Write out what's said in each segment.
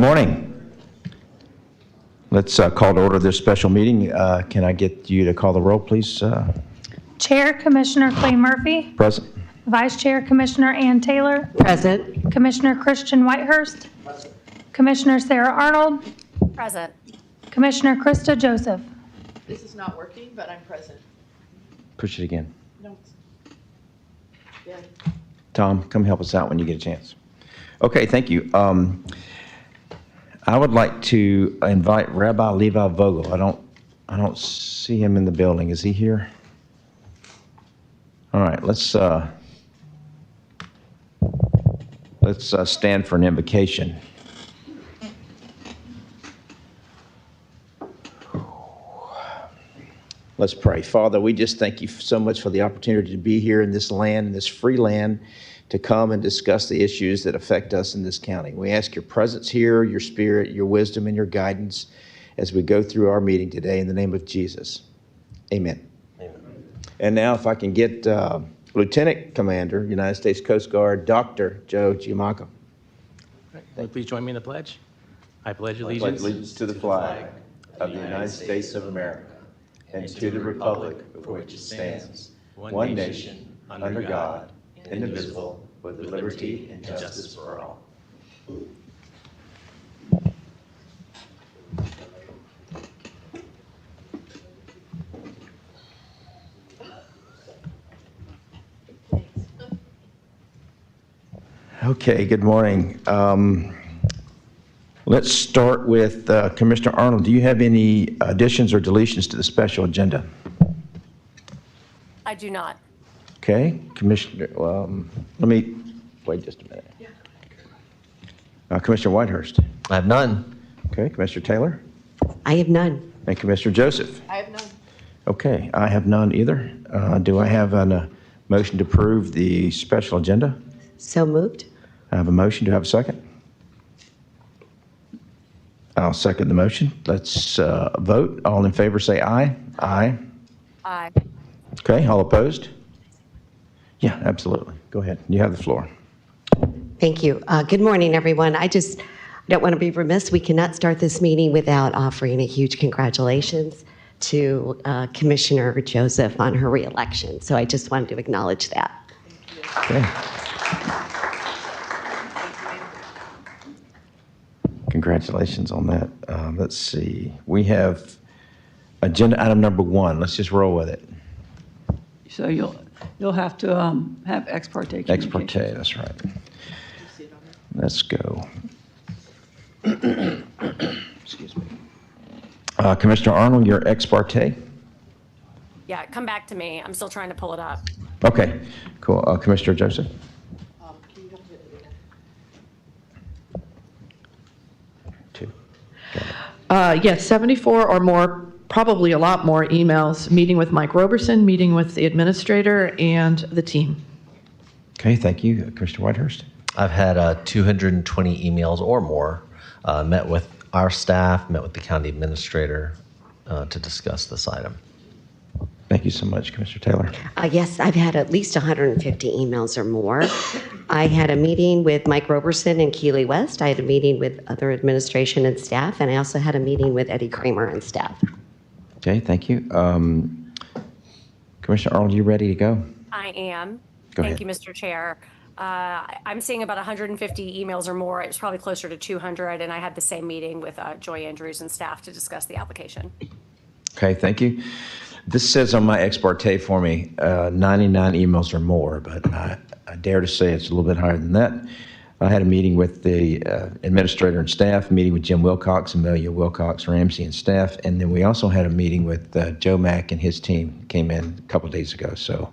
morning. Let's call to order this special meeting. Can I get you to call the roll, please? Chair, Commissioner Clay Murphy. Present. Vice Chair, Commissioner Ann Taylor. Present. Commissioner Christian Whitehurst. Present. Commissioner Sarah Arnold. Present. Commissioner Krista Joseph. This is not working, but I'm present. Push it again. No. Yeah. Tom, come help us out when you get a chance. Okay, thank you. I would like to invite Rabbi Levi Vogel. I don't see him in the building. Is he here? All right, let's stand for an invocation. Let's pray. Father, we just thank you so much for the opportunity to be here in this land, in this free land, to come and discuss the issues that affect us in this county. We ask your presence here, your spirit, your wisdom, and your guidance as we go through our meeting today in the name of Jesus. Amen. Amen. And now if I can get Lieutenant Commander, United States Coast Guard, Dr. Joe Giamacco. Please join me in the pledge. I pledge Allegiance to the flag of the United States of America and to the republic for which it stands, one nation, under God, indivisible, with liberty and justice for all. Okay, good morning. Let's start with Commissioner Arnold. Do you have any additions or deletions to the special agenda? I do not. Okay, Commissioner, let me, wait just a minute. Commissioner Whitehurst. I have none. Okay, Commissioner Taylor. I have none. And Commissioner Joseph. I have none. Okay, I have none either. Do I have a motion to approve the special agenda? So moved. I have a motion. Do I have a second? I'll second the motion. Let's vote. All in favor say aye. Aye. Aye. Okay, all opposed? Yeah, absolutely. Go ahead. You have the floor. Thank you. Good morning, everyone. I don't want to be remiss. We cannot start this meeting without offering a huge congratulations to Commissioner Joseph on her reelection. So I just wanted to acknowledge that. Okay. Congratulations on that. Let's see. We have agenda item number 1. Let's just roll with it. So you'll have to have ex parte Ex parte, that's right. Let's go. Excuse me. Commissioner Arnold, your ex parte? Yeah, come back to me. I'm still trying to pull it up. Okay, cool. Commissioner Joseph? Can you help me? Yes, 74 or more, probably a lot more emails, meeting with Mike Roberson, meeting with the administrator and the team. Okay, thank you. Commissioner Whitehurst? I've had 220 emails or more, met with our staff, met with the county administrator to discuss this item. Thank you so much, Commissioner Taylor. Yes, I've had at least 150 emails or more. I had a meeting with Mike Roberson and Keely West. I had a meeting with other administration and staff, and I also had a meeting with Eddie Kramer and staff. Okay, thank you. Commissioner Arnold, you ready to go? I am. Go Thank ahead. you, Mr. Chair. I'm seeing about 150 emails or more. It was probably closer to 200, and I had the same meeting with Joy Andrews and staff to discuss the application. Okay, thank you. This says on my ex parte for me 99 emails or more, but I dare to say it's a little bit higher than that. I had a meeting with the administrator and staff, a meeting with Jim Wilcox, Amelia Wilcox, Ramsey, and staff, and then we also had a meeting with Joe Mack and his team came in a couple of days ago. So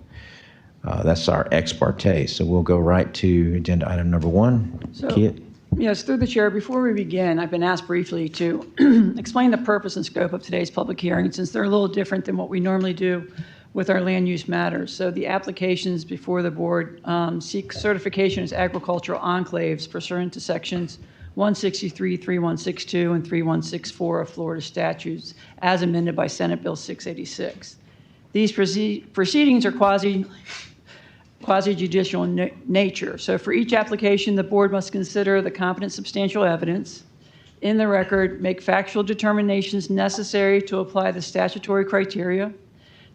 that's our ex parte. So we'll go right to agenda item number 1. So, yes, through the chair, before we begin, I've been asked briefly to explain the purpose and scope of today's public hearing, since they're a little different than what we normally do with our land use matters. So the applications before the board seek certification as agricultural enclaves pursuant to sections 163, 3162, and 3164 of Florida statutes as amended by Senate Bill 686. These proceedings are quasi-judicial in nature. So for each application, the board must consider the competent substantial evidence, in the record, make factual determinations necessary to apply the statutory criteria,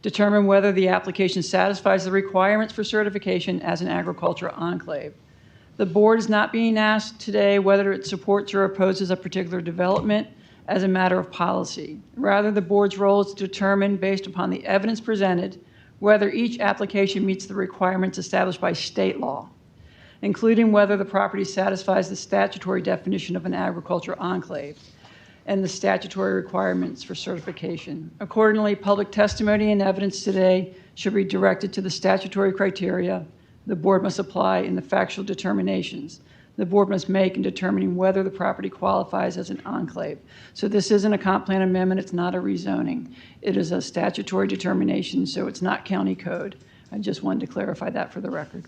determine whether the application satisfies the requirements for certification as an agricultural enclave. The board is not being asked today whether it supports or opposes a particular development as a matter of policy. Rather, the board's role is to determine, based upon the evidence presented, whether each application meets the requirements established by state law, including whether the property satisfies the statutory definition of an agricultural enclave and the statutory requirements for certification. Accordingly, public testimony and evidence today should be directed to the statutory criteria the board must apply in the factual determinations the board must make in determining whether the property qualifies as an enclave. So this isn't a comp plan amendment, it's not a rezoning. It is a statutory determination, so it's not county code. I just wanted to clarify that for the record.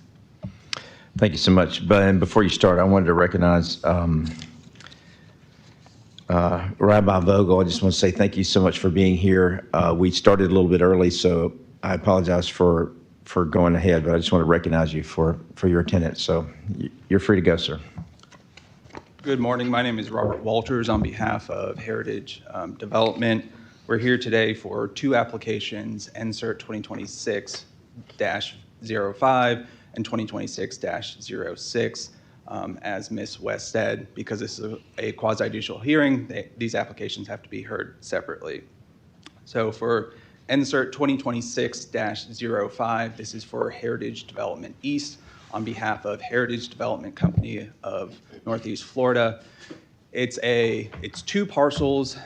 Thank you so much. But before you start, I wanted to recognize Rabbi Vogel. I just want to say thank you so much for being here. We started a little bit early, so I apologize for going ahead, but I just want to recognize you for your attendance. So you're free to go, sir. Good morning. My name is Robert Walters on behalf of Heritage Development. We're here today for two applications, NSERT 2026-05 and 2026-06. As Ms. West said, because this is a quasi-judicial hearing, these applications have to be heard separately. So for NSERT 2026-05, this is for Heritage Development East on behalf of Heritage Development Company of Northeast Florida. It's two parcels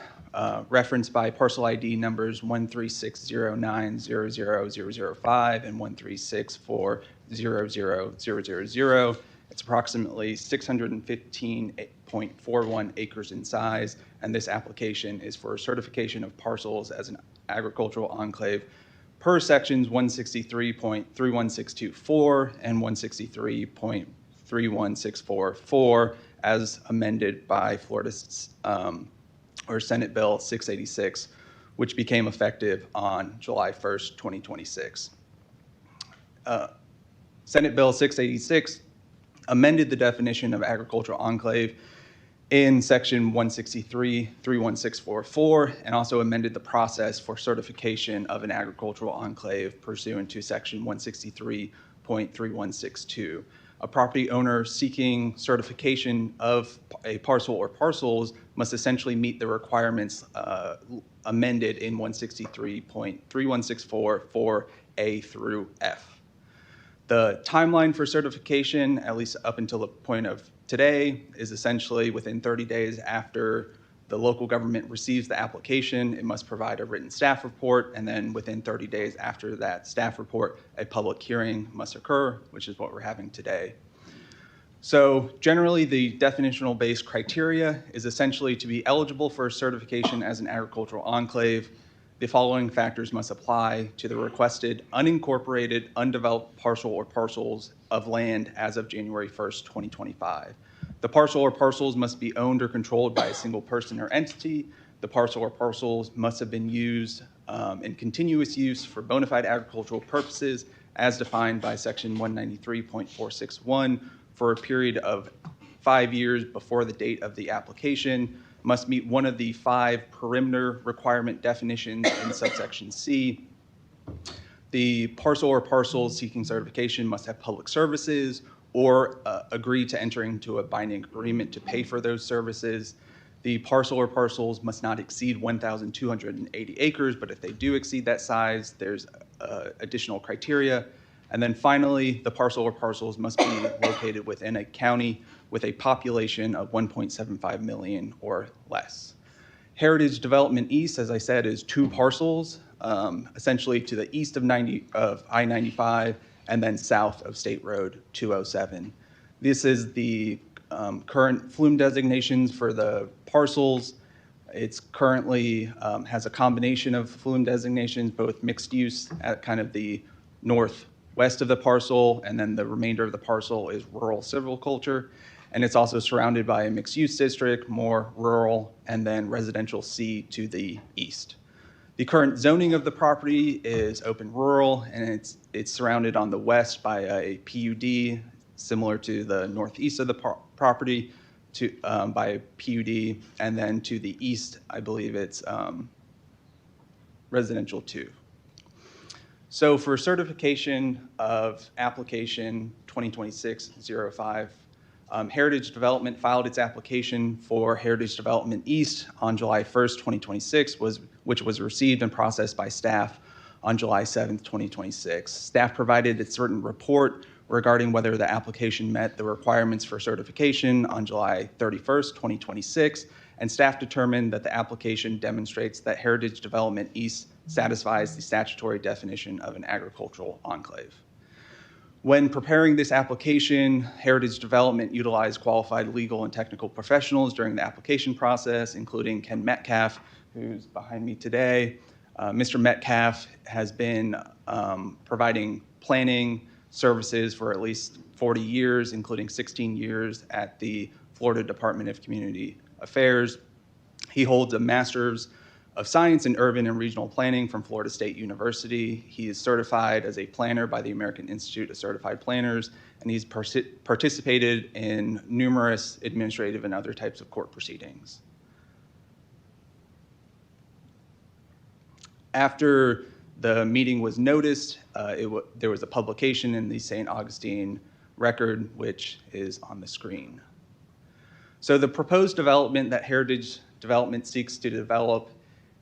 referenced by parcel ID numbers 13609000005 and 136400000. It's approximately 615.41 acres in size, and this application is for certification of parcels as an agricultural enclave per sections 163.31624 and 163.31644 as amended by Florida's Senate Bill 686, which became effective on July 1st, 2026. Senate Bill 686 amended the definition of agricultural enclave in section 163.31644 and also amended the process for certification of an agricultural enclave pursuant to section 163.3162. A property owner seeking certification of a parcel or parcels must essentially meet the requirements amended in 163.3164 for A through F. The timeline for certification, at least up until the point of today, is essentially within 30 days after the local government receives the application, it must provide a written staff report, and then within 30 days after that staff report, a public hearing must occur, which is what we're having today. So generally, the definitional-based criteria is essentially to be eligible for certification as an agricultural enclave. The following factors must apply to the requested unincorporated, undeveloped parcel or parcels of land as of January 1st, 2025. The parcel or parcels must be owned or controlled by a single person or entity. The parcel or parcels must have been used in continuous use for bona fide agricultural purposes as defined by section 193.461 for a period of 5 years before the date of the application, must meet one of the 5 perimeter requirement definitions in subsection C. The parcel or parcels seeking certification must have public services or agree to enter into a binding agreement to pay for those services. The parcel or parcels must not exceed 1,280 acres, but if they do exceed that size, there's additional criteria. And then finally, the parcel or parcels must be located within a county with a population of 1.75 million or less. Heritage Development East, as I said, is 2 parcels, essentially to the east of I-95 and then south of State Road 207. This is the current flume designations for the parcels. It's currently has a combination of flume designations, both mixed use at kind of the northwest of the parcel, and then the remainder of the parcel is rural silviculture. And it's also surrounded by a mixed use district, more rural, and then residential C to the east. The current zoning of the property is open rural, and it's surrounded on the west by a PUD, similar to the northeast of the property. to by PUD, and then to the east, I believe it's residential 2. So for certification of application 2026-05, Heritage Development filed its application for Heritage Development East on July 1st, 2026, which was received and processed by staff on July 7th, 2026. Staff provided its written report regarding whether the application met the requirements for certification on July 31st, 2026, and staff determined that the application demonstrates that Heritage Development East satisfies the statutory definition of an agricultural enclave. When preparing this application, Heritage Development utilized qualified legal and technical professionals during the application process, including Ken Metcalf, who's behind me today. Mr. Metcalf has been providing planning services for at least 40 years, including 16 years at the Florida Department of Community Affairs. He holds a Master's of Science in Urban and Regional Planning from Florida State University. He is certified as a planner by the American Institute of Certified Planners, and he's participated in numerous administrative and other types of court proceedings. After the meeting was noticed, there was a publication in the St. Augustine Record, which is on the screen. So the proposed development that Heritage Development seeks to develop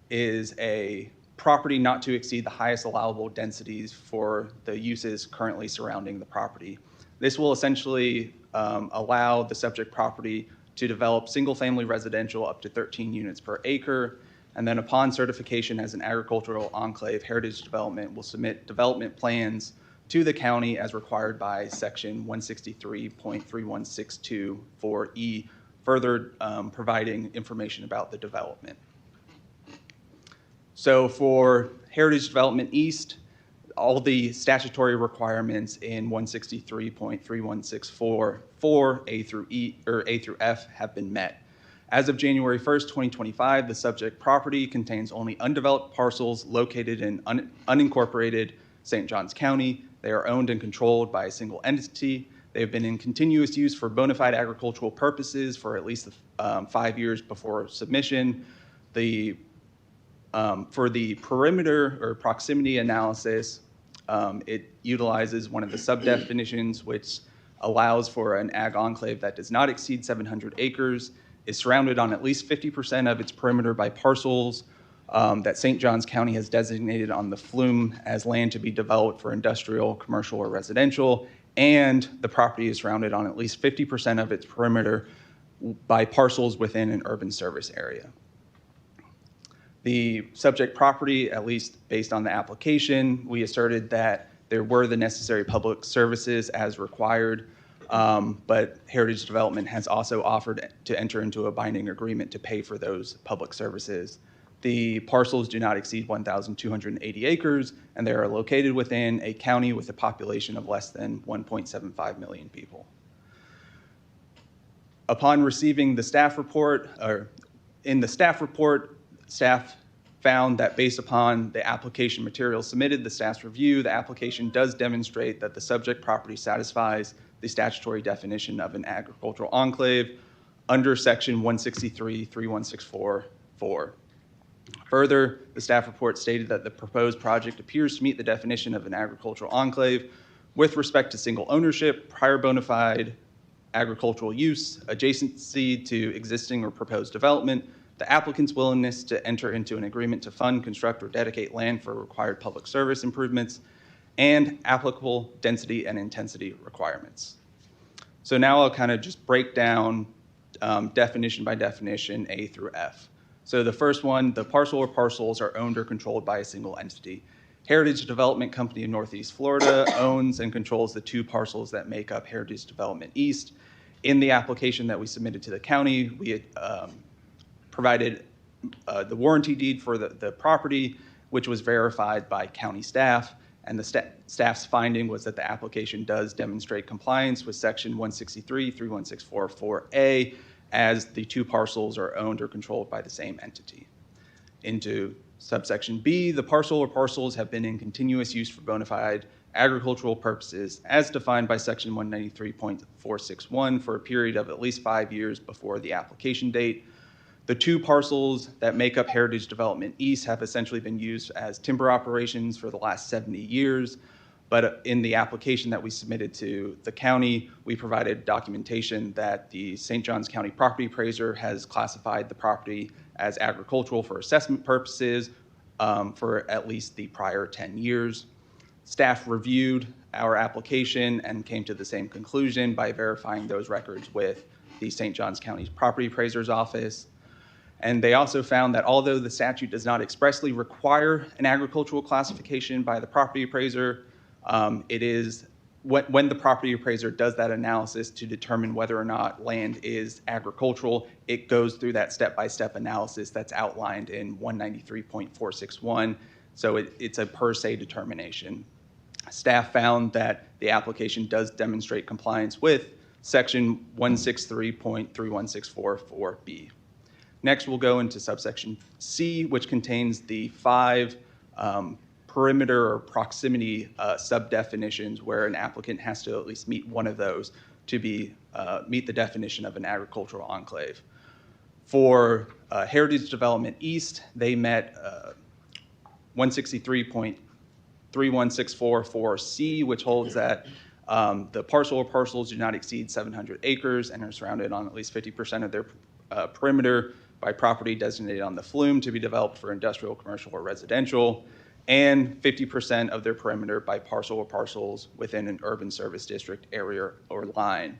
is a property not to exceed the highest allowable densities for the uses currently surrounding the property. This will essentially allow the subject property to develop single-family residential up to 13 units per acre, and then upon certification as an agricultural enclave, Heritage Development will submit development plans to the county as required by section 163.3162 for E, further providing information about the development. So for Heritage Development East, all the statutory requirements in 163.3164 for A through E or A through F have been met. As of January 1st, 2025, the subject property contains only undeveloped parcels located in unincorporated St. Johns County. They are owned and controlled by a single entity. They have been in continuous use for bona fide agricultural purposes for at least 5 years before submission. For the perimeter or proximity analysis, it utilizes one of the sub-definitions, which allows for an ag enclave that does not exceed 700 acres, is surrounded on at least 50% of its perimeter by parcels that St. Johns County has designated on the flume as land to be developed for industrial, commercial, or residential, and the property is surrounded on at least 50% of its perimeter by parcels within an urban service area. The subject property, at least based on the application, we asserted that there were the necessary public services as required, but Heritage Development has also offered to enter into a binding agreement to pay for those public services. The parcels do not exceed 1,280 acres, and they are located within a county with a population of less than 1.75 million people. Upon receiving the staff report, or in the staff report, staff found that based upon the application materials submitted, the staff's review, the application does demonstrate that the subject property satisfies the statutory definition of an agricultural enclave under section 163.3164.4. Further, the staff report stated that the proposed project appears to meet the definition of an agricultural enclave with respect to single ownership, prior bona fide agricultural use, adjacency to existing or proposed development, the applicant's willingness to enter into an agreement to fund, construct, or dedicate land for required public service improvements, and applicable density and intensity requirements. So now I'll kind of just break down definition by definition, A through F. So the first one, the parcel or parcels are owned or controlled by a single entity. Heritage Development Company of Northeast Florida owns and controls the 2 parcels that make up Heritage Development East. In the application that we submitted to the county, we had provided the warranty deed for the property, which was verified by county staff, and the staff's finding was that the application does demonstrate compliance with section 163.3164.4A, as the 2 parcels are owned or controlled by the same entity. Into subsection B, the parcel or parcels have been in continuous use for bona fide agricultural purposes as defined by section 193.461 for a period of at least 5 years before the application date. The 2 parcels that make up Heritage Development East have essentially been used as timber operations for the last 70 years. But in the application that we submitted to the county, we provided documentation that the St. Johns County property appraiser has classified the property as agricultural for assessment purposes for at least the prior 10 years. Staff reviewed our application and came to the same conclusion by verifying those records with the St. Johns County property appraiser's office. And they also found that although the statute does not expressly require an agricultural classification by the property appraiser, it is when the property appraiser does that analysis to determine whether or not land is agricultural, it goes through that step-by-step analysis that's outlined in 193.461. So it's a per se determination. Staff found that the application does demonstrate compliance with section 163.31644B. Next, we'll go into subsection C, which contains the 5 perimeter or proximity sub-definitions where an applicant has to at least meet one of those to meet the definition of an agricultural enclave. For Heritage Development East, they met 163.31644C, which holds that the parcel or parcels do not exceed 700 acres and are surrounded on at least 50% of their perimeter by property designated on the flume to be developed for industrial, commercial, or residential, and 50% of their perimeter by parcel or parcels within an urban service district area or line.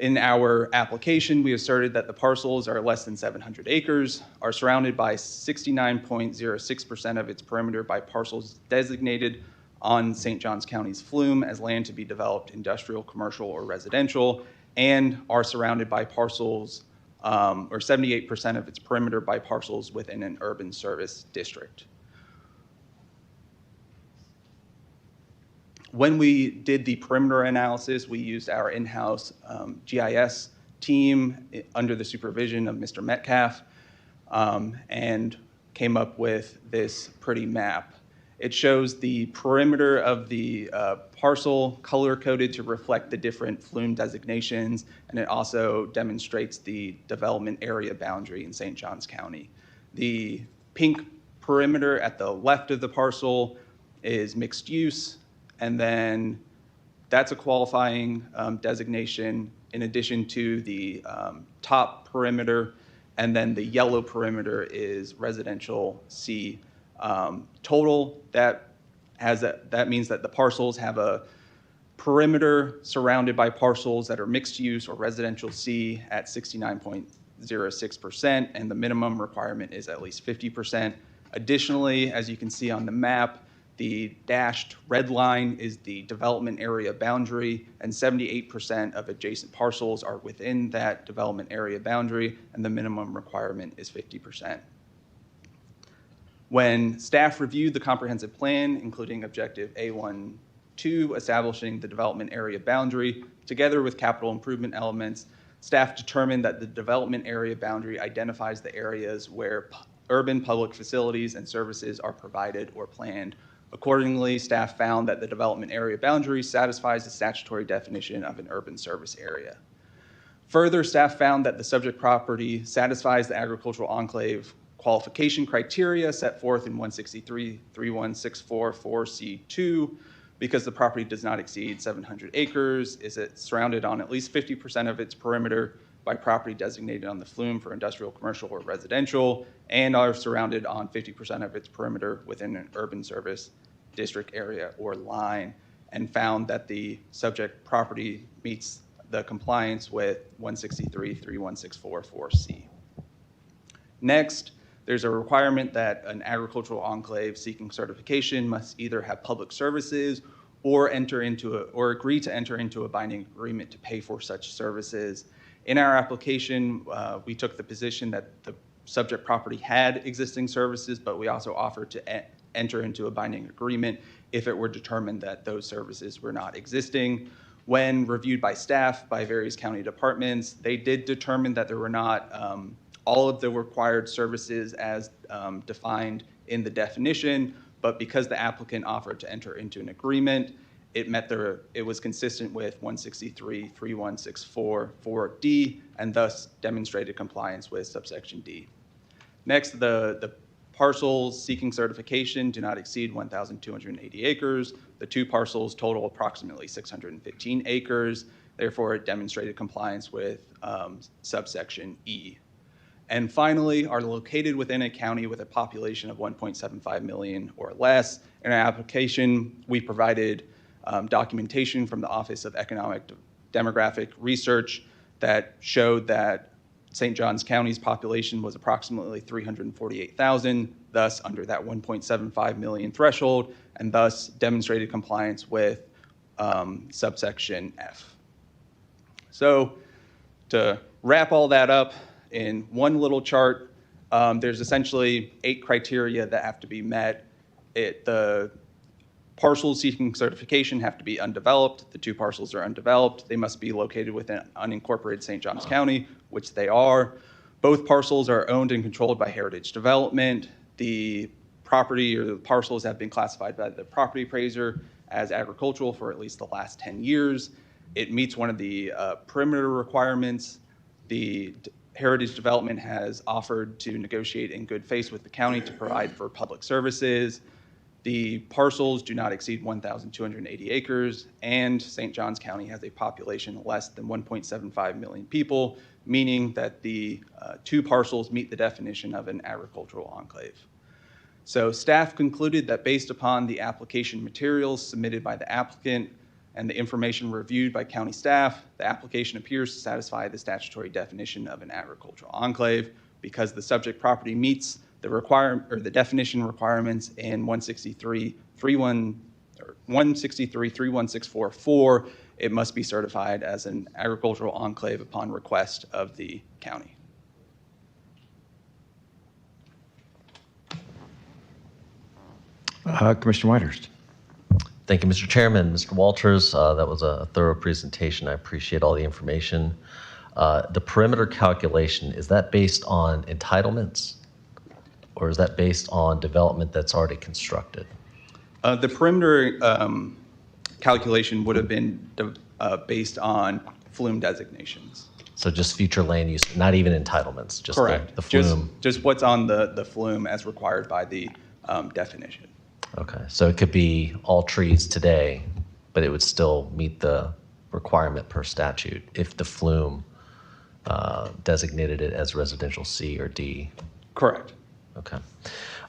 In our application, we asserted that the parcels are less than 700 acres, are surrounded by 69.06% of its perimeter by parcels designated on St. Johns County's flume as land to be developed industrial, commercial, or residential, and are surrounded by parcels, or 78% of its perimeter by parcels within an urban service district. When we did the perimeter analysis, we used our in-house GIS team under the supervision of Mr. Metcalf and came up with this pretty map. It shows the perimeter of the parcel color-coded to reflect the different flume designations, and it also demonstrates the development area boundary in St. Johns County. The pink perimeter at the left of the parcel is mixed use, and then that's a qualifying designation in addition to the top perimeter, and then the yellow perimeter is residential C. Total, that means that the parcels have a perimeter surrounded by parcels that are mixed use or residential C at 69.06%, and the minimum requirement is at least 50%. Additionally, as you can see on the map, the dashed red line is the development area boundary, and 78% of adjacent parcels are within that development area boundary, and the minimum requirement is 50%. When staff reviewed the comprehensive plan, including objective A1-2, establishing the development area boundary, together with capital improvement elements, staff determined that the development area boundary identifies the areas where urban public facilities and services are provided or planned. Accordingly, staff found that the development area boundary satisfies the statutory definition of an urban service area. Further, staff found that the subject property satisfies the agricultural enclave qualification criteria set forth in 163.31644C2 because the property does not exceed 700 acres, is it surrounded on at least 50% of its perimeter by property designated on the flume for industrial, commercial, or residential, and are surrounded on 50% of its perimeter within an urban service district area or line, and found that the subject property meets the compliance with 163.31644C. Next, there's a requirement that an agricultural enclave seeking certification must either have public services or agree to enter into a binding agreement to pay for such services. In our application, we took the position that the subject property had existing services, but we also offered to enter into a binding agreement if it were determined that those services were not existing. When reviewed by staff, by various county departments, they did determine that there were not all of the required services as defined in the definition, but because the applicant offered to enter into an agreement, it was consistent with 163-3164-4D and thus demonstrated compliance with subsection D. Next, the parcels seeking certification do not exceed 1,280 acres. The two parcels total approximately 615 acres. Therefore, it demonstrated compliance with subsection E. And finally, are located within a county with a population of 1.75 million or less. In our application, we provided documentation from the Office of Economic Demographic Research that showed that St. Johns County's population was approximately 348,000, thus under that 1.75 million threshold, and thus demonstrated compliance with subsection F. So to wrap all that up in one little chart, there's essentially 8 criteria that have to be met. The parcels seeking certification have to be undeveloped. The two parcels are undeveloped. They must be located within unincorporated St. Johns County, which they are. Both parcels are owned and controlled by Heritage Development. The property or the parcels have been classified by the property appraiser as agricultural for at least the last 10 years. It meets one of the perimeter requirements. The Heritage Development has offered to negotiate in good faith with the county to provide for public services. The parcels do not exceed 1,280 acres, and St. Johns County has a population less than 1.75 million people, meaning that the two parcels meet the definition of an agricultural enclave. So staff concluded that based upon the application materials submitted by the applicant and the information reviewed by county staff, the application appears to satisfy the statutory definition of an agricultural enclave because the subject property meets the definition requirements in 163-31644. It must be certified as an agricultural enclave upon request of the county. Commissioner Whitehurst. Thank you, Mr. Chairman. Mr. Walters, that was a thorough presentation. I appreciate all the information. The perimeter calculation, is that based on entitlements or is that based on development that's already constructed? The perimeter calculation would have been based on flume designations. So just future land use, not even entitlements, just Correct. the flume? Just what's on the flume as required by the definition. Okay, so it could be all trees today, but it would still meet the requirement per statute if the flume designated it as residential C or D. Correct. Okay.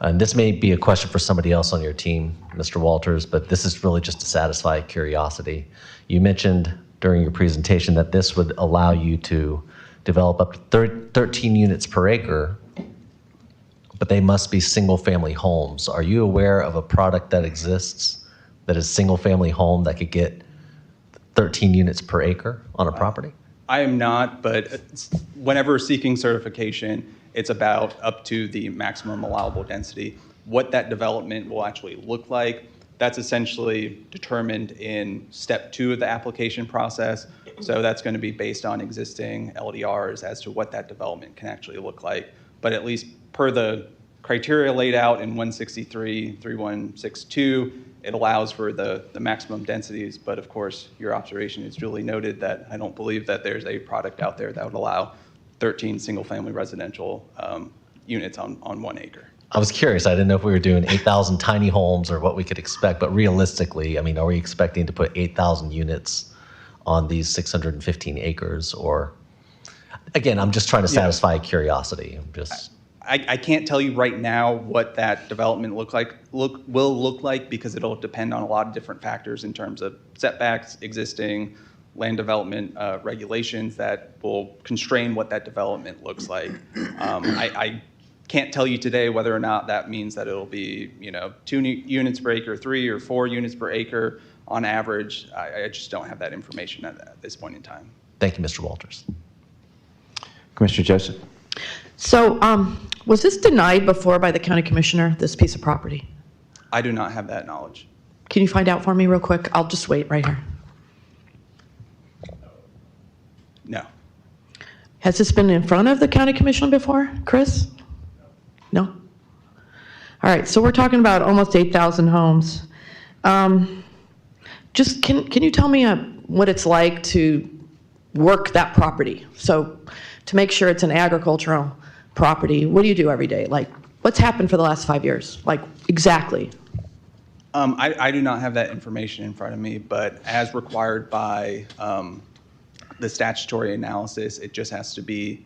And this may be a question for somebody else on your team, Mr. Walters, but this is really just to satisfy curiosity. You mentioned during your presentation that this would allow you to develop up to 13 units per acre, but they must be single-family homes. Are you aware of a product that exists that is single-family home that could get 13 units per acre on a property? I am not, but whenever seeking certification, it's about up to the maximum allowable density. What that development will actually look like, that's essentially determined in step 2 of the application process. So that's going to be based on existing LDRs as to what that development can actually look like. But at least per the criteria laid out in 163-3162, it allows for the maximum densities. But of course, your observation is duly noted that I don't believe that there's a product out there that would allow 13 single-family residential units on 1 acre. I was curious. I didn't know if we were doing 8,000 tiny homes or what we could expect, but realistically, I mean, are we expecting to put 8,000 units on these 615 acres? Or, again, I'm just trying to satisfy curiosity. I can't tell you right now what that development will look like because it'll depend on a lot of different factors in terms of setbacks, existing land development regulations that will constrain what that development looks like. I can't tell you today whether or not that means that it'll be 2 units per acre, 3 or 4 units per acre on average. I just don't have that information at this point in time. Thank you, Mr. Walters. Commissioner Joseph. So was this denied before by the county commissioner, this piece of property? I do not have that knowledge. Can you find out for me real quick? I'll just wait right here. No. Has this been in front of the county commission before, Chris? No? All All right, so we're talking about almost 8,000 homes. Just can you tell me what it's like to work that property? So to make sure it's an agricultural property, what do you do every day? Like, what's happened for the last 5 years? Like, exactly. I do not have that information in front of me, but as required by the statutory analysis, it just has to be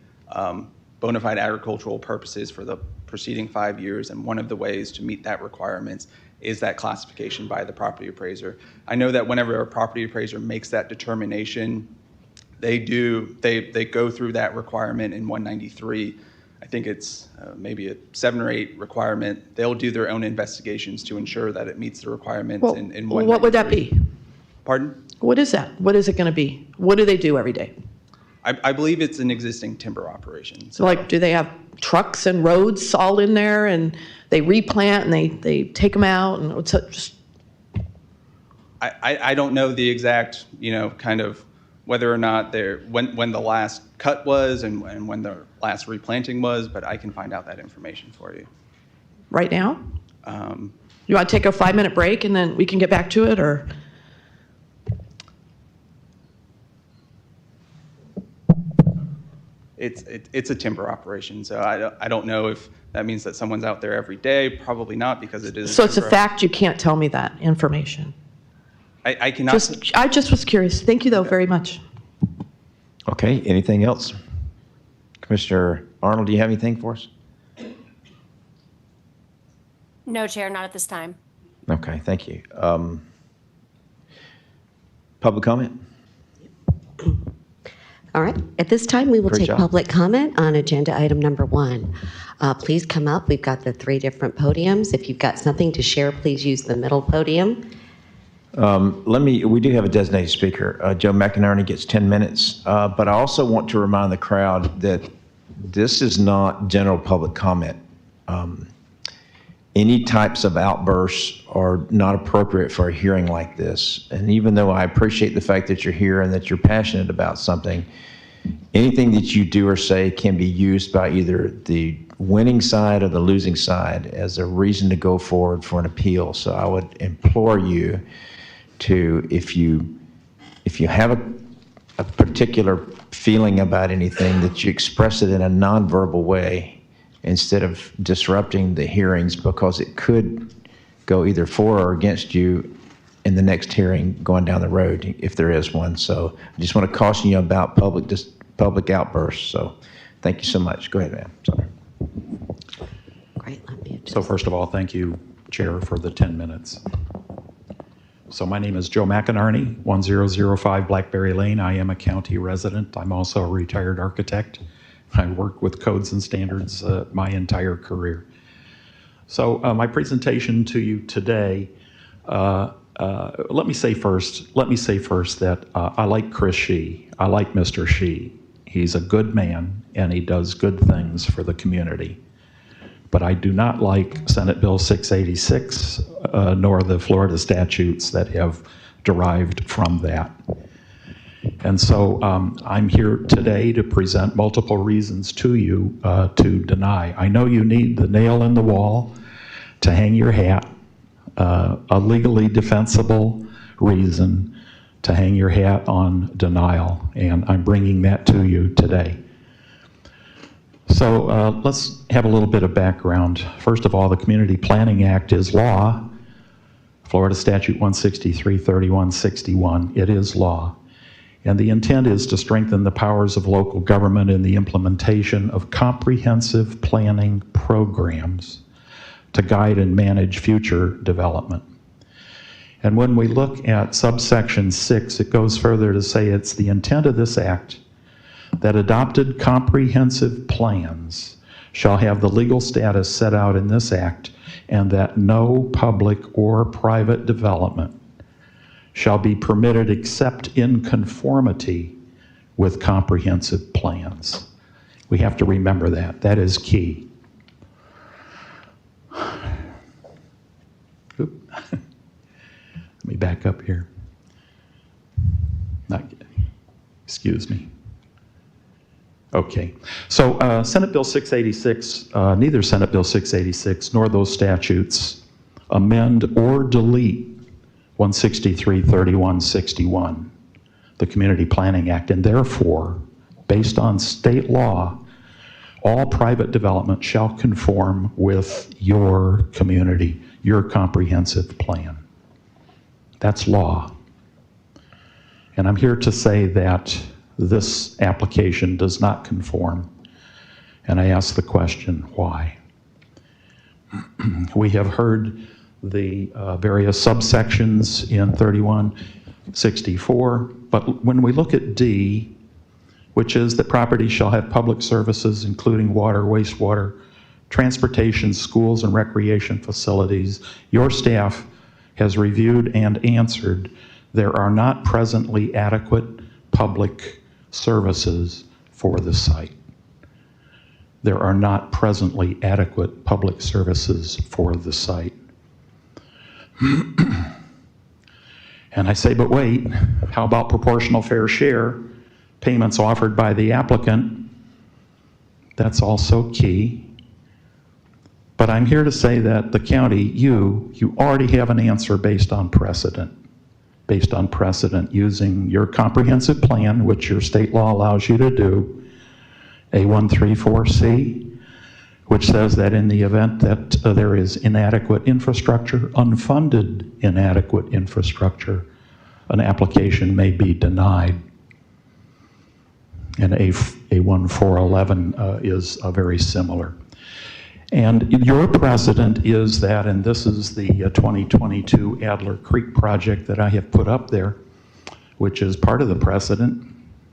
bona fide agricultural purposes for the preceding 5 years, and one of the ways to meet that requirements is that classification by the property appraiser. I know that whenever a property appraiser makes that determination, they go through that requirement in 193. I think it's maybe a 7 or 8 requirement. They'll do their own investigations to ensure that it meets the requirements in 193. What would that be? Pardon? What is that? What is it going to be? What do they do every day? I believe it's an existing timber operation. So, like, do they have trucks and roads all in there, and they replant and they take them out, and it's just? I don't know the exact, kind of whether or not when the last cut was and when the last replanting was, but I can find out that information for you. Right now? You want to take a 5-minute break and then we can get back to it, or? It's a timber operation, so I don't know if that means that someone's out there every day. Probably not, because it is. So it's a fact, you can't tell me that information. I cannot. I just was curious. Thank you, though, very much. Okay, anything else? Commissioner Arnold, do you have anything for us? No, Chair, not at this time. Okay, thank you. Public comment? All right. At this time, we will Great take job. public comment on agenda item number 1. Please come up. We've got the 3 different podiums. If you've got something to share, please use the middle podium. We do have a designated speaker. Joe McInerney gets 10 minutes, but I also want to remind the crowd that this is not general public comment. Any types of outbursts are not appropriate for a hearing like this. And even though I appreciate the fact that you're here and that you're passionate about something, anything that you do or say can be used by either the winning side or the losing side as a reason to go forward for an appeal. So I would implore you to, if you have a particular feeling about anything, that you express it in a nonverbal way instead of disrupting the hearings, because it could go either for or against you in the next hearing going down the road, if there is one. So I just want to caution you about public outbursts. So thank you so much. Go ahead, ma'am. Sorry. Great. Let me So first of all, thank you, Chair, for the 10 minutes. So my name is Joe McInerney, 1005 Blackberry Lane. I am a county resident. I'm also a retired architect. I work with codes and standards my entire career. So my presentation to you today, let me say first that I like Chris Shee. I like Mr. Shee. He's a good man and he does good things for the community. But I do not like Senate Bill 686 nor the Florida statutes that have derived from that. And so I'm here today to present multiple reasons to you to deny. I know you need the nail in the wall to hang your hat, a legally defensible reason to hang your hat on denial, and I'm bringing that to you today. So let's have a little bit of background. First of all, the Community Planning Act is law. Florida Statute 163-3161, it is law. And the intent is to strengthen the powers of local government in the implementation of comprehensive planning programs to guide and manage future development. And when we look at subsection 6, it goes further to say it's the intent of this act that adopted comprehensive plans shall have the legal status set out in this act, and that no public or private development shall be permitted except in conformity with comprehensive plans. We have to remember that. That is key. Oop. Let me back up here. Excuse me. Okay. So Senate Bill 686, neither Senate Bill 686 nor those statutes amend or delete 163-3161, the Community Planning Act, and therefore, based on state law, all private development shall conform with your community, your comprehensive plan. That's law. And I'm here to say that this application does not conform. And I ask the question, why? We have heard the various subsections in 3164, but when we look at D, which is that property shall have public services, including water, wastewater, transportation, schools, and recreation facilities, your staff has reviewed and answered there are not presently adequate public services for the site. There are not presently adequate public services for the site. And I say, but wait, how about proportional fair share? Payments offered by the applicant, that's also key. But I'm here to say that the county, you already have an answer based on precedent. Based on precedent using your comprehensive plan, which your state law allows you to do, A134C, which says that in the event that there is inadequate infrastructure, unfunded inadequate infrastructure, an application may be denied. And A1411 is very similar. And your precedent is that, and this is the 2022 Adler Creek project that I have put up there, which is part of the precedent.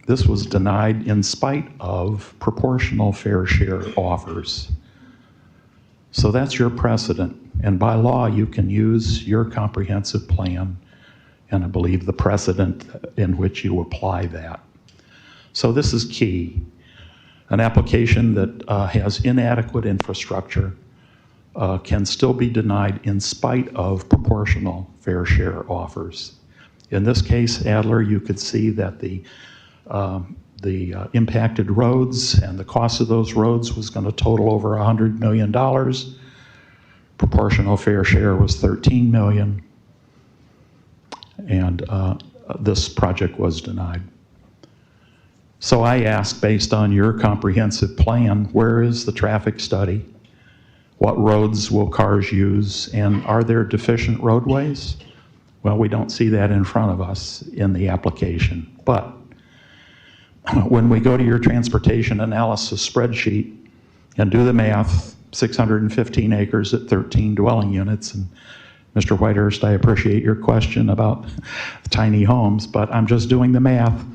This was denied in spite of proportional fair share offers. So that's your precedent. And by law, you can use your comprehensive plan and I believe the precedent in which you apply that. So this is key. An application that has inadequate infrastructure can still be denied in spite of proportional fair share offers. In this case, Adler, you could see that the impacted roads and the cost of those roads was going to total over $100 million. Proportional fair share was $13 million, and this project was denied. So I ask, based on your comprehensive plan, where is the traffic study? What roads will cars use? And are there deficient roadways? Well, we don't see that in front of us in the application. But when we go to your transportation analysis spreadsheet and do the math, 615 acres at 13 dwelling units, and Mr. Whitehurst, I appreciate your question about tiny homes, but I'm just doing the math.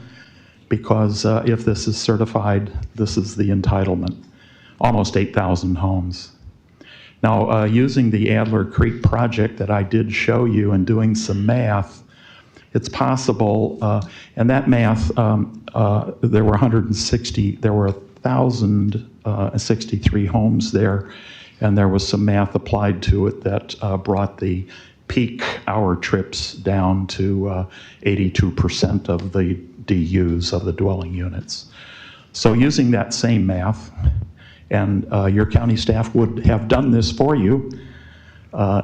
Because if this is certified, this is the entitlement, almost 8,000 homes. Now, using the Adler Creek project that I did show you and doing some math, it's possible, and that math, there were 1,063 homes there, and there was some math applied to it that brought the peak hour trips down to 82% of the DUs of the dwelling units. So using that same math, and your county staff would have done this for you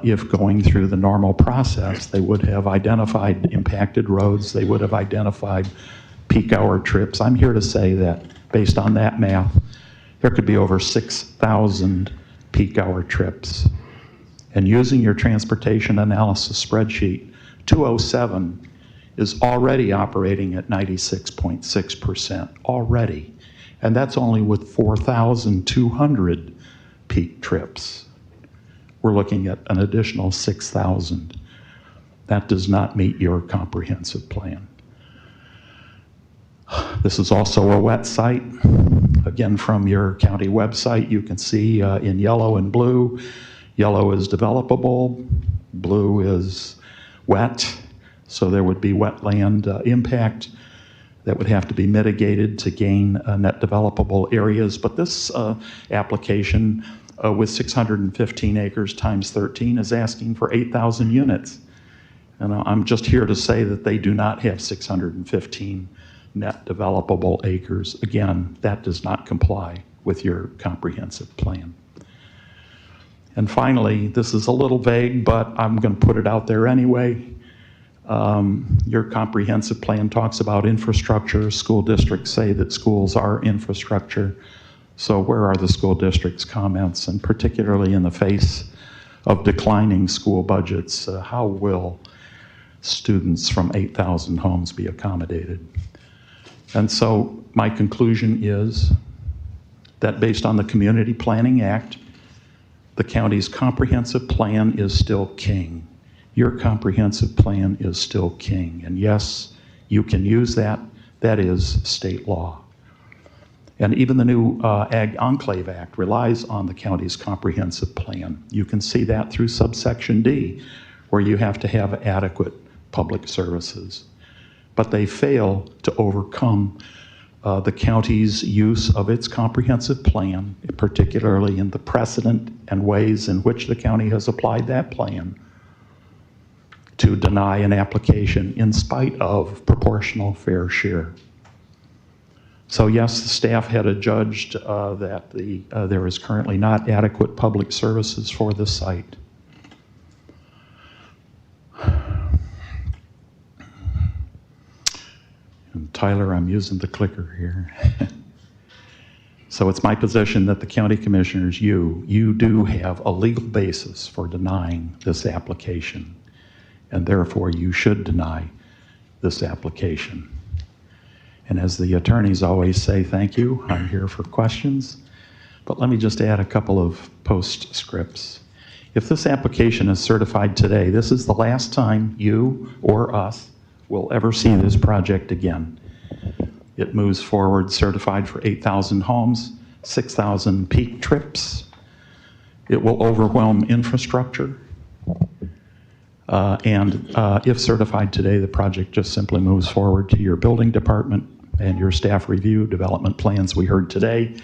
if going through the normal process. They would have identified impacted roads, they would have identified peak hour trips. I'm here to say that based on that math, there could be over 6,000 peak hour trips. And using your transportation analysis spreadsheet, 207 is already operating at 96.6% already. And that's only with 4,200 peak trips. We're looking at an additional 6,000. That does not meet your comprehensive plan. This is also a wet site. Again, from your county website, you can see in yellow and blue. Yellow is developable, blue is wet. So there would be wetland impact that would have to be mitigated to gain net developable areas. But this application with 615 acres times 13 is asking for 8,000 units. And I'm just here to say that they do not have 615 net developable acres. Again, that does not comply with your comprehensive plan. And finally, this is a little vague, but I'm going to put it out there anyway. Your comprehensive plan talks about infrastructure. School districts say that schools are infrastructure. So where are the school district's comments? And particularly in the face of declining school budgets, how will students from 8,000 homes be accommodated? And so my conclusion is that based on the Community Planning Act, the county's comprehensive plan is still king. Your comprehensive plan is still king. And yes, you can use that. That is state law. And even the new Ag Enclave Act relies on the county's comprehensive plan. You can see that through subsection D, where you have to have adequate public services. But they fail to overcome the county's use of its comprehensive plan, particularly in the precedent and ways in which the county has applied that plan to deny an application in spite of proportional fair share. So yes, the staff had adjudged that there is currently not adequate public services for the site. And Tyler, I'm using the clicker here. So it's my position that the county commissioners, you do have a legal basis for denying this application, and therefore you should deny this application. And as the attorneys always say, thank you, I'm here for questions. But let me just add a couple of postscripts. If this application is certified today, this is the last time you or us will ever see this project again. It moves forward certified for 8,000 homes, 6,000 peak trips. It will overwhelm infrastructure. And if certified today, the project just simply moves forward to your building department and your staff review development plans. We heard today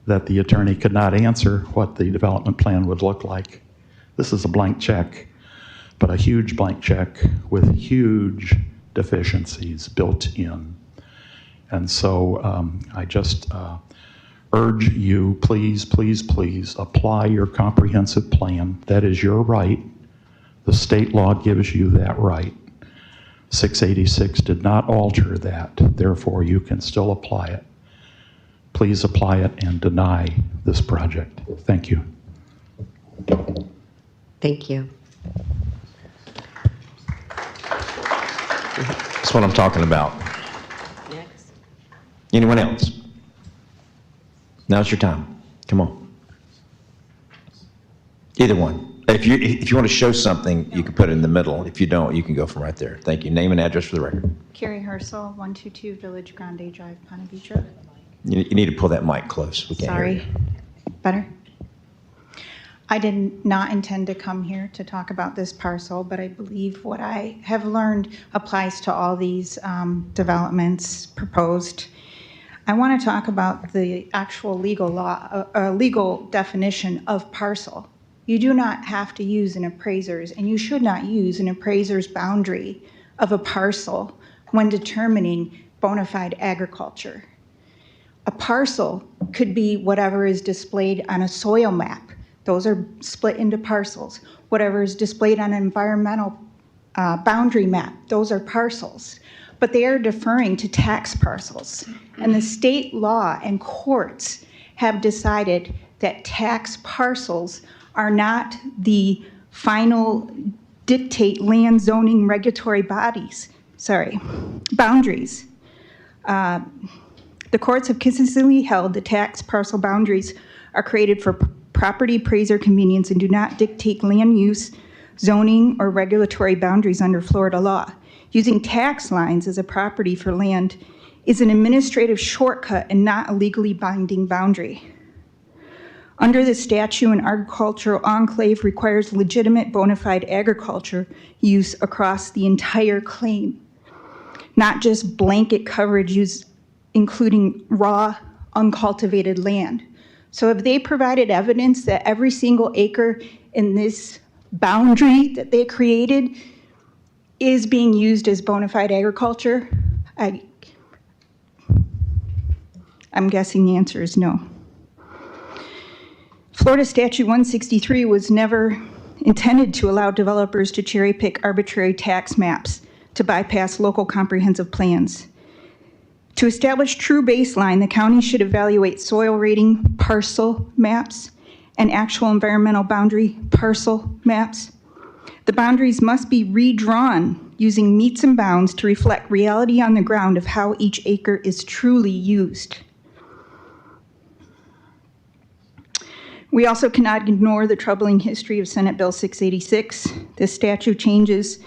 that the attorney could not answer what the development plan would look like. This is a blank check, but a huge blank check with huge deficiencies built in. And so I just urge you, please, please, please apply your comprehensive plan. That is your right. The state law gives you that right. 686 did not alter that. Therefore, you can still apply it. Please apply it and deny this project. Thank you. Thank you. That's what I'm talking about. Next. Anyone else? Now's your time. Come on. Either one. If you want to show something, you can put it in the middle. If you don't, you can go from right there. Thank you. Name and address for the record. Carrie Herschel, 122 Village Grande Drive, Ponte Vedra. You need to pull that mic close. We can't hear you. Sorry. Better? I did not intend to come here to talk about this parcel, but I believe what I have learned applies to all these developments proposed. I want to talk about the actual legal law, legal definition of parcel. You do not have to use an appraiser's, and you should not use an appraiser's boundary of a parcel when determining bona fide agriculture. A parcel could be whatever is displayed on a soil map. Those are split into parcels. Whatever is displayed on an environmental boundary map, those are parcels. But they are deferring to tax parcels. And the state law and courts have decided that tax parcels are not the final dictate land zoning regulatory boundaries. The courts have consistently held that tax parcel boundaries are created for property appraiser convenience and do not dictate land use, zoning, or regulatory boundaries under Florida law. Using tax lines as a property for land is an administrative shortcut and not a legally binding boundary. Under the statute, an agricultural enclave requires legitimate bona fide agriculture use across the entire claim, not just blanket coverage use, including raw, uncultivated land. So if they provided evidence that every single acre in this boundary that they created is being used as bona fide agriculture, I'm guessing the answer is no. Florida Statute 163 was never intended to allow developers to cherry pick arbitrary tax maps to bypass local comprehensive plans. To establish true baseline, the county should evaluate soil rating parcel maps and actual environmental boundary parcel maps. The boundaries must be redrawn using meets and bounds to reflect reality on the ground of how each acre is truly used. We also cannot ignore the troubling history of Senate Bill 686. This statute changes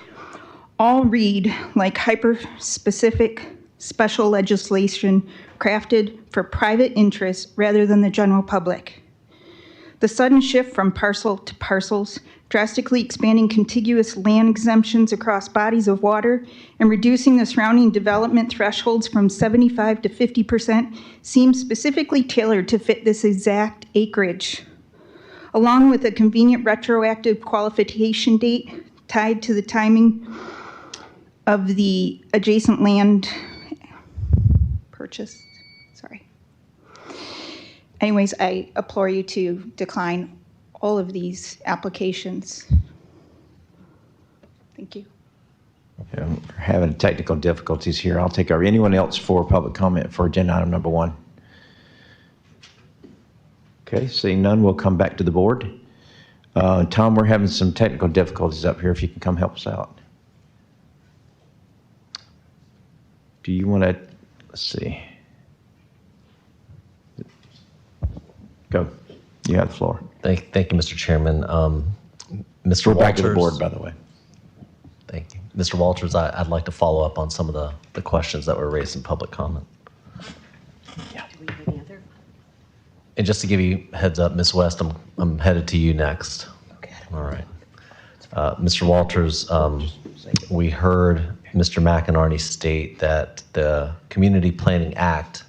all read like hyper-specific special legislation crafted for private interests rather than the general public. The sudden shift from parcel to parcels, drastically expanding contiguous land exemptions across bodies of water and reducing the surrounding development thresholds from 75 to 50% seems specifically tailored to fit this exact acreage, along with a convenient retroactive qualification date tied to the timing of the adjacent land purchase. Sorry. Anyways, I implore you to decline all of these applications. Thank you. Yeah, we're having technical difficulties here. I'll take over. Anyone else for public comment for agenda item number 1? Okay, seeing none, we'll come back to the board. Tom, we're having some technical difficulties up here. If you can come help us out. Do you want to, let's see. Go. You have the floor. Thank you, Mr. Chairman. Mr. We're back to the Walters- board, by the way. Thank you. Mr. Walters, I'd like to follow up on some of the questions that were raised in public comment. Do we have any other? And just to give you a heads up, Ms. West, I'm headed to you next. Okay. All right. Mr. Walters, we heard Mr. McInerney state that the Community Planning Act,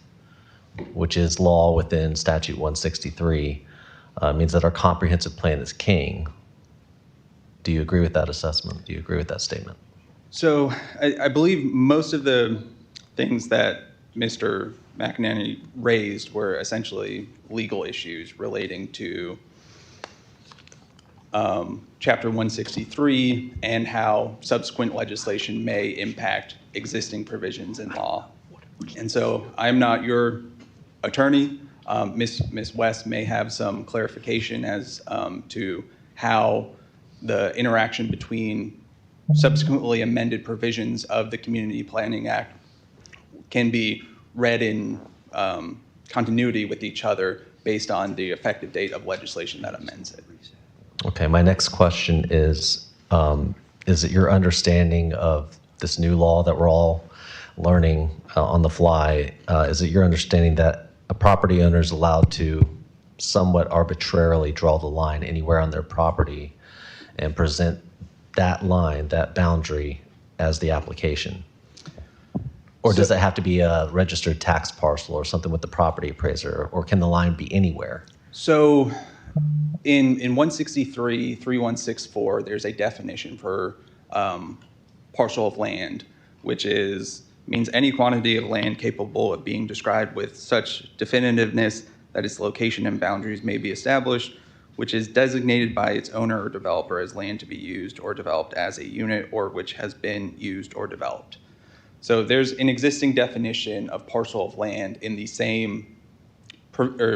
which is law within Statute 163, means that our comprehensive plan is king. Do you agree with that assessment? Do you agree with that statement? So I believe most of the things that Mr. McInerney raised were essentially legal issues relating to Chapter 163 and how subsequent legislation may impact existing provisions in law. And so I'm not your attorney. Ms. West may have some clarification as to how the interaction between subsequently amended provisions of the Community Planning Act can be read in continuity with each other based on the effective date of legislation that amends it. Okay, my next question is it your understanding of this new law that we're all learning on the fly, is it your understanding that a property owner is allowed to somewhat arbitrarily draw the line anywhere on their property and present that line, that boundary, as the application? Or does it have to be a registered tax parcel or something with the property appraiser, or can the line be anywhere? So in 163, 3164, there's a definition for parcel of land, which means any quantity of land capable of being described with such definitiveness that its location and boundaries may be established, which is designated by its owner or developer as land to be used or developed as a unit, or which has been used or developed. So there's an existing definition of parcel of land in the same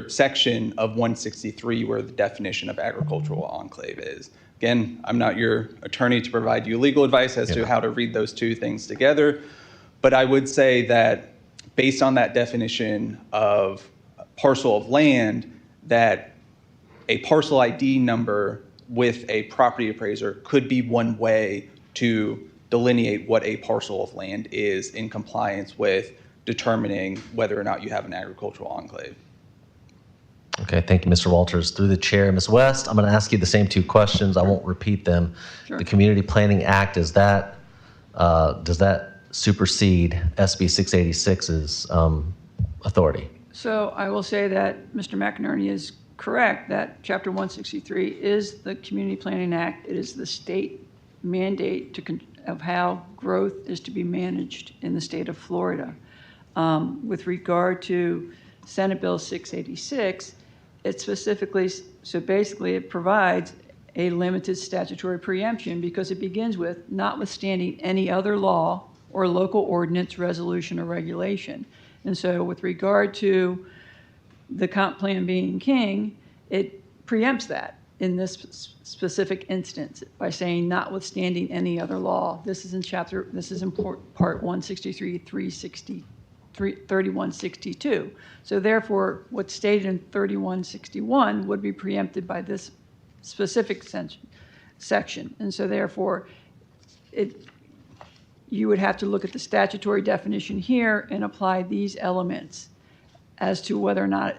section of 163 where the definition of agricultural enclave is. Again, I'm not your attorney to provide you legal advice as to how to read those two things together, but I would say that based on that definition of parcel of land, that a parcel ID number with a property appraiser could be one way to delineate what a parcel of land is in compliance with determining whether or not you have an agricultural enclave. Okay, thank you, Mr. Walters. Through the chair, Ms. West, I'm going to ask you the same two questions. I won't repeat them. Sure. The Community Planning Act, does that supersede SB 686's authority? So I will say that Mr. McInerney is correct that Chapter 163 is the Community Planning Act. It is the state mandate of how growth is to be managed in the state of Florida. With regard to Senate Bill 686, it specifically, so basically it provides a limited statutory preemption because it begins with notwithstanding any other law or local ordinance, resolution, or regulation. And so with regard to the comp plan being king, it preempts that in this specific instance by saying notwithstanding any other law. This is in part 163, 3162. So therefore, what's stated in 3161 would be preempted by this specific section. And so therefore, you would have to look at the statutory definition here and apply these elements as to whether or not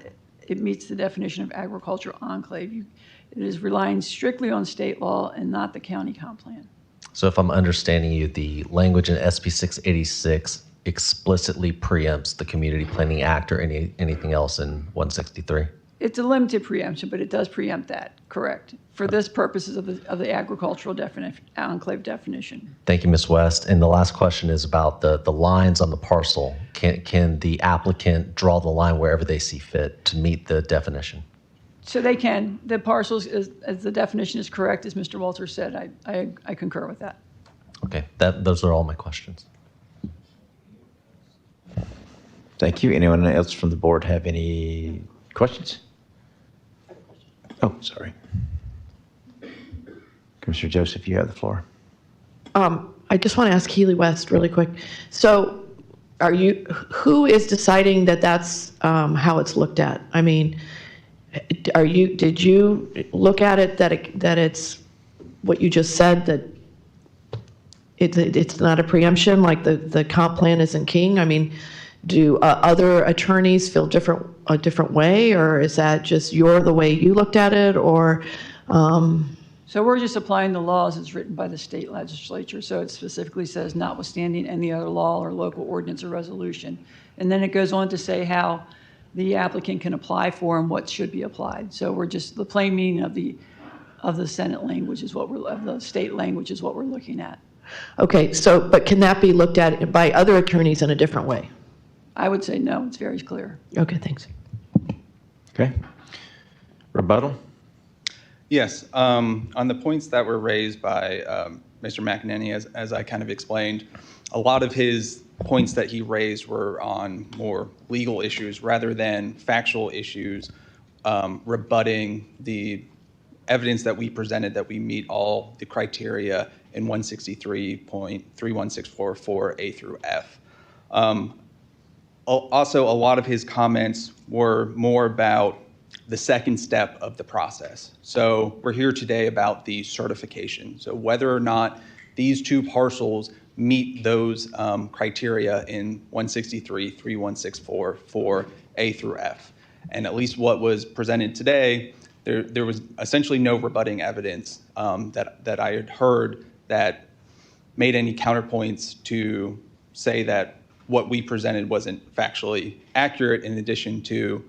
it meets the definition of agricultural enclave. It is relying strictly on state law and not the county comp plan. So if I'm understanding you, the language in SB 686 explicitly preempts the Community Planning Act or anything else in 163? It's a limited preemption, but it does preempt that, correct, for this purposes of the agricultural enclave definition. Thank you, Ms. West. And the last question is about the lines on the parcel. Can the applicant draw the line wherever they see fit to meet the definition? So they can. The parcels, as the definition is correct, as Mr. Walters said, I concur with that. Okay, those are all my questions. Thank you. Anyone else from the board have any questions? Oh, sorry. Commissioner Joseph, you have the floor. I just want to ask Healy West really quick. So who is deciding that that's how it's looked at? I mean, did you look at it that it's what you just said, that it's not a preemption, like the comp plan isn't king? I mean, do other attorneys feel a different way, or is that just the way you looked at it, or? So we're just applying the laws as written by the state legislature. So it specifically says notwithstanding any other law or local ordinance or resolution. And then it goes on to say how the applicant can apply for and what should be applied. So we're just, the plain meaning of the Senate language is of the state language is what we're looking at. Okay, so, but can that be looked at by other attorneys in a different way? I would say no, it's very clear. Okay, thanks. Okay. Rebuttal? Yes, on the points that were raised by Mr. McEnany, as I kind of explained, a lot of his points that he raised were on more legal issues rather than factual issues, rebutting the evidence that we presented that we meet all the criteria in 163.31644A through F. Also, a lot of his comments were more about the second step of the process. So we're here today about the certification. So whether or not these two parcels meet those criteria in 163.3164 for A through F. And at least what was presented today, there was essentially no rebutting evidence that I had heard that made any counterpoints to say that what we presented wasn't factually accurate, in addition to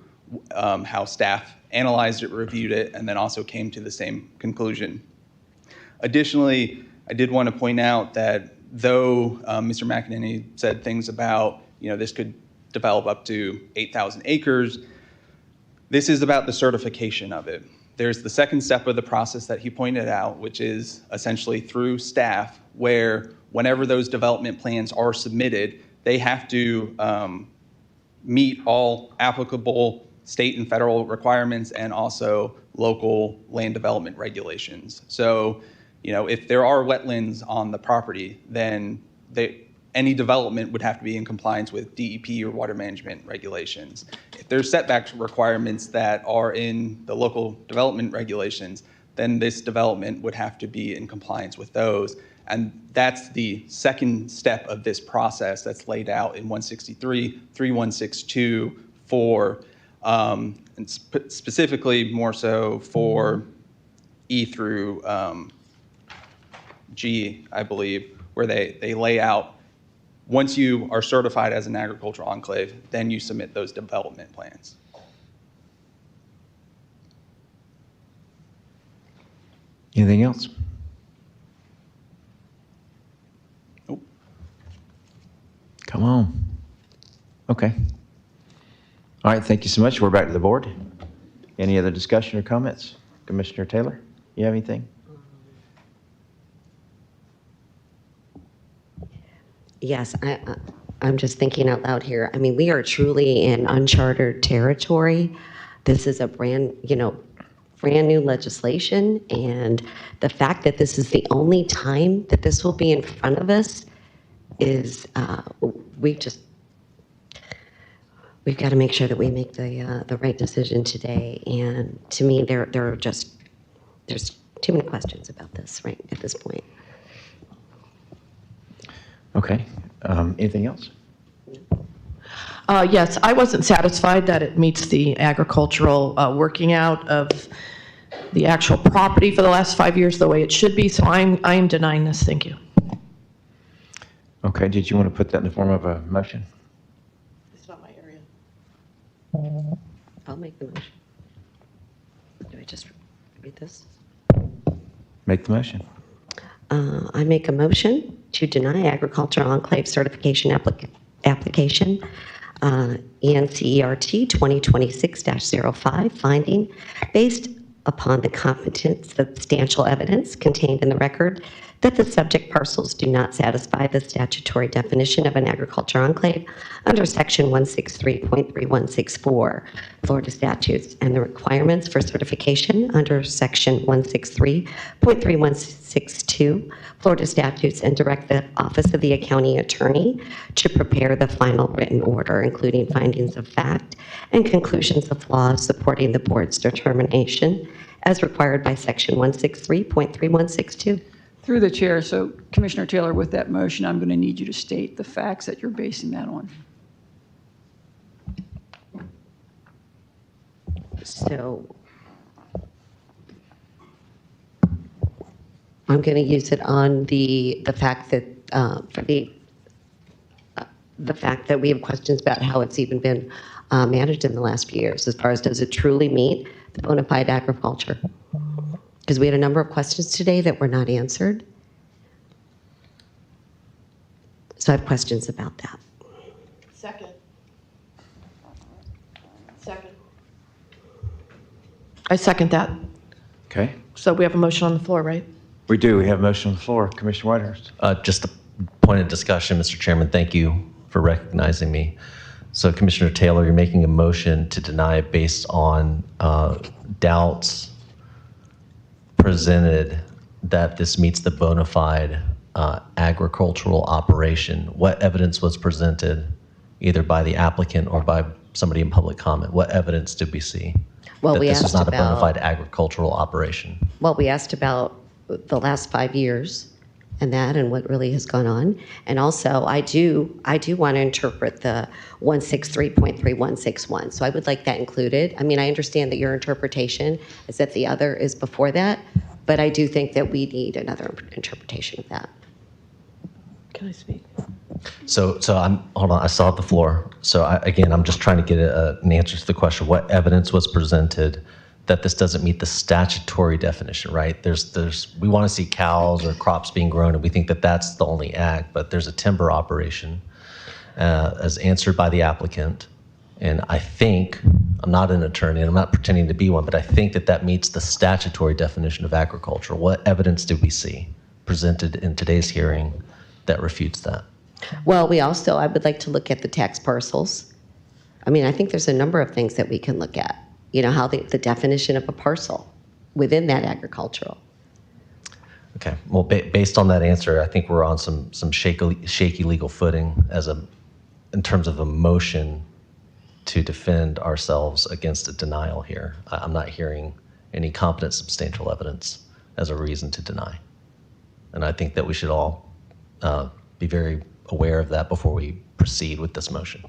how staff analyzed it, reviewed it, and then also came to the same conclusion. Additionally, I did want to point out that though Mr. McEnany said things about, this could develop up to 8,000 acres, this is about the certification of it. There's the second step of the process that he pointed out, which is essentially through staff, where whenever those development plans are submitted, they have to meet all applicable state and federal requirements and also local land development regulations. So, if there are wetlands on the property, then any development would have to be in compliance with DEP or water management regulations. If there's setback requirements that are in the local development regulations, then this development would have to be in compliance with those. And that's the second step of this process that's laid out in 163.3162 for, and specifically more so for E through G, I believe, where they lay out, once you are certified as an agricultural enclave, then you submit those development plans. Anything else? Nope. Come on. Okay. All right, thank you so much. We're back to the board. Any other discussion or comments? Commissioner Taylor, you have anything? Yes, I'm just thinking out loud here. I mean, we are truly in uncharted territory. This is a brand new legislation, and the fact that this is the only time that this will be in front of us is we've got to make sure that we make the right decision today. And to me, there's too many questions about this right at this point. Okay. Anything else? Yes, I wasn't satisfied that it meets the agricultural working out of the actual property for the last 5 years the way it should be, so I am denying this. Thank you. Okay, did you want to put that in the form of a motion? It's not my area. I'll make the motion. Do I just read this? Make the motion. I make a motion to deny agricultural enclave certification application, ENCERT 2026-05, finding based upon the competent substantial evidence contained in the record that the subject parcels do not satisfy the statutory definition of an agricultural enclave under Section 163.3164 Florida statutes and the requirements for certification under Section 163.3162 Florida statutes, and direct the Office of the County Attorney to prepare the final written order, including findings of fact and conclusions of law supporting the board's determination as required by Section 163.3162. Through the chair, so Commissioner Taylor, with that motion, I'm going to need you to state the facts that you're basing that on. So I'm going to use it on the fact that the fact that we have questions about how it's even been managed in the last few years, as far as does it truly meet the bona fide agriculture? Because we had a number of questions today that were not answered. So I have questions about that. Second. I second that. Okay. So we have a motion on the floor, right? We do. We have a motion on the floor. Commissioner Whitehurst. Just a point of discussion, Mr. Chairman. Thank you for recognizing me. So Commissioner Taylor, you're making a motion to deny based on doubts presented that this meets the bona fide agricultural operation. What evidence was presented either by the applicant or by somebody in public comment? What evidence did we see Well, that we this is asked not a bona about- fide agricultural operation? Well, we asked about the last 5 years and that and what really has gone on. And also, I do want to interpret the 163.3161. So I would like that included. I mean, I understand that your interpretation is that the other is before that, but I do think that we need another interpretation of that. Can I speak? So hold on, I still have the floor. So again, I'm just trying to get an answer to the question. What evidence was presented that this doesn't meet the statutory definition, right? We want to see cows or crops being grown, and we think that that's the only ag, but there's a timber operation as answered by the applicant. And I think, I'm not an attorney, and I'm not pretending to be one, but I think that that meets the statutory definition of agriculture. What evidence did we see presented in today's hearing that refutes that? Well, I would like to look at the tax parcels. I mean, I think there's a number of things that we can look at. You know, how the definition of a parcel within that agricultural. Okay, well, based on that answer, I think we're on some shaky legal footing in terms of a motion to defend ourselves against a denial here. I'm not hearing any competent substantial evidence as a reason to deny. And I think that we should all be very aware of that before we proceed with this motion.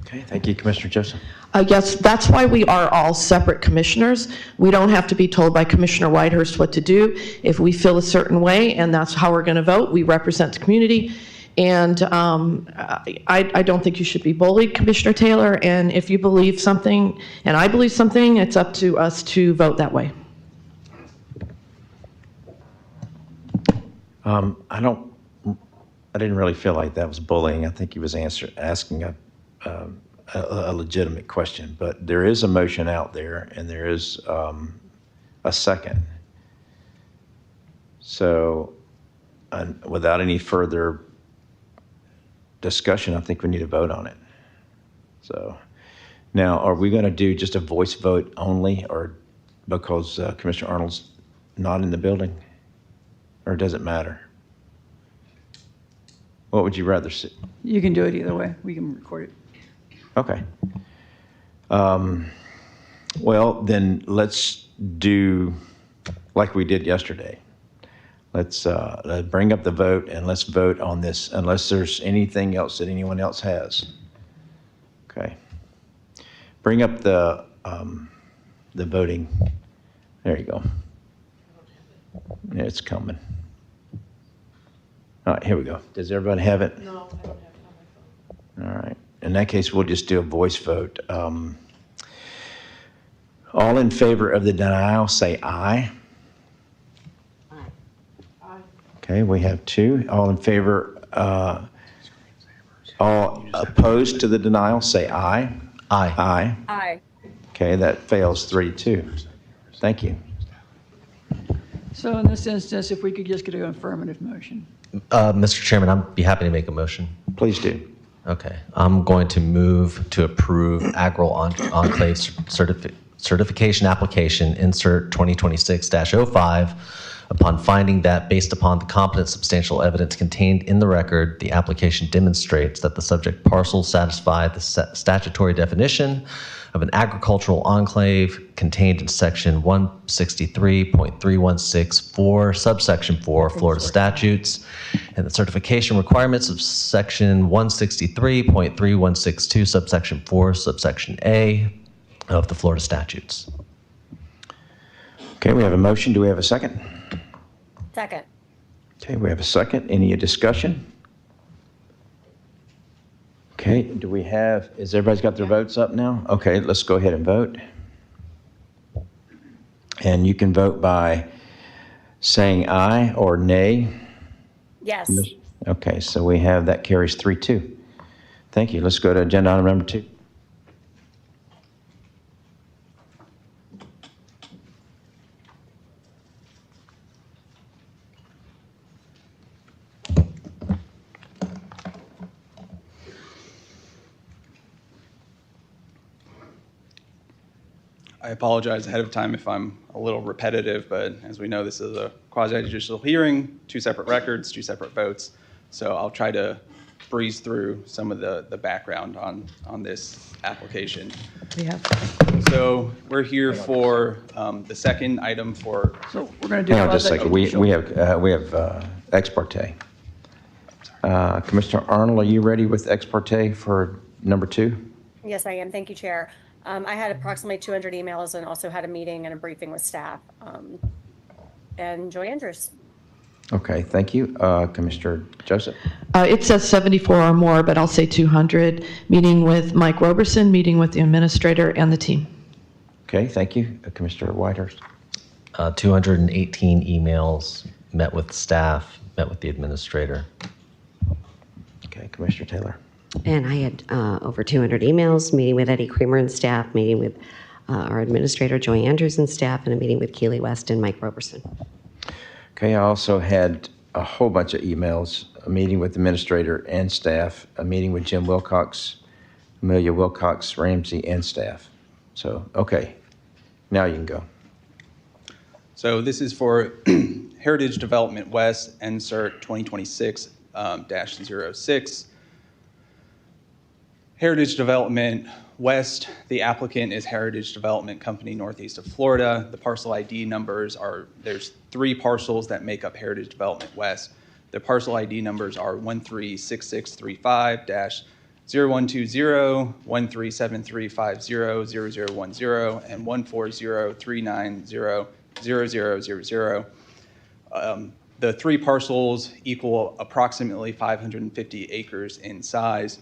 Okay, thank you, Commissioner Joseph. Yes, that's why we are all separate commissioners. We don't have to be told by Commissioner Whitehurst what to do. If we feel a certain way and that's how we're going to vote, we represent the community. And I don't think you should be bullied, Commissioner Taylor. And if you believe something and I believe something, it's up to us to vote that way. I didn't really feel like that was bullying. I think he was asking a a legitimate question, but there is a motion out there and there is a second. So without any further discussion, I think we need to vote on it. So now, are we going to do just a voice vote only, or because Commissioner Arnold's not in the building, or does it matter? What would you rather see? You can do it either way. We can record it. Okay. Well, then let's do like we did yesterday. Let's bring up the vote and let's vote on this unless there's anything else that anyone else has. Okay. Bring up the voting. There you go. Yeah, it's coming. All right, here we go. Does everybody have it? No, I don't have it on my phone. All right. In that case, we'll just do a voice vote. All in favor of the denial, say aye. Aye. Aye. Okay, we have 2. All in favor, all opposed to the denial, say aye. Aye. Aye. Aye. Okay, that fails 3-2. Thank you. So in this instance, if we could just get an affirmative motion. Mr. Chairman, I'd be happy to make a motion. Please do. Okay. I'm going to move to approve Agro Enclave certification application, insert 2026-05, upon finding that based upon the competent substantial evidence contained in the record, the application demonstrates that the subject parcels satisfy the statutory definition of an agricultural enclave contained in section 163.3164, subsection 4, Florida statutes, and the certification requirements of section 163.3162, subsection 4, subsection A of the Florida statutes. Okay, we have a motion. Do we have a second? Second. Okay, we have a second. Any discussion? Okay, do we have, has everybody's got their votes up now? Okay, let's go ahead and vote. And you can vote by saying aye or nay. Yes. Okay, so we have, that carries 3-2. Thank you. Let's go to agenda item number 2. I apologize ahead of time if I'm a little repetitive, but as we know, this is a quasi-judicial hearing, 2 separate records, 2 separate votes. So I'll try to breeze through some of the background on this application. We have. So we're here for the second item for. So we're going to do. Hang on just a second. We have ex parte. Commissioner Arnold, are you ready with ex parte for number 2? Yes, I am. Thank you, Chair. I had approximately 200 emails and also had a meeting and a briefing with staff. And Joy Andrews. Okay, thank you. Commissioner Joseph? It says 74 or more, but I'll say 200. Meeting with Mike Roberson, meeting with the administrator and the team. Okay, thank you. Commissioner Whitehurst? 218 emails, met with staff, met with the administrator. Okay, Commissioner Taylor? And I had over 200 emails, meeting with Eddie Creamer and staff, meeting with our administrator, Joy Andrews and staff, and a meeting with Keely West and Mike Roberson. Okay, I also had a whole bunch of emails, a meeting with the administrator and staff, a meeting with Jim Wilcox, Amelia Wilcox, Ramsey, and staff. So, okay, now you can go. So this is for Heritage Development West, insert 2026-06. Heritage Development West, the applicant is Heritage Development Company, Northeast of Florida. The parcel ID numbers are, there's 3 parcels that make up Heritage Development West. The parcel ID numbers are 136635-0120, 1373500010, and 140390000. The 3 parcels equal approximately 550 acres in size.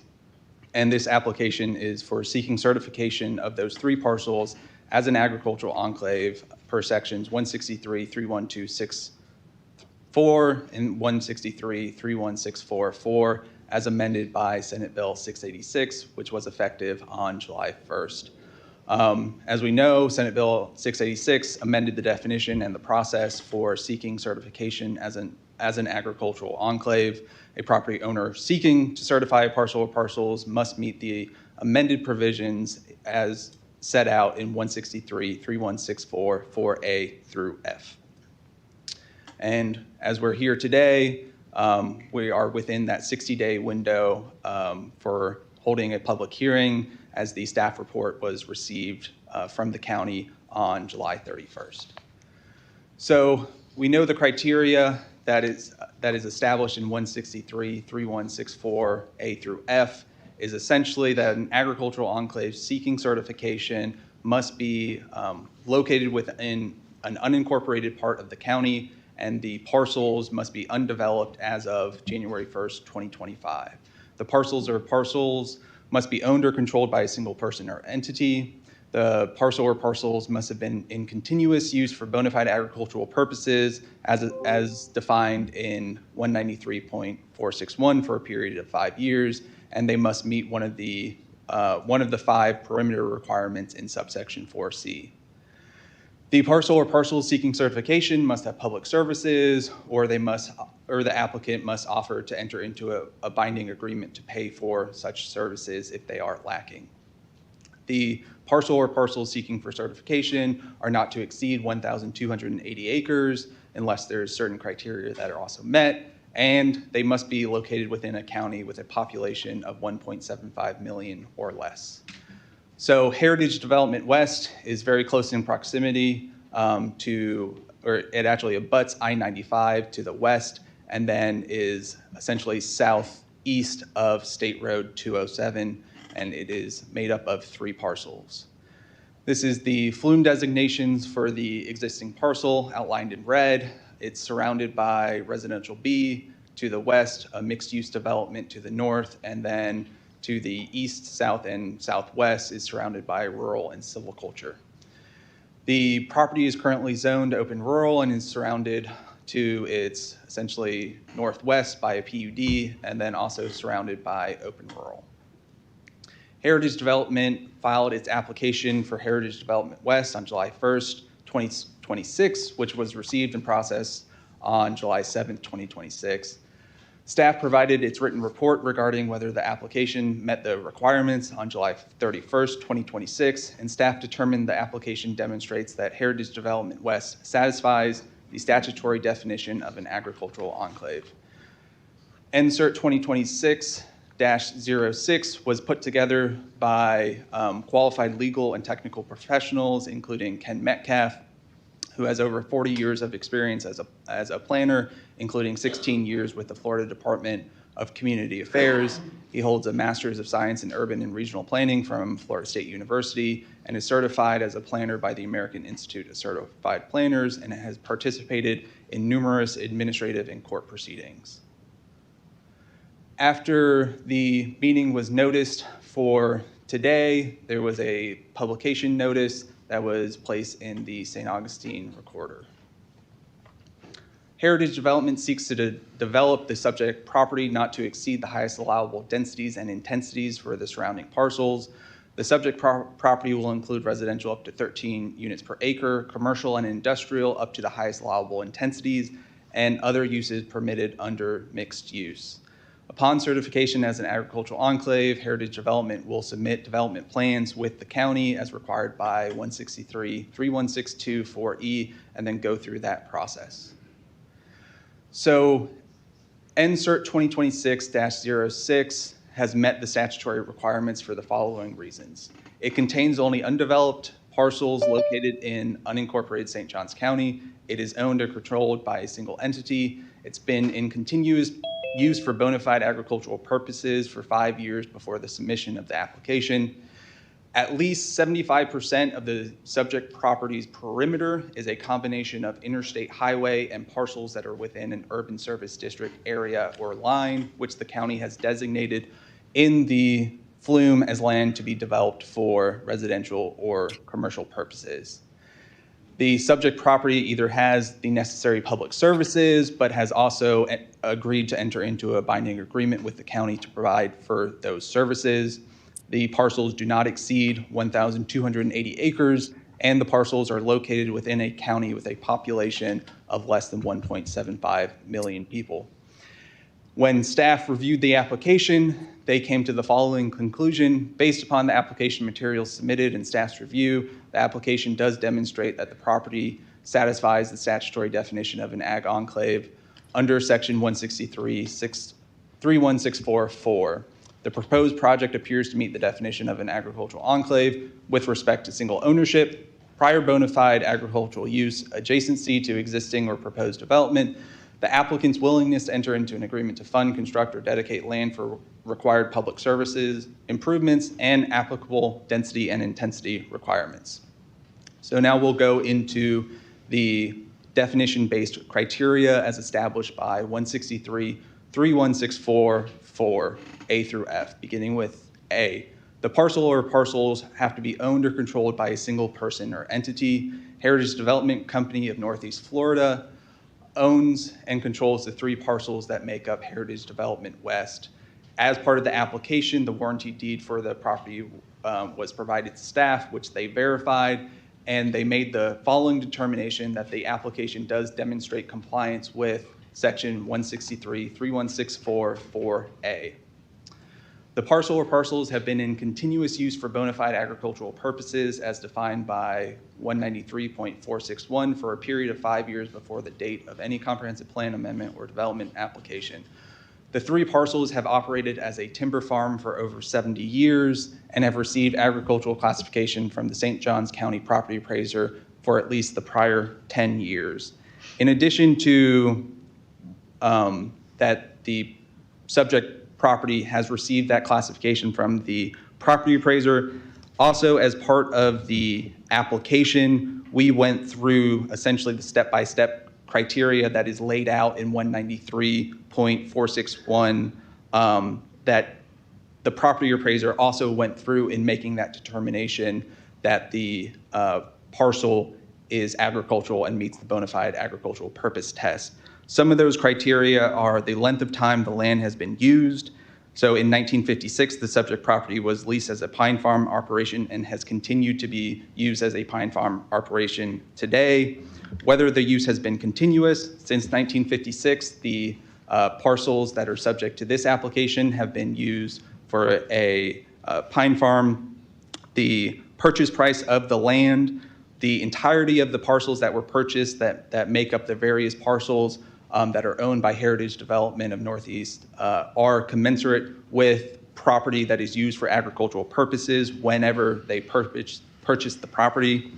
And this application is for seeking certification of those 3 parcels as an agricultural enclave per sections 163.31264 and 163.31644 as amended by Senate Bill 686, which was effective on July 1st. As we know, Senate Bill 686 amended the definition and the process for seeking certification as an agricultural enclave. A property owner seeking to certify a parcel or parcels must meet the amended provisions as set out in 163, 3164, 4A through F. And as we're here today, we are within that 60-day window for holding a public hearing, as the staff report was received from the county on July 31st. So we know the criteria that is established in 163, 3164, A through F is essentially that an agricultural enclave seeking certification must be located within an unincorporated part of the county, and the parcels must be undeveloped as of January 1st, 2025. The parcels must be owned or controlled by a single person or entity. The parcel or parcels must have been in continuous use for bona fide agricultural purposes as defined in 193.461 for a period of 5 years, and they must meet one of the 5 perimeter requirements in subsection 4C. The parcel or parcels seeking certification must have public services, or the applicant must offer to enter into a binding agreement to pay for such services if they are lacking. The parcel or parcels seeking for certification are not to exceed 1,280 acres unless there's certain criteria that are also met, and they must be located within a county with a population of 1.75 million or less. So Heritage Development West is very close in proximity it actually abuts I-95 to the west, and then is essentially southeast of State Road 207, and it is made up of 3 parcels. This is the flume designations for the existing parcel outlined in red. It's surrounded by residential B to the west, a mixed-use development to the north, and then to the east, south, and southwest is surrounded by rural and silviculture. The property is currently zoned open rural and is surrounded to its essentially northwest by a PUD, and then also surrounded by open rural. Heritage Development filed its application for Heritage Development West on July 1st, 2026, which was received and processed on July 7th, 2026. Staff provided its written report regarding whether the application met the requirements on July 31st, 2026, and staff determined the application demonstrates that Heritage Development West satisfies the statutory definition of an agricultural enclave. NCERT 2026-06 was put together by qualified legal and technical professionals, including Ken Metcalf, who has over 40 years of experience as a planner, including 16 years with the Florida Department of Community Affairs. He holds a Master's of Science in Urban and Regional Planning from Florida State University and is certified as a planner by the American Institute of Certified Planners, and has participated in numerous administrative and court proceedings. After the meeting was noticed for today, there was a publication notice that was placed in the St. Augustine Recorder. Heritage Development seeks to develop the subject property not to exceed the highest allowable densities and intensities for the surrounding parcels. The subject property will include residential up to 13 units per acre, commercial and industrial up to the highest allowable intensities, and other uses permitted under mixed use. Upon certification as an agricultural enclave, Heritage Development will submit development plans with the county as required by 163, 3162, 4E, and then go through that process. So NCERT 2026-06 has met the statutory requirements for the following reasons. It contains only undeveloped parcels located in unincorporated St. Johns County. It is owned or controlled by a single entity. It's been in continuous use for bona fide agricultural purposes for 5 years before the submission of the application. At least 75% of the subject property's perimeter is a combination of interstate highway and parcels that are within an urban service district area or line, which the county has designated in the flume as land to be developed for residential or commercial purposes. The subject property either has the necessary public services, but has also agreed to enter into a binding agreement with the county to provide for those services. The parcels do not exceed 1,280 acres, and the parcels are located within a county with a population of less than 1.75 million people. When staff reviewed the application, they came to the following conclusion. Based upon the application materials submitted in staff's review, the application does demonstrate that the property satisfies the statutory definition of an ag enclave under section 163.31644. The proposed project appears to meet the definition of an agricultural enclave with respect to single ownership, prior bona fide agricultural use, adjacency to existing or proposed development, the applicant's willingness to enter into an agreement to fund, construct, or dedicate land for required public services, improvements, and applicable density and intensity requirements. So now we'll go into the definition-based criteria as established by 163.31644 A through F, beginning with A. The parcel or parcels have to be owned or controlled by a single person or entity. Heritage Development Company of Northeast Florida owns and controls the 3 parcels that make up Heritage Development West. As part of the application, the warranty deed for the property was provided to staff, which they verified, and they made the following determination that the application does demonstrate compliance with section 163.31644A. The parcel or parcels have been in continuous use for bona fide agricultural purposes as defined by 193.461 for a period of 5 years before the date of any comprehensive plan amendment or development application. The 3 parcels have operated as a timber farm for over 70 years and have received agricultural classification from the St. Johns County property appraiser for at least the prior 10 years. In addition to that, the subject property has received that classification from the property appraiser. Also, as part of the application, we went through essentially the step-by-step criteria that is laid out in 193.461 that the property appraiser also went through in making that determination that the parcel is agricultural and meets the bona fide agricultural purpose test. Some of those criteria are the length of time the land has been used. So in 1956, the subject property was leased as a pine farm operation and has continued to be used as a pine farm operation today. Whether the use has been continuous, since 1956, the parcels that are subject to this application have been used for a pine farm. The purchase price of the land, the entirety of the parcels that were purchased that make up the various parcels that are owned by Heritage Development of Northeast are commensurate with property that is used for agricultural purposes whenever they purchase the property.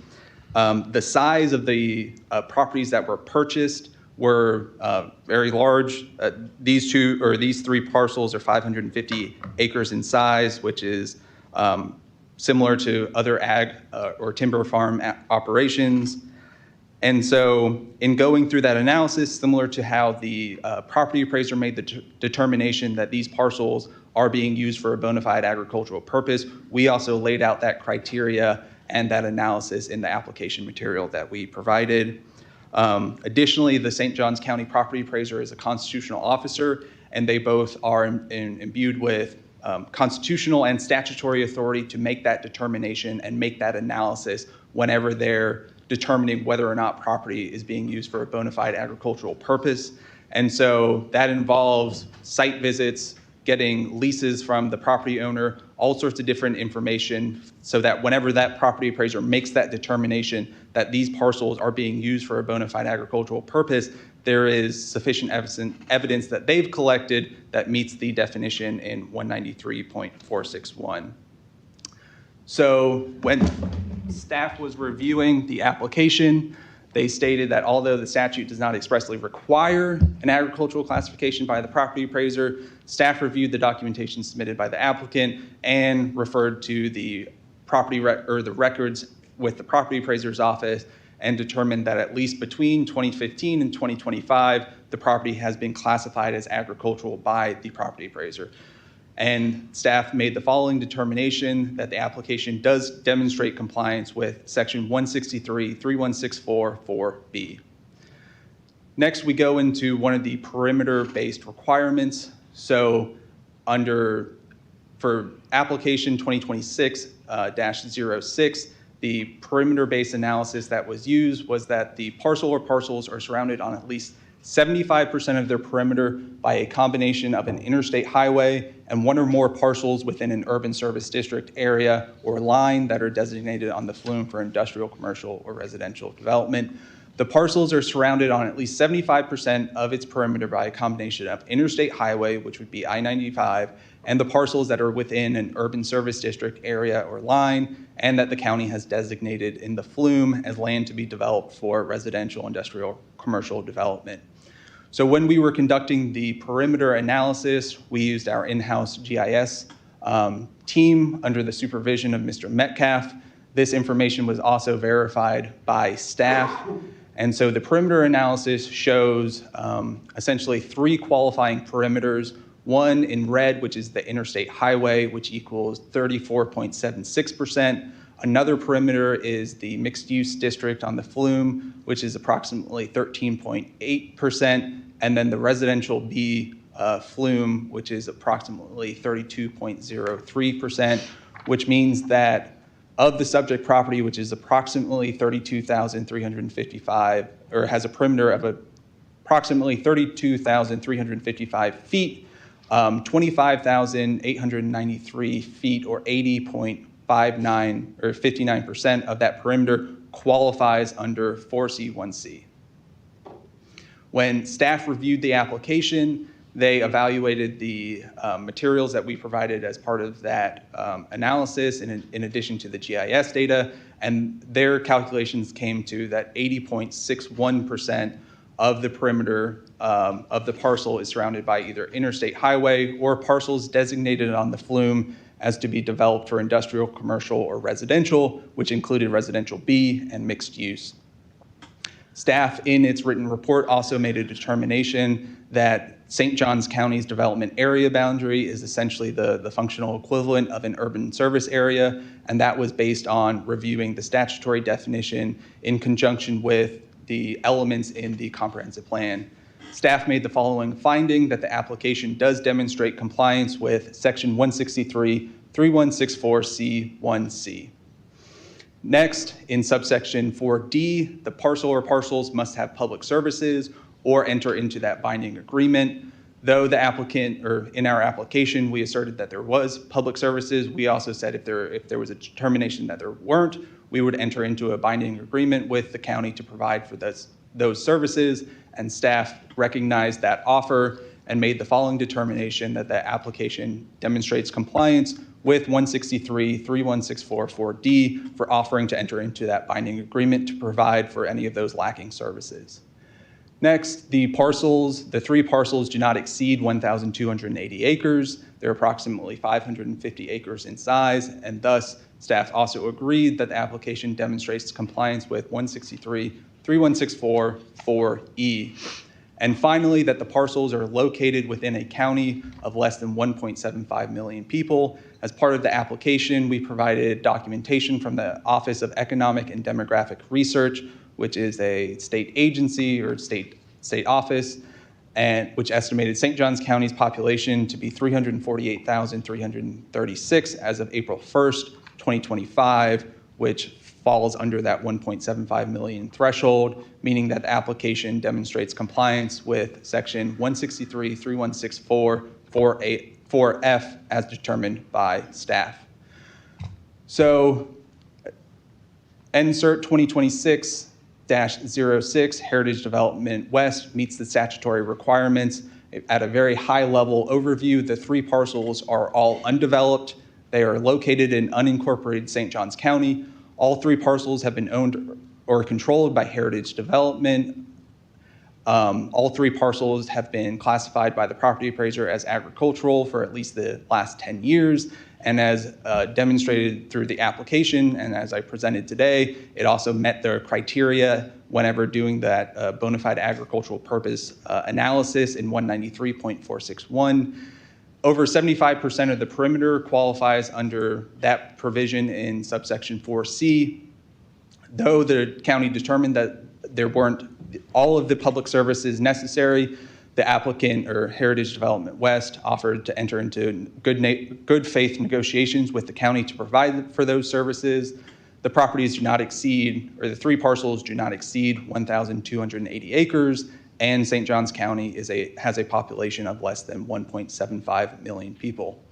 The size of the properties that were purchased were very large. These 3 parcels are 550 acres in size, which is similar to other ag or timber farm operations. And so in going through that analysis, similar to how the property appraiser made the determination that these parcels are being used for a bona fide agricultural purpose, we also laid out that criteria and that analysis in the application material that we provided. Additionally, the St. Johns County property appraiser is a constitutional officer, and they both are imbued with constitutional and statutory authority to make that determination and make that analysis whenever they're determining whether or not property is being used for a bona fide agricultural purpose. And so that involves site visits, getting leases from the property owner, all sorts of different information, so that whenever that property appraiser makes that determination that these parcels are being used for a bona fide agricultural purpose, there is sufficient evidence that they've collected that meets the definition in 193.461. So when staff was reviewing the application, they stated that although the statute does not expressly require an agricultural classification by the property appraiser, staff reviewed the documentation submitted by the applicant and referred to the the records with the property appraiser's office and determined that at least between 2015 and 2025, the property has been classified as agricultural by the property appraiser. And staff made the following determination: that the application does demonstrate compliance with section 163, 3164, 4B. Next, we go into one of the perimeter-based requirements. So for application 2026-06, the perimeter-based analysis that was used was that the parcel or parcels are surrounded on at least 75% of their perimeter by a combination of an interstate highway and one or more parcels within an urban service district area or line that are designated on the flume for industrial, commercial, or residential development. The parcels are surrounded on at least 75% of its perimeter by a combination of interstate highway, which would be I-95, and the parcels that are within an urban service district area or line, and that the county has designated in the flume as land to be developed for residential, industrial, commercial development. So when we were conducting the perimeter analysis, we used our in-house GIS team under the supervision of Mr. Metcalf. This information was also verified by staff. And so the perimeter analysis shows essentially 3 qualifying perimeters: one in red, which is the interstate highway, which equals 34.76%. Another perimeter is the mixed-use district on the flume, which is approximately 13.8%. And then the residential B flume, which is approximately 32.03%, which means that of the subject property, which is approximately 32,355, or has a perimeter of approximately 32,355 feet, 25,893 feet, or 80.59 or 59% of that perimeter qualifies under 4C1C. When staff reviewed the application, they evaluated the materials that we provided as part of that analysis in addition to the GIS data, and their calculations came to that 80.61% of the perimeter of the parcel is surrounded by either interstate highway or parcels designated on the flume as to be developed for industrial, commercial, or residential, which included residential B and mixed use. Staff, in its written report, also made a determination that St. Johns County's development area boundary is essentially the functional equivalent of an urban service area, and that was based on reviewing the statutory definition in conjunction with the elements in the comprehensive plan. Staff made the following finding: that the application does demonstrate compliance with section 163, 3164C1C. Next, in subsection 4D, the parcel or parcels must have public services or enter into that binding agreement. Though the applicant, or in our application, we asserted that there was public services, we also said if there was a determination that there weren't, we would enter into a binding agreement with the county to provide for those services, and staff recognized that offer and made the following determination: that the application demonstrates compliance with 163, 3164, 4D for offering to enter into that binding agreement to provide for any of those lacking services. Next, the 3 parcels do not exceed 1,280 acres. They're approximately 550 acres in size, and thus staff also agreed that the application demonstrates compliance with 163, 3164, 4E. And finally, that the parcels are located within a county of less than 1.75 million people. As part of the application, we provided documentation from the Office of Economic and Demographic Research, which is a state agency or state office, and which estimated St. Johns County's population to be 348,336 as of April 1st, 2025, which falls under that 1.75 million threshold, meaning that the application demonstrates compliance with section 163, 3164, 4F as determined by staff. So NSERT 2026-06 Heritage Development West meets the statutory requirements. At a very high level overview, the 3 parcels are all undeveloped. They are located in unincorporated St. Johns County. All 3 parcels have been owned or controlled by Heritage Development. All 3 parcels have been classified by the property appraiser as agricultural for at least the last 10 years. And as demonstrated through the application, and as I presented today, it also met their criteria whenever doing that bona fide agricultural purpose analysis in 193.461. Over 75% of the perimeter qualifies under that provision in subsection 4C. Though the county determined that there weren't all of the public services necessary, the applicant, or Heritage Development West, offered to enter into good faith negotiations with the county to provide for those services. The properties do not exceed, or the 3 parcels do not exceed 1,280 acres, and St. Johns County has a population of less than 1.75 million people.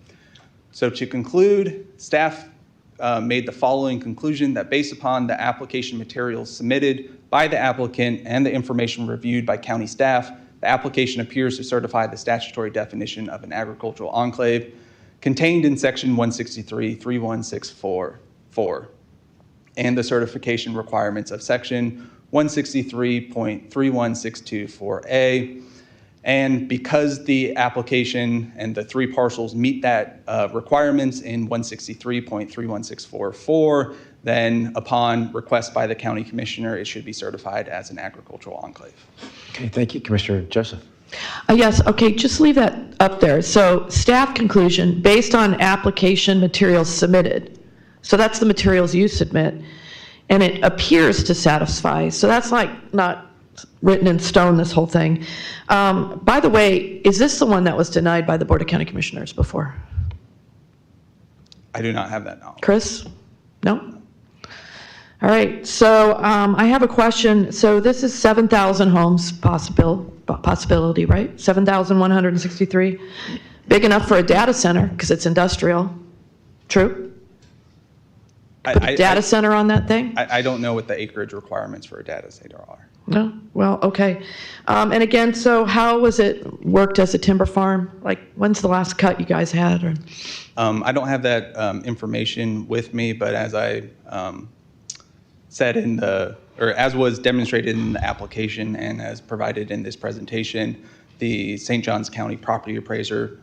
So to conclude, staff made the following conclusion: that based upon the application materials submitted by the applicant and the information reviewed by county staff, the application appears to certify the statutory definition of an agricultural enclave contained in section 163.3164 and the certification requirements of section 163.31624A. And because the application and the 3 parcels meet that requirements in 163.31644, then upon request by the county commissioner, it should be certified as an agricultural enclave. Okay, thank you, Commissioner Joseph. Yes, okay, just leave that up there. So staff conclusion, based on application materials submitted, so that's the materials you submit, and it appears to satisfy. So that's like not written in stone, this whole thing. By the way, is this the one that was denied by the Board of County Commissioners before? I do not have that knowledge. Chris? No? All right, so I have a question. So this is 7,000 homes possibility, right? 7,163. Big enough for a data center because it's industrial. True? Put a data center on that thing? I don't know what the acreage requirements for a data center are. No? Well, okay. And again, so how was it worked as a timber farm? Like, when's the last cut you guys had? Or? I don't have that information with me, but as I said as was demonstrated in the application and as provided in this presentation, the St. Johns County property appraiser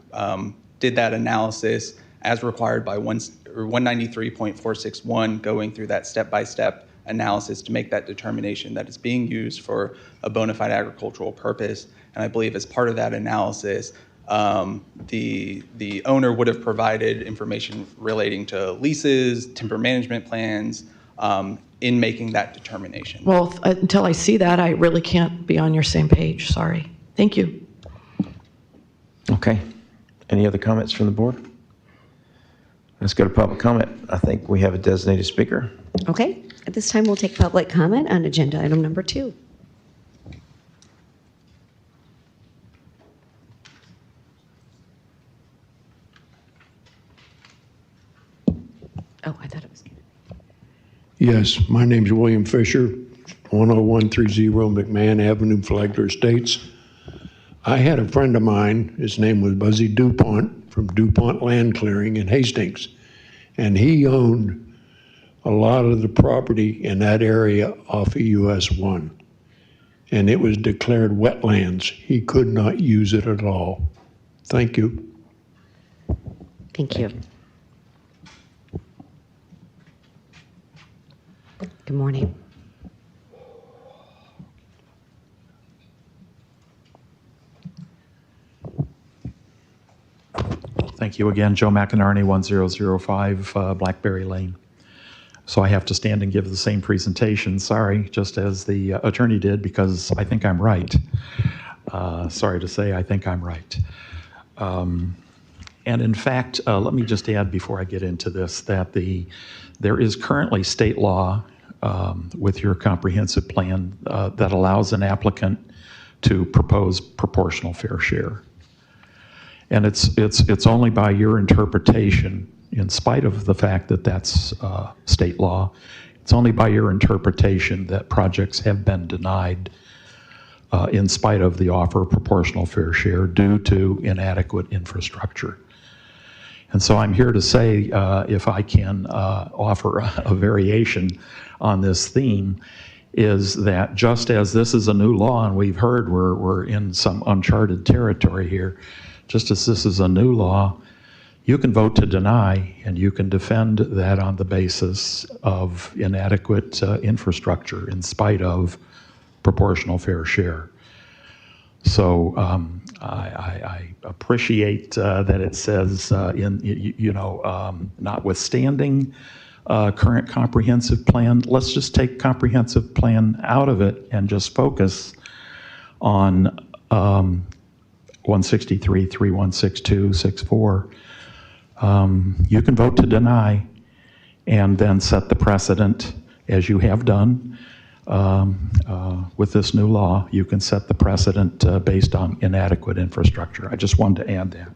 did that analysis as required by 193.461, going through that step-by-step analysis to make that determination that it's being used for a bona fide agricultural purpose. And I believe as part of that analysis, the owner would have provided information relating to leases, timber management plans, in making that determination. Well, until I see that, I really can't be on your same page. Sorry. Thank you. Okay. Any other comments from the board? Let's go to public comment. I think we have a designated speaker. Okay, at this time we'll take public comment on agenda item number 2. Oh, I thought it was. Yes, my name's William Fisher, 10130 McMahon Avenue, Flagler Estates. I had a friend of mine, his name was Buzzy DuPont, from DuPont Land Clearing in Hastings, and he owned a lot of the property in that area off of US 1, and it was declared wetlands. He could not use it at all. Thank you. Thank you. Good morning. Thank you again, Joe McInerney, 1005 Blackberry Lane. So I have to stand and give the same presentation, sorry, just as the attorney did, because I think I'm right. Sorry to say, I think I'm right. And in fact, let me just add before I get into this that there is currently state law with your comprehensive plan that allows an applicant to propose proportional fair share. And it's only by your interpretation, in spite of the fact that that's state law, it's only by your interpretation that projects have been denied in spite of the offer of proportional fair share due to inadequate infrastructure. And so I'm here to say, if I can offer a variation on this theme, is that just as this is a new law, and we've heard we're in some uncharted territory here, just as this is a new law, you can vote to deny, and you can defend that on the basis of inadequate infrastructure in spite of proportional fair share. So I appreciate that it says notwithstanding current comprehensive plan. Let's just take comprehensive plan out of it and just focus on 163, 3162, 64. You can vote to deny and then set the precedent, as you have done with this new law. You can set the precedent based on inadequate infrastructure. I just wanted to add that.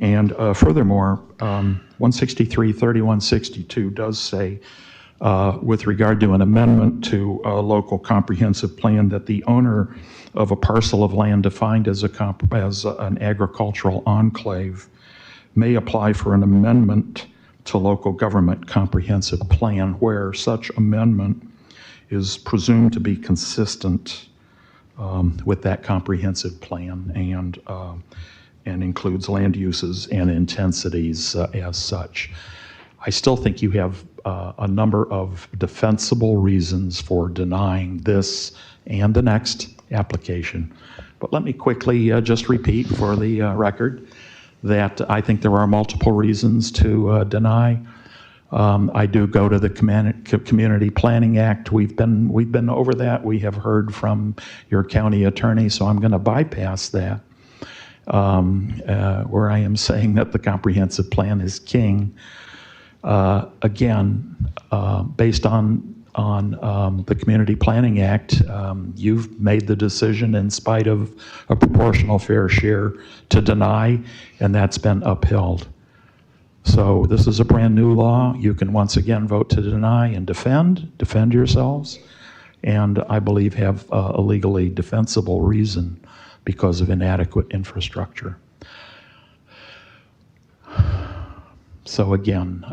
And furthermore, 163, 3162 does say, with regard to an amendment to a local comprehensive plan, that the owner of a parcel of land defined as an agricultural enclave may apply for an amendment to local government comprehensive plan where such amendment is presumed to be consistent with that comprehensive plan and includes land uses and intensities as such. I still think you have a number of defensible reasons for denying this and the next application. But let me quickly just repeat for the record that I think there are multiple reasons to deny. I do go to the Community Planning Act. We've been over that. We have heard from your county attorney, so I'm going to bypass that. Where I am saying that the comprehensive plan is king. Again, based on the Community Planning Act, you've made the decision in spite of a proportional fair share to deny, and that's been upheld. So this is a brand new law. You can once again vote to deny and defend yourselves, and I believe have a legally defensible reason because of inadequate infrastructure. So again,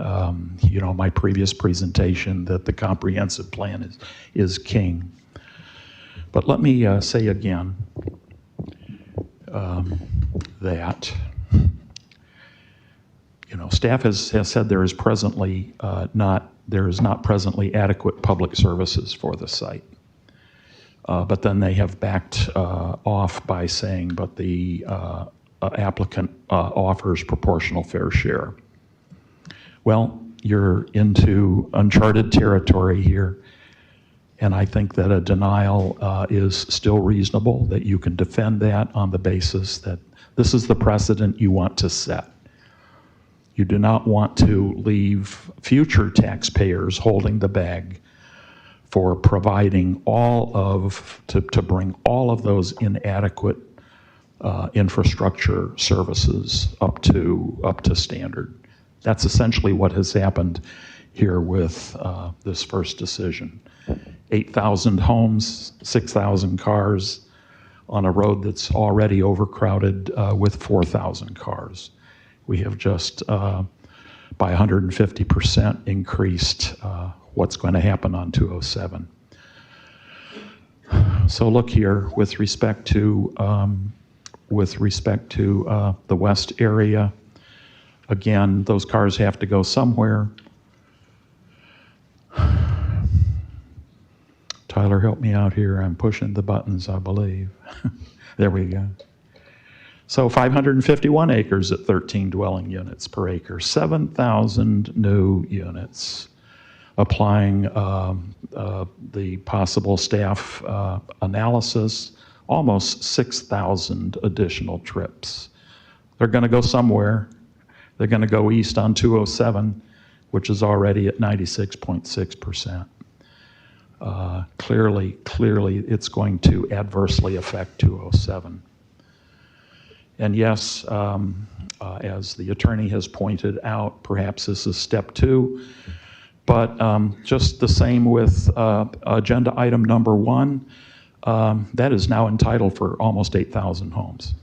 my previous presentation that the comprehensive plan is king. But let me say again that staff has said there is not presently adequate public services for the site. But then they have backed off by saying, but the applicant offers proportional fair share. Well, you're into uncharted territory here, and I think that a denial is still reasonable, that you can defend that on the basis that this is the precedent you want to set. You do not want to leave future taxpayers holding the bag for providing to bring all of those inadequate infrastructure services up to standard. That's essentially what has happened here with this first decision. 8,000 homes, 6,000 cars on a road that's already overcrowded with 4,000 cars. We have just by 150% increased what's going to happen on 207. So look here, with respect to the west area, again, those cars have to go somewhere. Tyler, help me out here. I'm pushing the buttons, I believe. There we go. So 551 acres at 13 dwelling units per acre, 7,000 new units. Applying the possible staff analysis, almost 6,000 additional trips. They're going to go somewhere. They're going to go east on 207, which is already at 96.6%. Clearly, it's going to adversely affect 207. And yes, as the attorney has pointed out, perhaps this is step 2. But just the same with agenda item number 1, that is now entitled for almost 8,000 homes.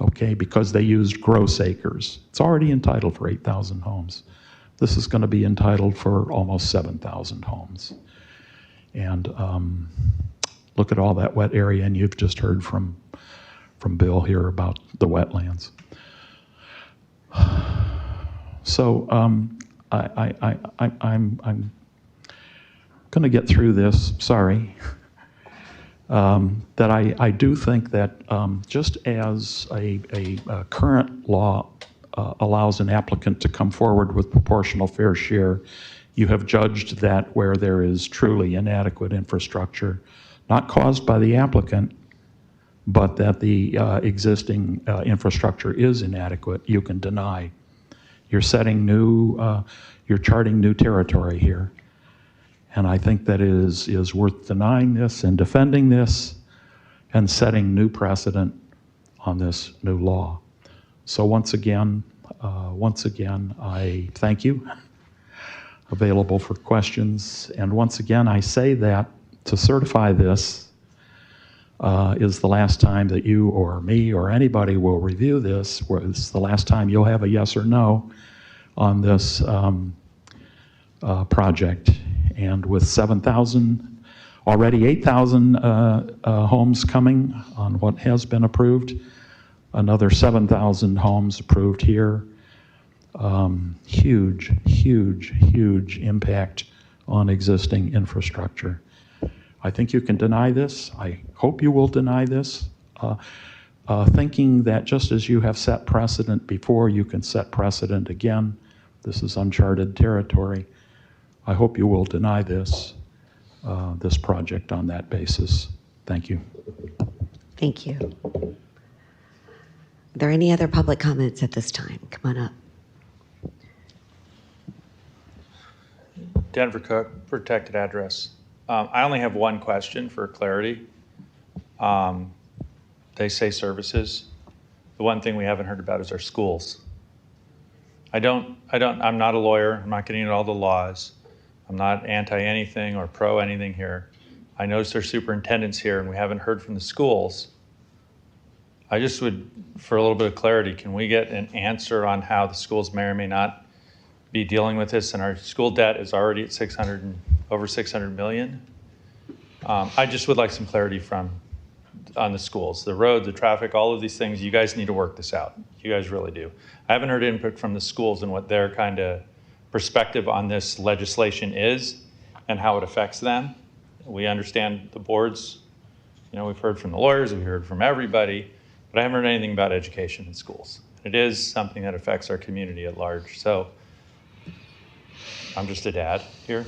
Okay, because they used gross acres. It's already entitled for 8,000 homes. This is going to be entitled for almost 7,000 homes. And look at all that wet area, and you've just heard from Bill here about the wetlands. So I'm going to get through this, sorry. that I do think that just as a current law allows an applicant to come forward with proportional fair share, you have judged that where there is truly inadequate infrastructure, not caused by the applicant, but that the existing infrastructure is inadequate, you can deny. You're setting you're charting new territory here. And I think that it is worth denying this and defending this and setting new precedent on this new law. So once again, I thank you. Available for questions. And once again, I say that to certify this is the last time that you or me or anybody will review this. It's the last time you'll have a yes or no on this project. And with 7,000, already 8,000 homes coming on what has been approved, another 7,000 homes approved here. Huge, huge, huge impact on existing infrastructure. I think you can deny this. I hope you will deny this, thinking that just as you have set precedent before, you can set precedent again. This is uncharted territory. I hope you will deny this project on that basis. Thank you. Thank you. Are there any other public comments at this time? Come on up. Denver Cook, protected address. I only have one question for clarity. They say services. The one thing we haven't heard about is our schools. I'm not a lawyer. I'm not getting into all the laws. I'm not anti anything or pro anything here. I noticed there's superintendents here and we haven't heard from the schools. I just would, for a little bit of clarity, can we get an answer on how the schools may or may not be dealing with this? And our school debt is already at over 600 million. I just would like some clarity on the schools, the road, the traffic, all of these things. You guys need to work this out. You guys really do. I haven't heard input from the schools and what their kind of perspective on this legislation is and how it affects them. We understand the boards. We've heard from the lawyers, we've heard from everybody, but I haven't heard anything about education in schools. It is something that affects our community at large. So I'm just a dad here.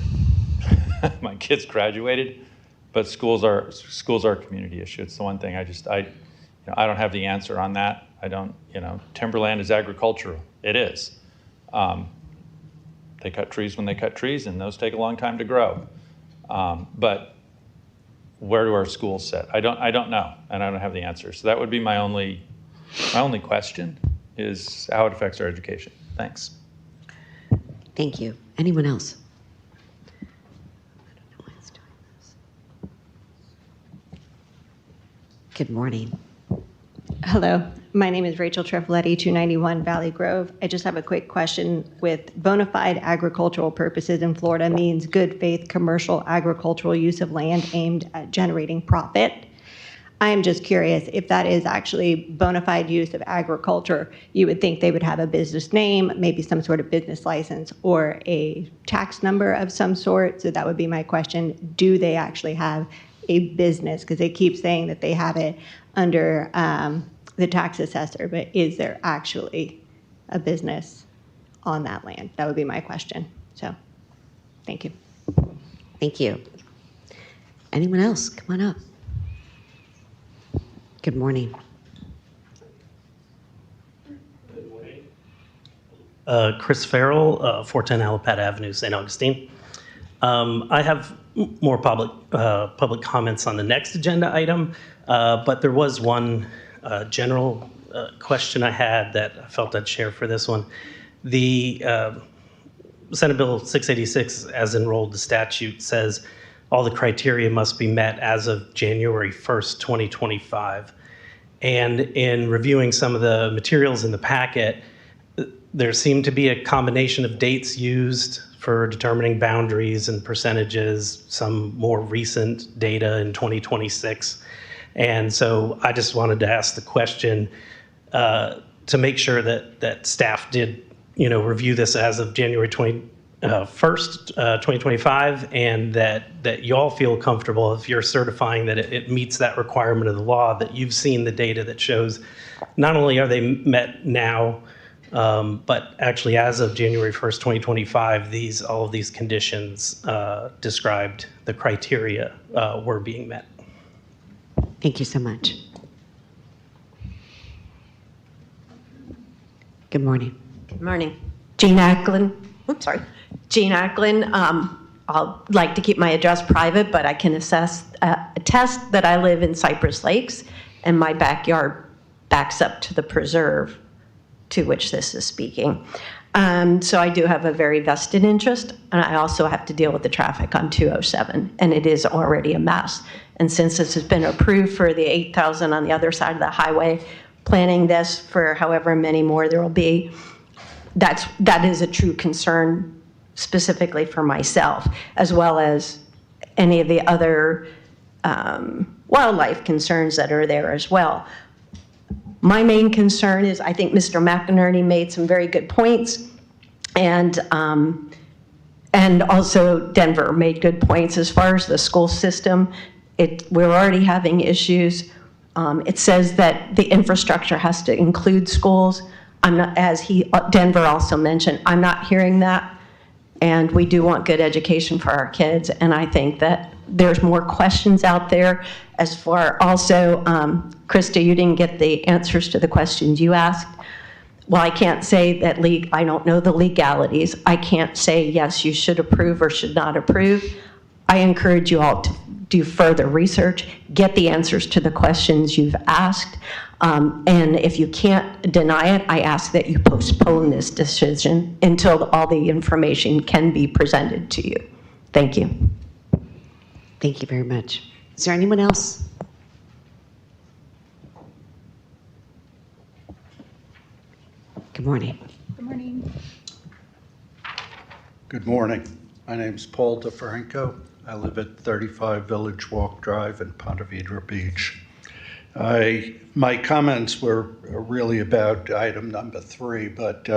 My kids graduated, but schools are a community issue. It's the one thing I don't have the answer on that. Timberland is agricultural. It is. They cut trees when they cut trees, and those take a long time to grow. But where do our schools sit? I don't know, and I don't have the answer. So that would be my only question, is how it affects our education. Thanks. Thank you. Anyone else? Good morning. Hello, my name is Rachel Trefaletti, 291 Valley Grove. I just have a quick question. With bona fide agricultural purposes in Florida means good faith commercial agricultural use of land aimed at generating profit. I am just curious if that is actually bona fide use of agriculture. You would think they would have a business name, maybe some sort of business license or a tax number of some sort. So that would be my question. Do they actually have a business? Because they keep saying that they have it under the tax assessor, but is there actually a business on that land? That would be my question. So, thank you. Thank you. Anyone else? Come on up. Good morning. Chris Farrell, 410 Alapata Avenue, St. Augustine. I have more public comments on the next agenda item, but there was one general question I had that I felt I'd share for this one. The Senate Bill 686, as enrolled, the statute says all the criteria must be met as of January 1st, 2025. And in reviewing some of the materials in the packet, there seemed to be a combination of dates used for determining boundaries and percentages, some more recent data in 2026. And so I just wanted to ask the question to make sure that staff did, review this as of January 1st, 1st, 2025, and that y'all feel comfortable if you're certifying that it meets that requirement of the law, that you've seen the data that shows not only are they met now, but actually as of January 1st, 2025, all of these conditions described, the criteria were being met. Thank you so much. Good morning. Good morning. Jean Acklin. Oops, sorry. Jean Acklin. I'll like to keep my address private, but I can attest that I live in Cypress Lakes, and my backyard backs up to the preserve to which this is speaking. So I do have a very vested interest, and I also have to deal with the traffic on 207, and it is already a mess. And since this has been approved for the 8,000 on the other side of the highway, planning this for however many more there will be, that is a true concern specifically for myself, as well as any of the other wildlife concerns that are there as well. My main concern is, I think Mr. McInerney made some very good points, and also Denver made good points as far as the school system. We're already having issues. It says that the infrastructure has to include schools. I'm not, Denver also mentioned, I'm not hearing that. And we do want good education for our kids. And I think that there's more questions out there as far also, Krista, you didn't get the answers to the questions you asked. Well, I can't say that I don't know the legalities. I can't say, yes, you should approve or should not approve. I encourage you all to do further research, get the answers to the questions you've asked. And if you can't deny it, I ask that you postpone this decision until all the information can be presented to you. Thank you. Thank you very much. Is there anyone else? Good morning. Good morning. Good morning. My name is Paul DeFranco. I live at 35 Village Walk Drive in Ponte Vedra Beach. My comments were really about item number 3, but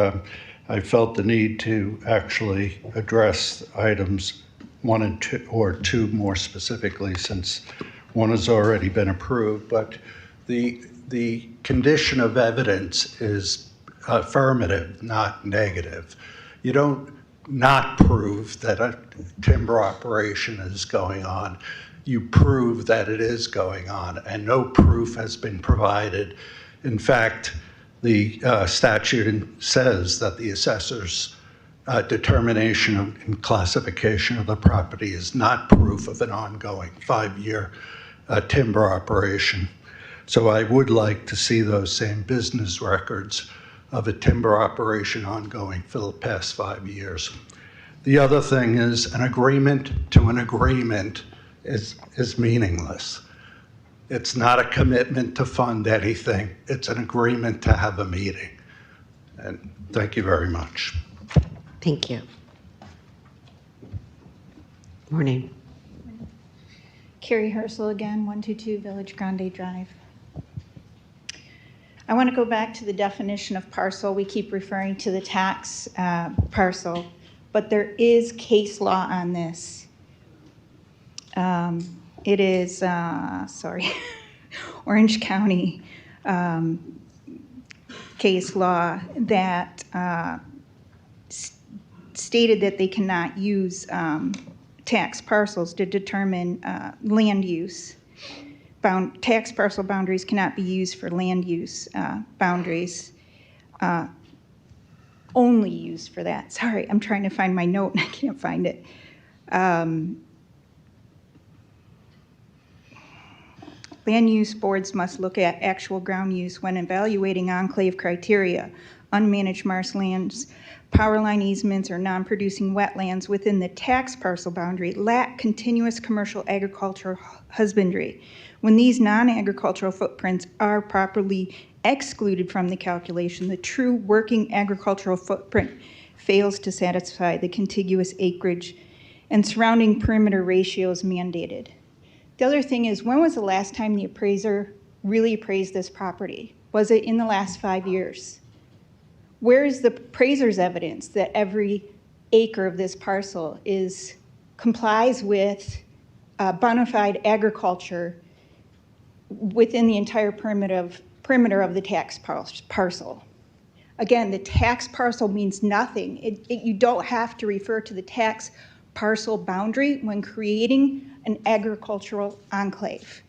I felt the need to actually address items 1 and 2, or 2 more specifically, since 1 has already been approved. But the condition of evidence is affirmative, not negative. You don't not prove that a timber operation is going on. You prove that it is going on, and no proof has been provided. In fact, the statute says that the assessor's determination and classification of the property is not proof of an ongoing 5-year timber operation. So I would like to see those same business records of a timber operation ongoing for the past 5 years. The other thing is, an agreement to an agreement is meaningless. It's not a commitment to fund anything. It's an agreement to have a meeting. And thank you very much. Thank you. Morning. Carrie Herschel again, 122 Village Grande Drive. I want to go back to the definition of parcel. We keep referring to the tax parcel, but there is case law on this. It is, Orange County case law that stated that they cannot use tax parcels to determine land use. Tax parcel boundaries cannot be used for land use boundaries, only used for that. Sorry, I'm trying to find my note and I can't find it. Land use boards must look at actual ground use when evaluating enclave criteria. Unmanaged marshlands, power line easements, or non-producing wetlands within the tax parcel boundary lack continuous commercial agricultural husbandry. When these non-agricultural footprints are properly excluded from the calculation, the true working agricultural footprint fails to satisfy the contiguous acreage and surrounding perimeter ratios mandated. The other thing is, when was the last time the appraiser really appraised this property? Was it in the last 5 years? Where is the appraiser's evidence that every acre of this parcel complies with bona fide agriculture within the entire perimeter of the tax parcel. Again, the tax parcel means nothing. You don't have to refer to the tax parcel boundary when creating an agricultural enclave.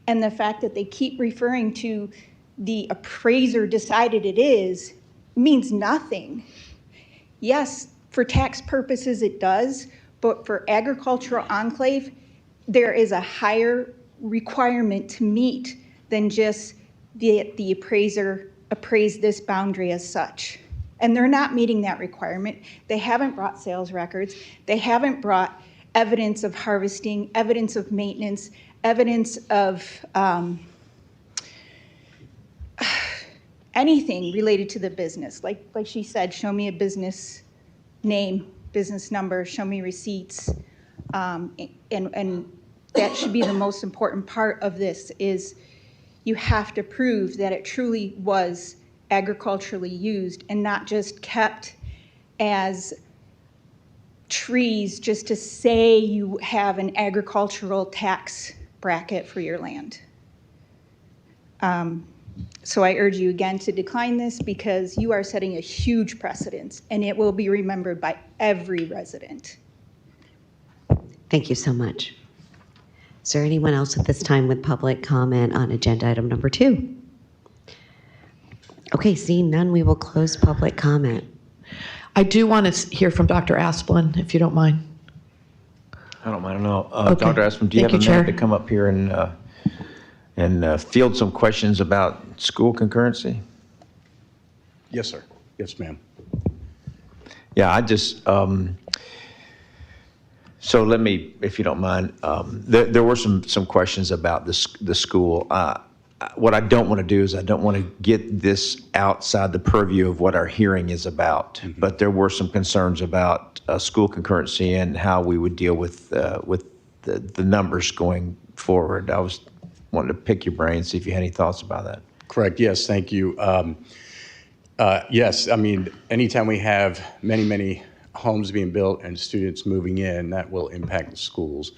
And the fact that they keep referring to the appraiser decided it is means nothing. Yes, for tax purposes it does, but for agricultural enclave, there is a higher requirement to meet than just the appraiser appraised this boundary as such. And they're not meeting that requirement. They haven't brought sales records. They haven't brought evidence of harvesting, evidence of maintenance, evidence of anything related to the business. Like she said, show me a business name, business number, show me receipts. And that should be the most important part of this is you have to prove that it truly was agriculturally used and not just kept as trees just to say you have an agricultural tax bracket for your land. So I urge you again to decline this because you are setting a huge precedent and it will be remembered by every resident. Thank you so much. Is there anyone else at this time with public comment on agenda item number 2? Okay, seeing none, we will close public comment. I do want to hear from Dr. Asplin, if you don't mind. I don't mind at all. Okay. Dr. Asplin, do you Thank have a you, minute Chair. to come up here and field some questions about school concurrency? Yes, sir. Yes, ma'am. Yeah, I just, so let me, if you don't mind, there were some questions about the school. What I don't want to do is I don't want to get this outside the purview of what our hearing is about. Mm-hmm. But there were some concerns about school concurrency and how we would deal with the numbers going forward. I was wanting to pick your brain, see if you had any thoughts about that. Correct. Yes, thank you. Yes, I mean, anytime we have many homes being built and students moving in, that will impact the schools.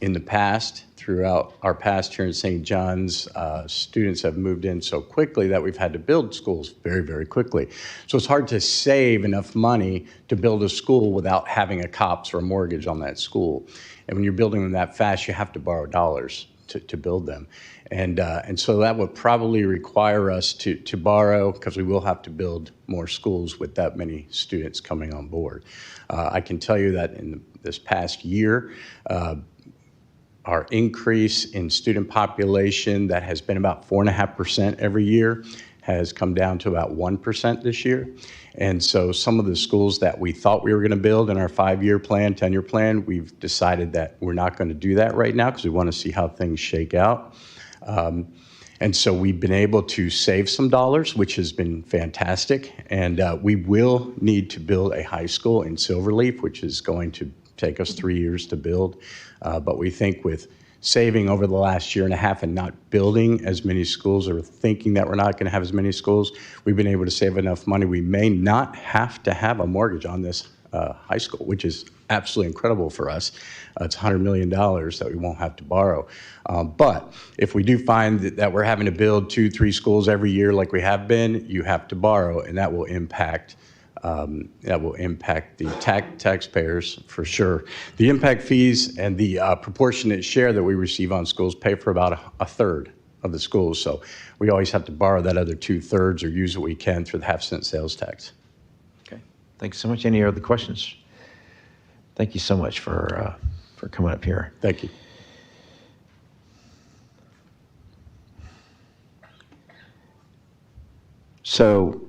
In the past, throughout our past here in St. John's, students have moved in so quickly that we've had to build schools very quickly. So it's hard to save enough money to build a school without having a COPS or a mortgage on that school. And when you're building them that fast, you have to borrow dollars to build them. And so that would probably require us to borrow, because we will have to build more schools with that many students coming on board. I can tell you that in this past year, our increase in student population that has been about 4.5% every year has come down to about 1% this year. And so some of the schools that we thought we were going to build in our 5-year plan, 10-year plan, we've decided that we're not going to do that right now because we want to see how things shake out. And so we've been able to save some dollars, which has been fantastic. And we will need to build a high school in Silverleaf, which is going to take us 3 years to build. But we think with saving over the last 1.5 years and not building as many schools or thinking that we're not going to have as many schools, we've been able to save enough money. We may not have to have a mortgage on this high school, which is absolutely incredible for us. It's $100 million that we won't have to borrow. But if we do find that we're having to build 2-3 schools every year like we have been, you have to borrow, and that will impact the taxpayers for sure. The impact fees and the proportionate share that we receive on schools pay for about a third of the schools. So we always have to borrow that other 2/3 or use what we can through the half-cent sales tax. Okay, thanks so much. Any other questions? Thank you so much for coming up here. Thank you. So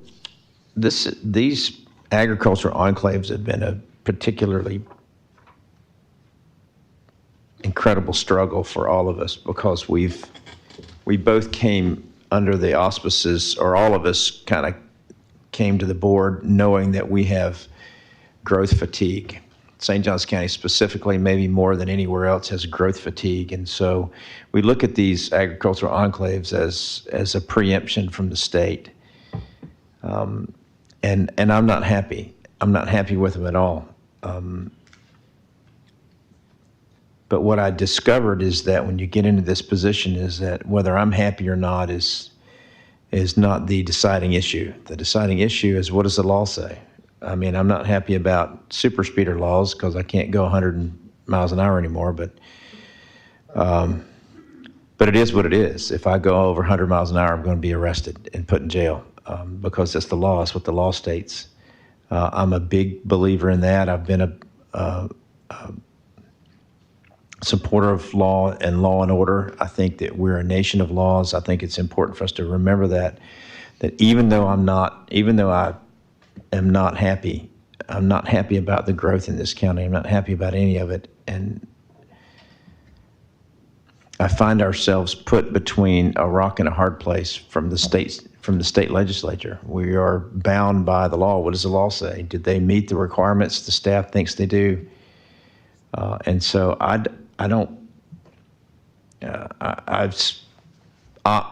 these agricultural enclaves have been a particularly incredible struggle for all of us because we both came under the auspices, or all of us kind of came to the board knowing that we have growth fatigue. St. Johns County specifically, maybe more than anywhere else, has growth fatigue. And so we look at these agricultural enclaves as a preemption from the state. And I'm not happy. I'm not happy with them at all. But what I discovered is that when you get into this position is that whether I'm happy or not is not the deciding issue. The deciding issue is, what does the law say? I mean, I'm not happy about super speeder laws because I can't go 100 miles an hour anymore, but it is what it is. If I go over 100 miles an hour, I'm going to be arrested and put in jail because that's the law. It's what the law states. I'm a big believer in that. I've been a supporter of law and order. I think that we're a nation of laws. I think it's important for us to remember that even though I am not happy, I'm not happy about the growth in this county. I'm not happy about any of it. And I find ourselves put between a rock and a hard place from the state legislature. We are bound by the law. What does the law say? Did they meet the requirements the staff thinks they do? And so I'm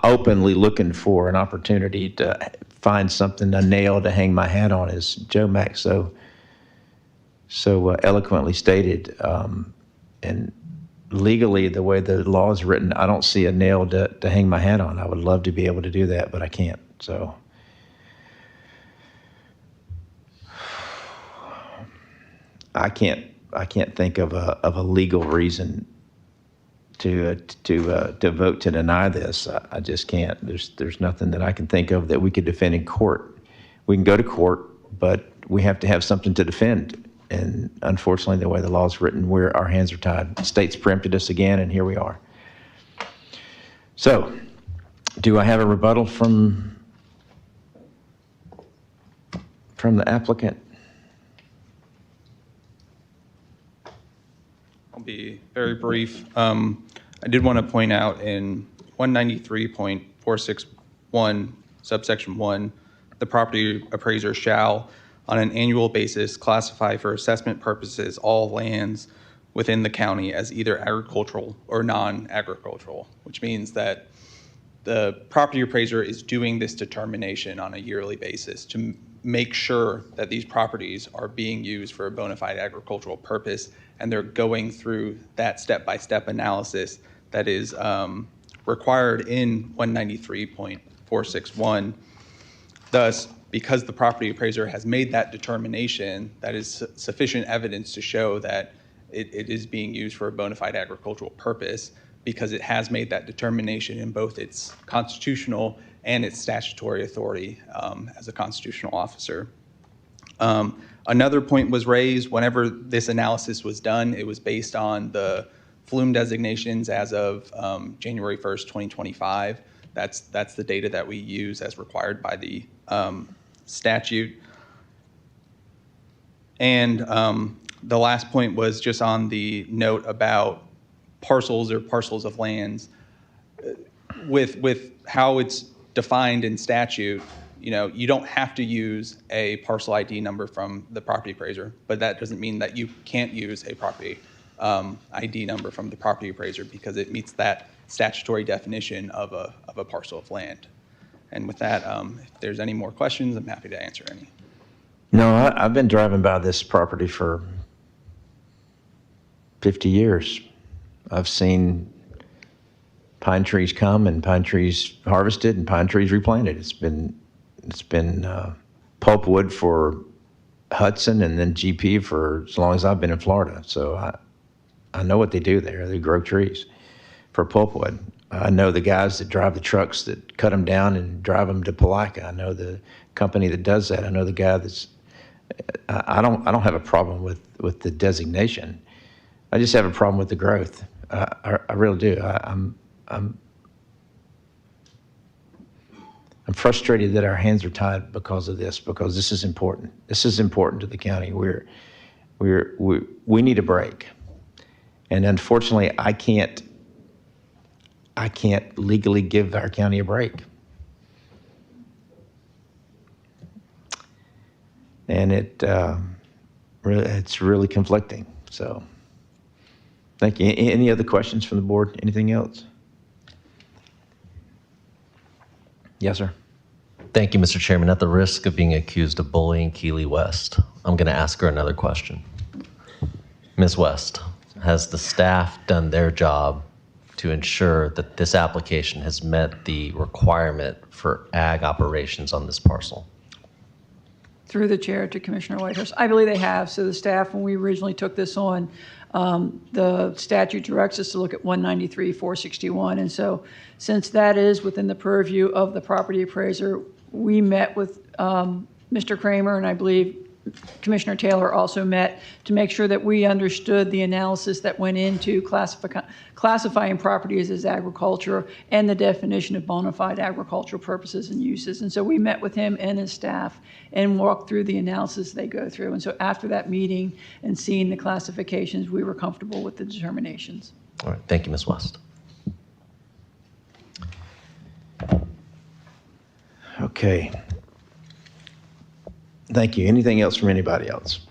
openly looking for an opportunity to find something, a nail to hang my hat on, as Joe Mack so eloquently stated. And legally, the way the law is written, I don't see a nail to hang my hat on. I would love to be able to do that, but I can't. So I can't think of a legal reason to vote to deny this. I just can't. There's nothing that I can think of that we could defend in court. We can go to court, but we have to have something to defend. And unfortunately, the way the law is written, our hands are tied. The state's preempted us again, and here we are. So, do I have a rebuttal from the applicant? I'll be very brief. I did want to point out in 193.461, subsection 1, the property appraiser shall, on an annual basis, classify for assessment purposes all lands within the county as either agricultural or non-agricultural, which means that the property appraiser is doing this determination on a yearly basis to make sure that these properties are being used for a bona fide agricultural purpose, and they're going through that step-by-step analysis that is required in 193.461. Thus, because the property appraiser has made that determination, that is sufficient evidence to show that it is being used for a bona fide agricultural purpose, because it has made that determination in both its constitutional and its statutory authority as a constitutional officer. Another point was raised whenever this analysis was done. It was based on the flume designations as of January 1st, 2025. That's the data that we use as required by the statute. And the last point was just on the note about parcels of lands. With how it's defined in statute, you don't have to use a parcel ID number from the property appraiser, but that doesn't mean that you can't use a property ID number from the property appraiser, because it meets that statutory definition of a parcel of land. And with that, if there's any more questions, I'm happy to answer any. No, I've been driving by this property for 50 years. I've seen pine trees come and pine trees harvested and pine trees replanted. It's been pulpwood for Hudson and then GP for as long as I've been in Florida. So I know what they do there. They grow trees for pulpwood. I know the guys that drive the trucks that cut them down and drive them to Palaca. I know the company that does that. I know the guy that's. I don't have a problem with the designation. I just have a problem with the growth. I really do. I'm frustrated that our hands are tied because of this, because this is important. This is important to the county. We need a break, and unfortunately, I can't legally give our county a break. And it's really conflicting. So thank you. Any other questions from the board? Anything else? Yes, sir. Thank you, Mr. Chairman. At the risk of being accused of bullying Keely West, I'm going to ask her another question. Ms. West, has the staff done their job to ensure that this application has met the requirement for ag operations on this parcel? Through the chair to Commissioner Whitehurst. I believe they have. So the staff, when we originally took this on, the statute directs us to look at 193-461. And so since that is within the purview of the property appraiser, we met with Mr. Kramer, and I believe Commissioner Taylor also met to make sure that we understood the analysis that went into classifying properties as agriculture and the definition of bona fide agricultural purposes and uses. And so we met with him and his staff and walked through the analysis they go through. And so after that meeting and seeing the classifications, we were comfortable with the determinations. All right, thank you, Ms. West. Okay. Thank you. Anything else from anybody else?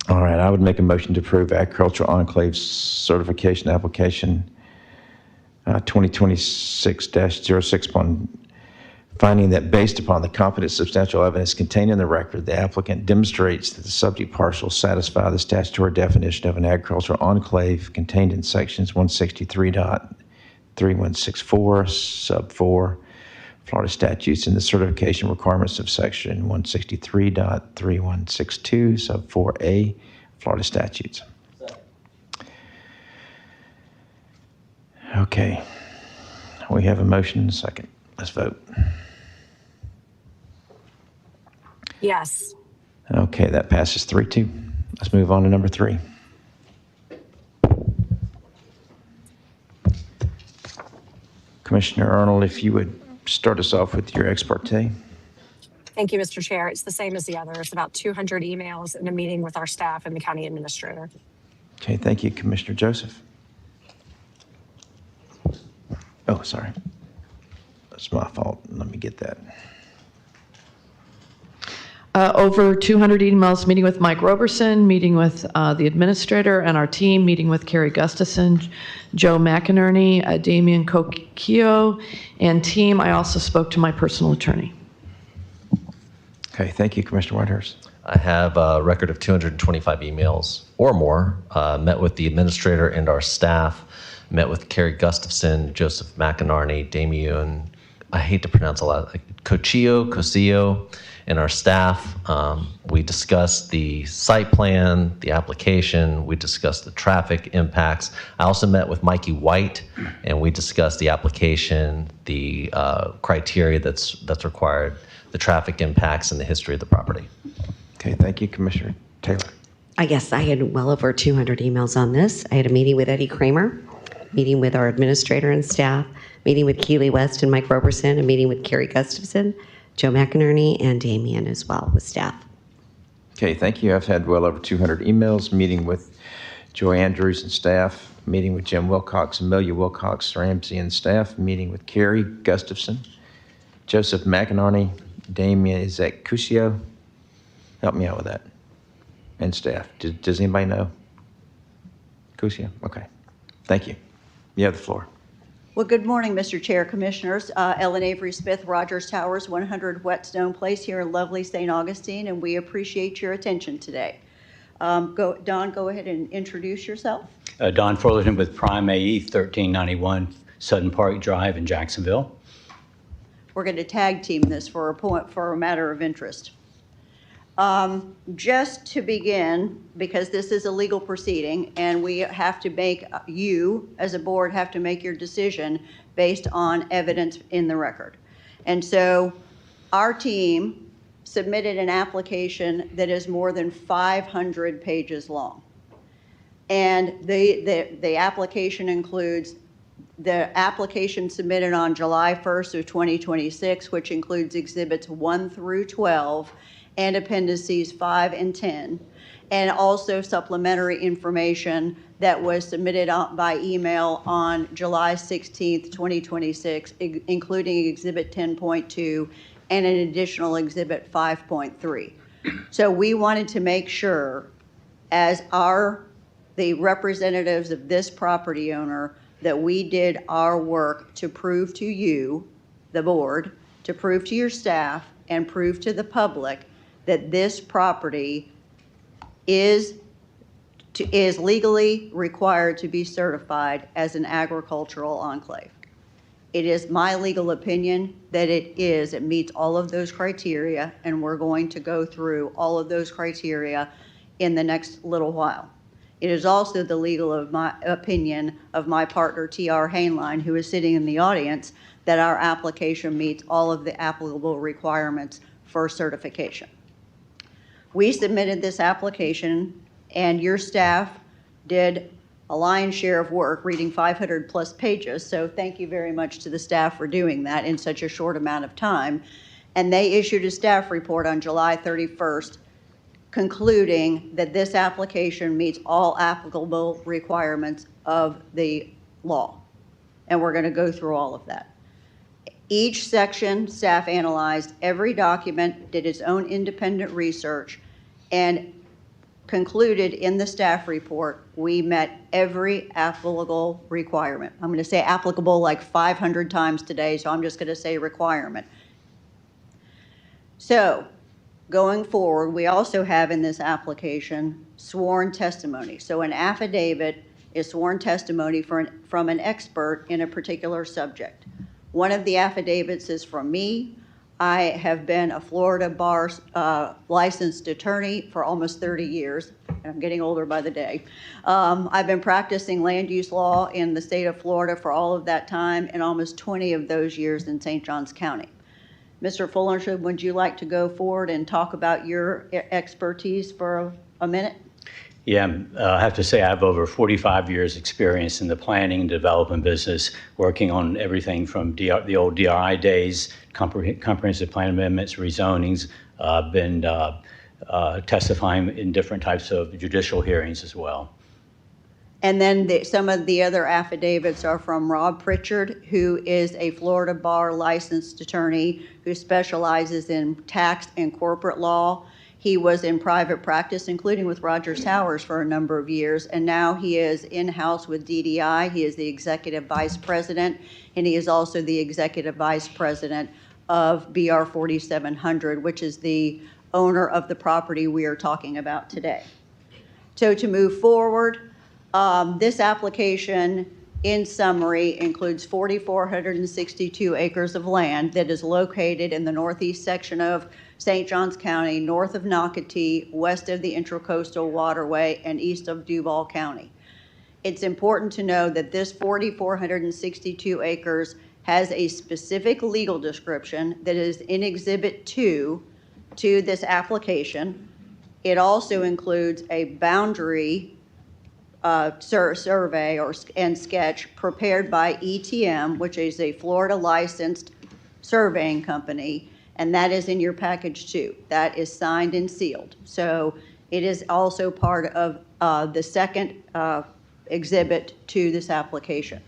All right, I would make a motion to approve Agricultural Enclave Certification Application 2026-06 upon finding that based upon the competent substantial evidence contained in the record, the applicant demonstrates that the subject parcel satisfy the statutory definition of an agricultural enclave contained in sections 163.3164 sub 4 Florida statutes and the certification requirements of section 163.3162 sub 4A Florida statutes. Okay, we have a motion and a second. Let's vote. Yes. Okay, that passes 3-2. Let's move on to number 3. Commissioner Arnold, if you would start us off with your ex parte. Thank you, Mr. Chair. It's the same as the others, about 200 emails and a meeting with our staff and the county administrator. Okay, thank you, Commissioner Joseph. Oh, sorry. That's my fault. Let me get that. Over 200 emails, meeting with Mike Roberson, meeting with the administrator and our team, meeting with Carrie Gustafson, Joe McInerney, Damian Kokio, and team. I also spoke to my personal attorney. Okay, thank you, Commissioner Whitehurst. I have a record of 225 emails or more, met with the administrator and our staff, met with Carrie Gustafson, Joseph McInerney, Damian, I hate to pronounce a lot, Cosillo, and our staff. We discussed the site plan, the application, we discussed the traffic impacts. I also met with Mikey White, and we discussed the application, the criteria that's required, the traffic impacts, and the history of the property. Okay, thank you, Commissioner Taylor. I guess I had well over 200 emails on this. I had a meeting with Eddie Kramer, meeting with our administrator and staff, meeting with Keely West and Mike Roberson, a meeting with Carrie Gustafson, Joe McInerney, and Damian as well with staff. Okay, thank you. I've had well over 200 emails, meeting with Joy Andrews and staff, meeting with Jim Wilcox, Amelia Wilcox Ramsey and staff, meeting with Carrie Gustafson, Joseph McInerney, Damian, is that Cusio? Help me out with that. And staff. Does anybody know? Cusio? Okay. Thank you. You have the floor. Well, good morning, Mr. Chair, Commissioners. Ellen Avery Smith, Rogers Towers, 100 Whetstone Place here in lovely St. Augustine, and we appreciate your attention today. Don, go ahead and introduce yourself. Don Fullerton with Prime AE, 1391 Sutton Park Drive in Jacksonville. We're going to tag team this for a matter of interest. Just to begin, because this is a legal proceeding and we have to make, you as a board have to make your decision based on evidence in the record. And so our team submitted an application that is more than 500 pages long. And the application includes the application submitted on July 1st of 2026, which includes exhibits 1 through 12, and appendices 5 and 10, and also supplementary information that was submitted by email on July 16th, 2026, including Exhibit 10.2 and an additional Exhibit 5.3. So we wanted to make sure, as the representatives of this property owner, that we did our work to prove to you, the board, to prove to your staff, and prove to the public that this property is legally required to be certified as an agricultural enclave. It is my legal opinion that it is. It meets all of those criteria, and we're going to go through all of those criteria in the next little while. It is also the legal opinion of my partner, T.R. Hainline, who is sitting in the audience, that our application meets all of the applicable requirements for certification. We submitted this application, and your staff did a lion's share of work reading 500 plus pages, so thank you very much to the staff for doing that in such a short amount of time. And they issued a staff report on July 31st concluding that this application meets all applicable requirements of the law. And we're going to go through all of that. Each section, staff analyzed every document, did its own independent research, and concluded in the staff report, we met every applicable requirement. I'm going to say applicable like 500 times today, so I'm just going to say requirement. So, going forward, we also have in this application sworn testimony. So an affidavit is sworn testimony from an expert in a particular subject. One of the affidavits is from me. I have been a Florida bar licensed attorney for almost 30 years, and I'm getting older by the day. I've been practicing land use law in the state of Florida for all of that time, and almost 20 of those years in St. Johns County. Mr. Fullerton, would you like to go forward and talk about your expertise for a minute? Yeah, I have to say I have over 45 years experience in the planning and development business, working on everything from the old DRI days, comprehensive plan amendments, rezonings. I've been testifying in different types of judicial hearings as well. And then some of the other affidavits are from Rob Pritchard, who is a Florida bar licensed attorney who specializes in tax and corporate law. He was in private practice, including with Rogers Towers for a number of years, and now he is in-house with DDI. He is the executive vice president, and he is also the executive vice president of BR 4700, which is the owner of the property we are talking about today. So to move forward, this application, in summary, includes 4,462 acres of land that is located in the northeast section of St. Johns County, north of Nocatee, west of the Intracoastal Waterway, and east of Duval County. It's important to know that this 4,462 acres has a specific legal description that is in Exhibit 2 to this application. It also includes a boundary survey and sketch prepared by ETM, which is a Florida licensed surveying company, and that is in your package too. That is signed and sealed. So it is also part of the second exhibit to this application.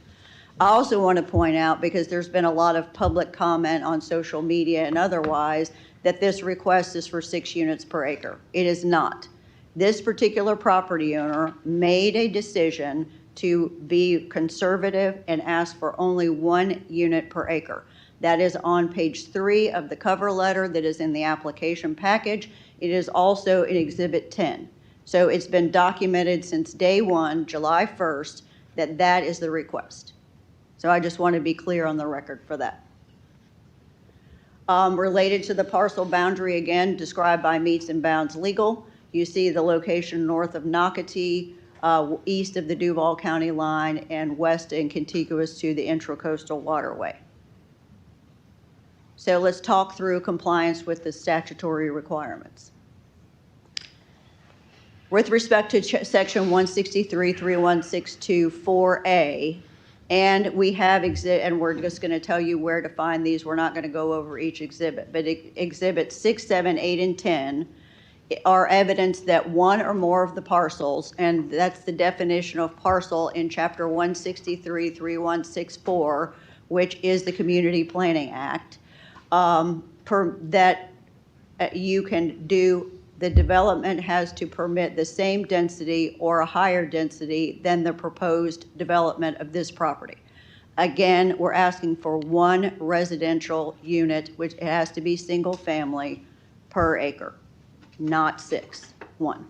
I also want to point out, because there's been a lot of public comment on social media and otherwise, that this request is for 6 units per acre. It is not. This particular property owner made a decision to be conservative and ask for only 1 unit per acre. That is on page 3 of the cover letter that is in the application package. It is also in Exhibit 10. So it's been documented since day one, July 1st, that that is the request. So I just want to be clear on the record for that. Related to the parcel boundary, again, described by Meets and Bounds Legal, you see the location north of Nocatee, east of the Duval County line, and west and contiguous to the Intracoastal Waterway. So let's talk through compliance with the statutory requirements. With respect to section 163-3162-4A, and we have and we're just going to tell you where to find these. We're not going to go over each exhibit, but exhibits 6, 7, 8, and 10 are evidence that one or more of the parcels, and that's the definition of parcel in chapter 163-3164, which is the Community Planning Act, that you can do the development has to permit the same density or a higher density than the proposed development of this property. Again, we're asking for one residential unit, which it has to be single family per acre, not 6, 1.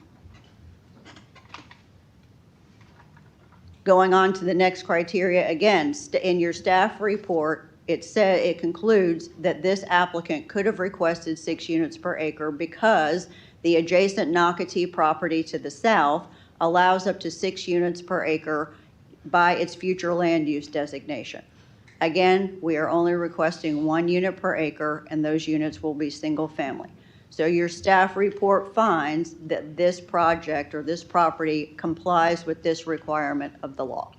Going on to the next criteria, again, in your staff report, it concludes that this applicant could have requested 6 units per acre because the adjacent Nocatee property to the south allows up to 6 units per acre by its future land use designation. Again, we are only requesting 1 unit per acre, and those units will be single family. So your staff report finds that this project or this property complies with this requirement of the law.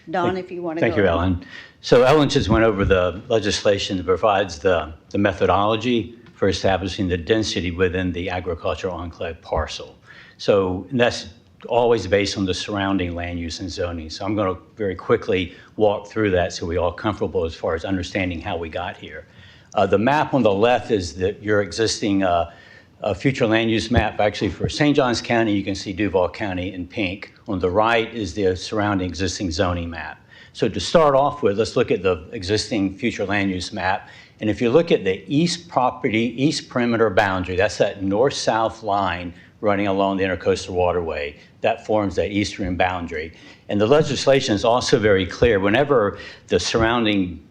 Don, if you want to go. Thank you, Ellen. So Ellen just went over the legislation that provides the methodology for establishing the density within the agricultural enclave parcel. So that's always based on the surrounding land use and zoning. So I'm going to very quickly walk through that so we're all comfortable as far as understanding how we got here. The map on the left is your existing future land use map. Actually, for St. Johns County, you can see Duval County in pink. On the right is the surrounding existing zoning map. So to start off with, let's look at the existing future land use map. And if you look at the east perimeter boundary, that's that north-south line running along the Intercoastal Waterway. That forms that eastern boundary. And the legislation is also very clear. Whenever the surrounding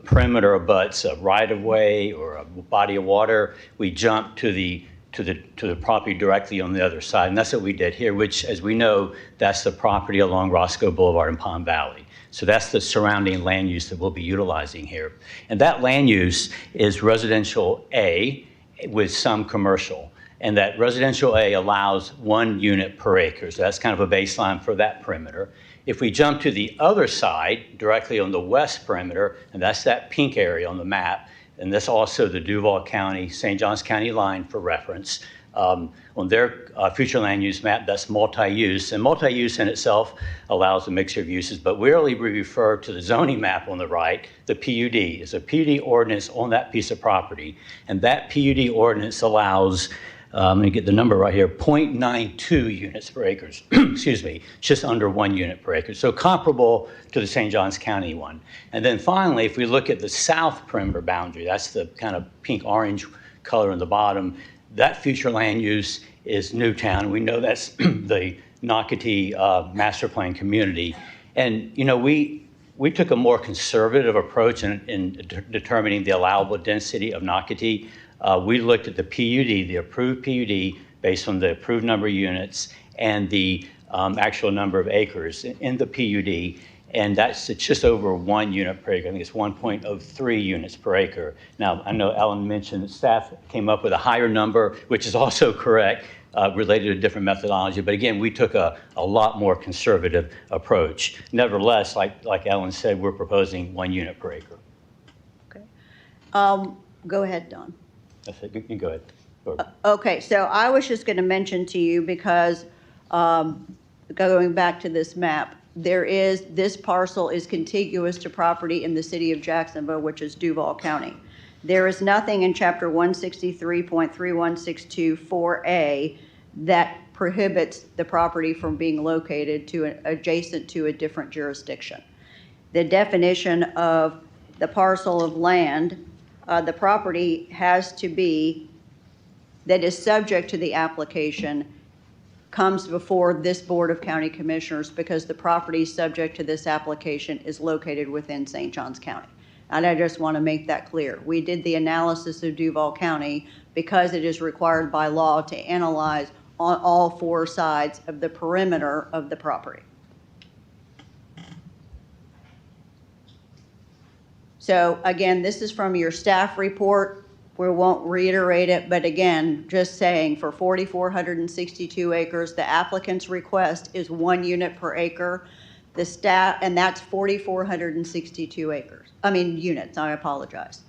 perimeter abuts a right-of-way or a body of water, we jump to the property directly on the other side. And that's what we did here, which, as we know, that's the property along Roscoe Boulevard in Palm Valley. So that's the surrounding land use that we'll be utilizing here. And that land use is residential A with some commercial. And that residential A allows 1 unit per acre. So that's kind of a baseline for that perimeter. If we jump to the other side, directly on the west perimeter, and that's that pink area on the map, and that's also the Duval County, St. Johns County line for reference. On their future land use map, that's multi-use. And multi-use in itself allows a mixture of uses, but we refer to the zoning map on the right, the PUD. It's a PUD ordinance on that piece of property. And that PUD ordinance allows, I'm going to get the number right here, 0.92 units per acre. Excuse me, just under 1 unit per acre. So comparable to the St. Johns County one. And then finally, if we look at the south perimeter boundary, that's the kind of pink-orange color on the bottom, that future land use is Newtown. We know that's the Nocatee master plan community. And, you know, we took a more conservative approach in determining the allowable density of Nocatee. We looked at the PUD, the approved PUD, based on the approved number of units and the actual number of acres in the PUD. And it's just over 1 unit per acre. I think it's 1.03 units per acre. Now, I know Ellen mentioned that staff came up with a higher number, which is also correct, related to a different methodology. But again, we took a lot more conservative approach. Nevertheless, like Ellen said, we're proposing 1 unit per acre. Okay. Go ahead, Don. That's it. You can go ahead. Okay, so I was just going to mention to you because going back to this map, this parcel is contiguous to property in the city of Jacksonville, which is Duval County. There is nothing in chapter 163.3162-4A that prohibits the property from being located adjacent to a different jurisdiction. The definition of the parcel of land, the property has to be that is subject to the application comes before this Board of County Commissioners because the property subject to this application is located within St. Johns County. And I just want to make that clear. We did the analysis of Duval County because it is required by law to analyze on all 4 sides of the perimeter of the property. So again, this is from your staff report. We won't reiterate it, but again, just saying for 4,462 acres, the applicant's request is 1 unit per acre. The staff, and that's 4,462 units, I apologize.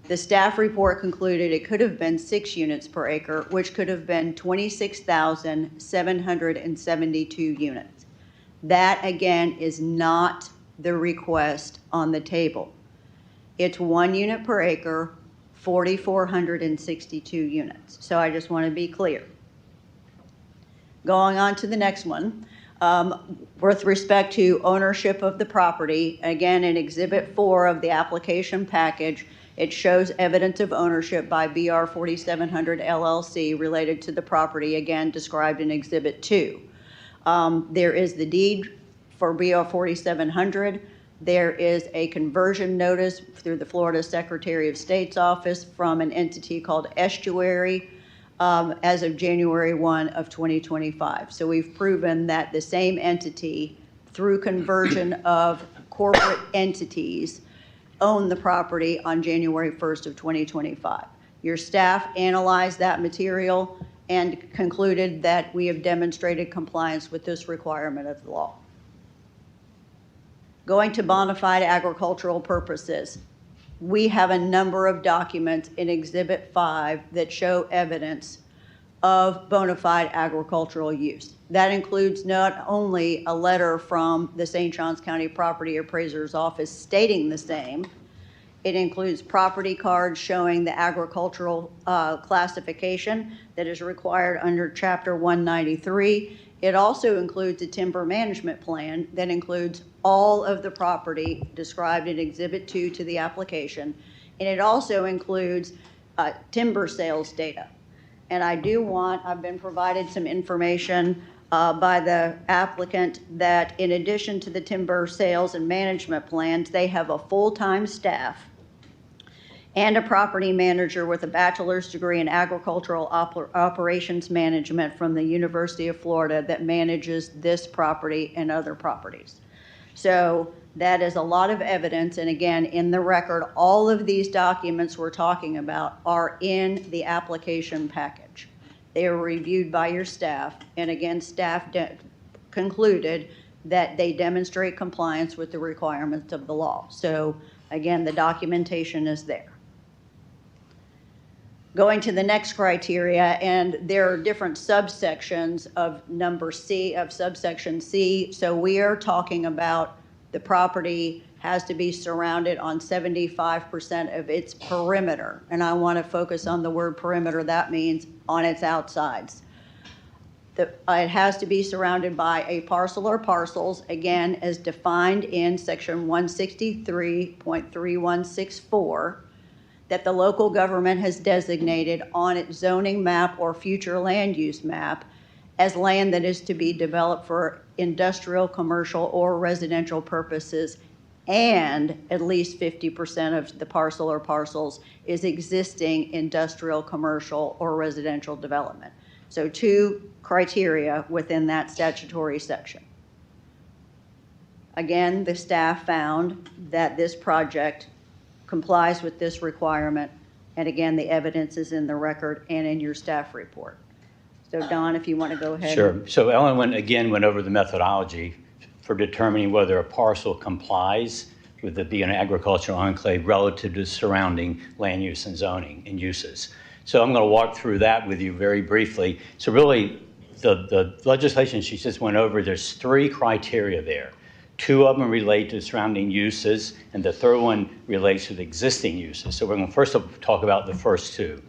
The staff report concluded it could have been 6 units per acre, which could have been 26,772 units. That again is not the request on the table. It's 1 unit per acre 4,462 units. So I just want to be clear. Going on to the next one, with respect to ownership of the property, again, in Exhibit 4 of the application package, it shows evidence of ownership by BR 4700 LLC related to the property, again, described in Exhibit 2. There is the deed for BR 4700. There is a conversion notice through the Florida Secretary of State's office from an entity called Estuary as of January 1 of 2025. So we've proven that the same entity, through conversion of corporate entities, own the property on January 1st of 2025. Your staff analyzed that material and concluded that we have demonstrated compliance with this requirement of the law. Going to bona fide agricultural purposes, we have a number of documents in Exhibit 5 that show evidence of bona fide agricultural use. That includes not only a letter from the St. Johns County Property Appraiser's Office stating the same, it includes property cards showing the agricultural classification that is required under Chapter 193. It also includes a timber management plan that includes all of the property described in Exhibit 2 to the application. And it also includes timber sales data. And I've been provided some information by the applicant that in addition to the timber sales and management plans, they have a full-time staff and a property manager with a bachelor's degree in agricultural operations management from the University of Florida that manages this property and other properties. So that is a lot of evidence. And again, in the record, all of these documents we're talking about are in the application package. They were reviewed by your staff. And again, staff concluded that they demonstrate compliance with the requirements of the law. So again, the documentation is there. Going to the next criteria, and there are different subsections of number C, of subsection C. So we are talking about the property has to be surrounded on 75% of its perimeter. And I want to focus on the word perimeter. That means on its outsides. It has to be surrounded by a parcel or parcels, again, as defined in section 163.3164, that the local government has designated on its zoning map or future land use map as land that is to be developed for industrial, commercial, or residential purposes, and at least 50% of the parcel or parcels is existing industrial, commercial, or residential development. So 2 criteria within that statutory section. Again, the staff found that this project complies with this requirement. And again, the evidence is in the record and in your staff report. So Don, if you want to go ahead. Sure. So Ellen went over the methodology for determining whether a parcel complies with it being an agricultural enclave relative to surrounding land use and zoning and uses. So I'm going to walk through that with you very briefly. So really, the legislation she just went over, there's 3 criteria there. 2 of them relate to surrounding uses, and the third one relates to the existing uses. So we're going to first talk about the first 2.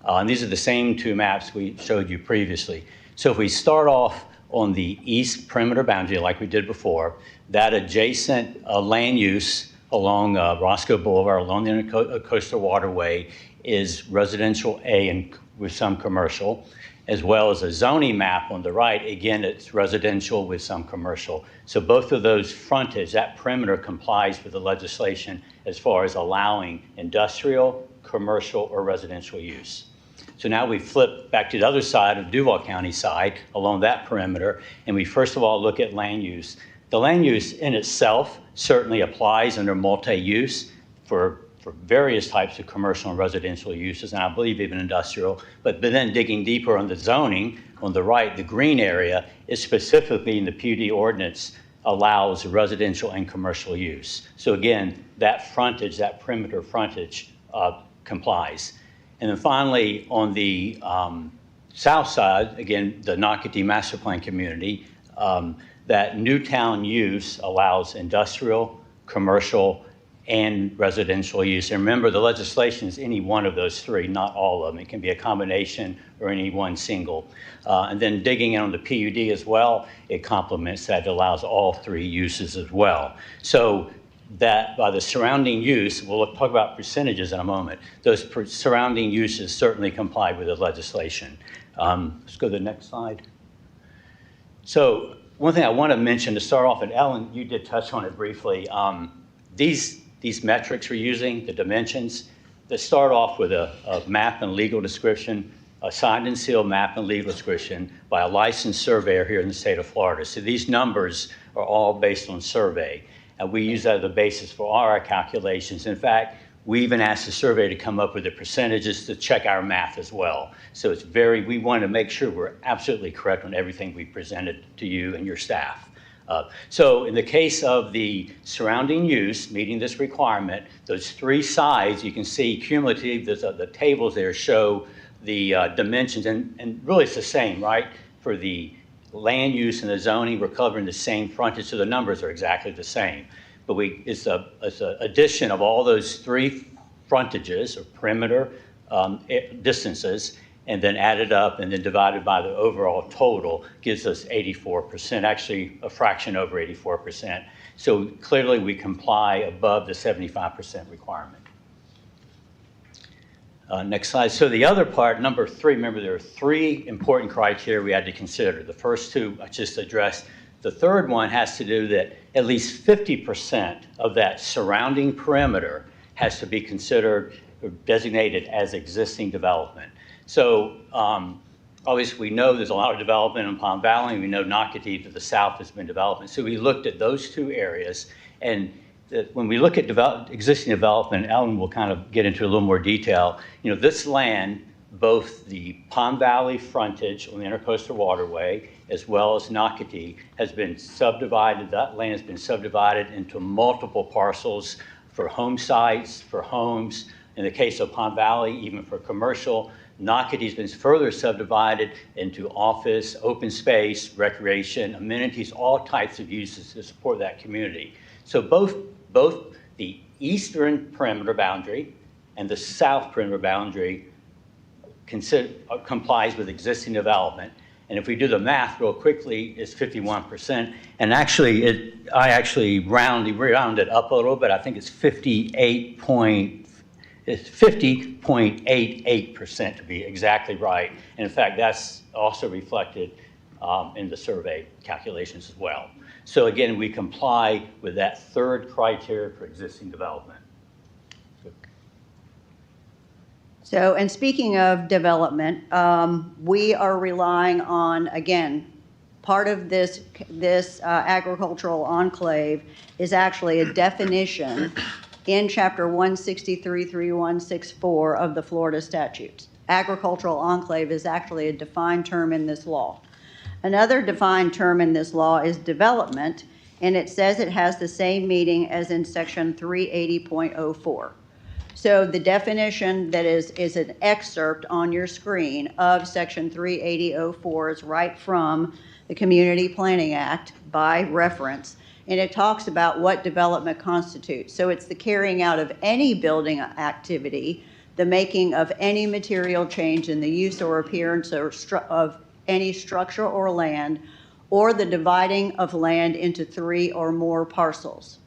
And these are the same 2 maps we showed you previously. So if we start off on the east perimeter boundary like we did before, that adjacent land use along Roscoe Boulevard, along the Intercoastal Waterway, is residential A and with some commercial, as well as a zoning map on the right. Again, it's residential with some commercial. So both of those frontage, that perimeter complies with the legislation as far as allowing industrial, commercial, or residential use. So now we flip back to the other side of Duval County side along that perimeter, and we first of all look at land use. The land use in itself certainly applies under multi-use for various types of commercial and residential uses, and I believe even industrial. But then digging deeper on the zoning, on the right, the green area is specifically in the PUD ordinance allows residential and commercial use. So again, that frontage, that perimeter frontage complies. And then finally, on the south side, again, the Nocatee Master Plan community, that Newtown use allows industrial, commercial, and residential use. And remember, the legislation is any one of those three, not all of them. It can be a combination or any one single. And then digging in on the PUD as well, it complements that. It allows all three uses as well. So that by the surrounding use, we'll talk about percentages in a moment, those surrounding uses certainly comply with the legislation. Let's go to the next slide. So one thing I want to mention to start off, and Ellen, you did touch on it briefly, these metrics we're using, the dimensions, that start off with a map and legal description, a signed and sealed map and legal description by a licensed surveyor here in the state of Florida. So these numbers are all based on survey, and we use that as the basis for our calculations. In fact, we even asked the surveyor to come up with the percentages to check our math as well. So it's we want to make sure we're absolutely correct on everything we presented to you and your staff. So in the case of the surrounding use, meeting this requirement, those three sides, you can see cumulative, the tables there show the dimensions, and really it's the same, right? For the land use and the zoning, we're covering the same frontage, so the numbers are exactly the same. But it's an addition of all those three frontages or perimeter distances, and then added up and then divided by the overall total gives us 84%, actually a fraction over 84%. So clearly we comply above the 75% requirement. Next slide. So the other part, number three, remember there are three important criteria we had to consider. The first two I just addressed. The third one has to do that at least 50% of that surrounding perimeter has to be considered or designated as existing development. So obviously we know there's a lot of development in Palm Valley, and we know Nocatee to the south has been development. So we looked at those two areas, and when we look at existing development, Ellen will kind of get into a little more detail. You know, this land, both the Palm Valley frontage on the Intercoastal Waterway, as well as Nocatee, has been subdivided. That land has been subdivided into multiple parcels for home sites, for homes. In the case of Palm Valley, even for commercial. Nocatee's been further subdivided into office, open space, recreation, amenities, all types of uses to support that community. So both the eastern perimeter boundary and the south perimeter boundary complies with existing development. And if we do the math real quickly, it's 51%. And actually, I actually rounded up a little bit. I think it's 50.88% to be exactly right. And in fact, that's also reflected in the survey calculations as well. So again, we comply with that third criteria for existing development. So, and speaking of development, we are relying on, again, part of this agricultural enclave is actually a definition in Chapter 163.3164 of the Florida statutes. Agricultural enclave is actually a defined term in this law. Another defined term in this law is development, and it says it has the same meaning as in Section 380.04. So the definition that is an excerpt on your screen of Section 380.04 is right from the Community Planning Act by reference, and it talks about what development constitutes. So it's the carrying out of any building activity, the making of any material change in the use or appearance of any structure or land, or the dividing of land into three or more parcels.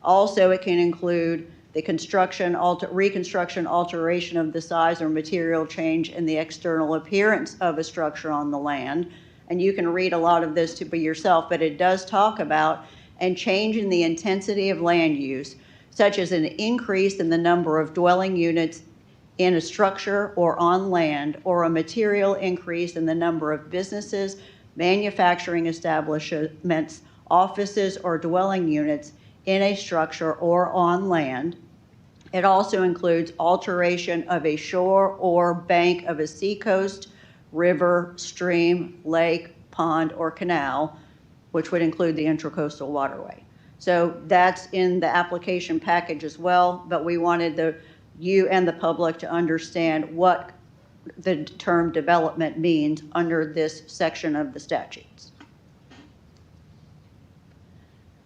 Also, it can include the construction, reconstruction, alteration of the size or material change in the external appearance of a structure on the land. And you can read a lot of this by yourself, but it does talk about and change in the intensity of land use, such as an increase in the number of dwelling units in a structure or on land, or a material increase in the number of businesses, manufacturing establishments, offices, or dwelling units in a structure or on land. It also includes alteration of a shore or bank of a seacoast, river, stream, lake, pond, or canal, which would include the Intracoastal Waterway. So that's in the application package as well, but we wanted you and the public to understand what the term development means under this section of the statutes.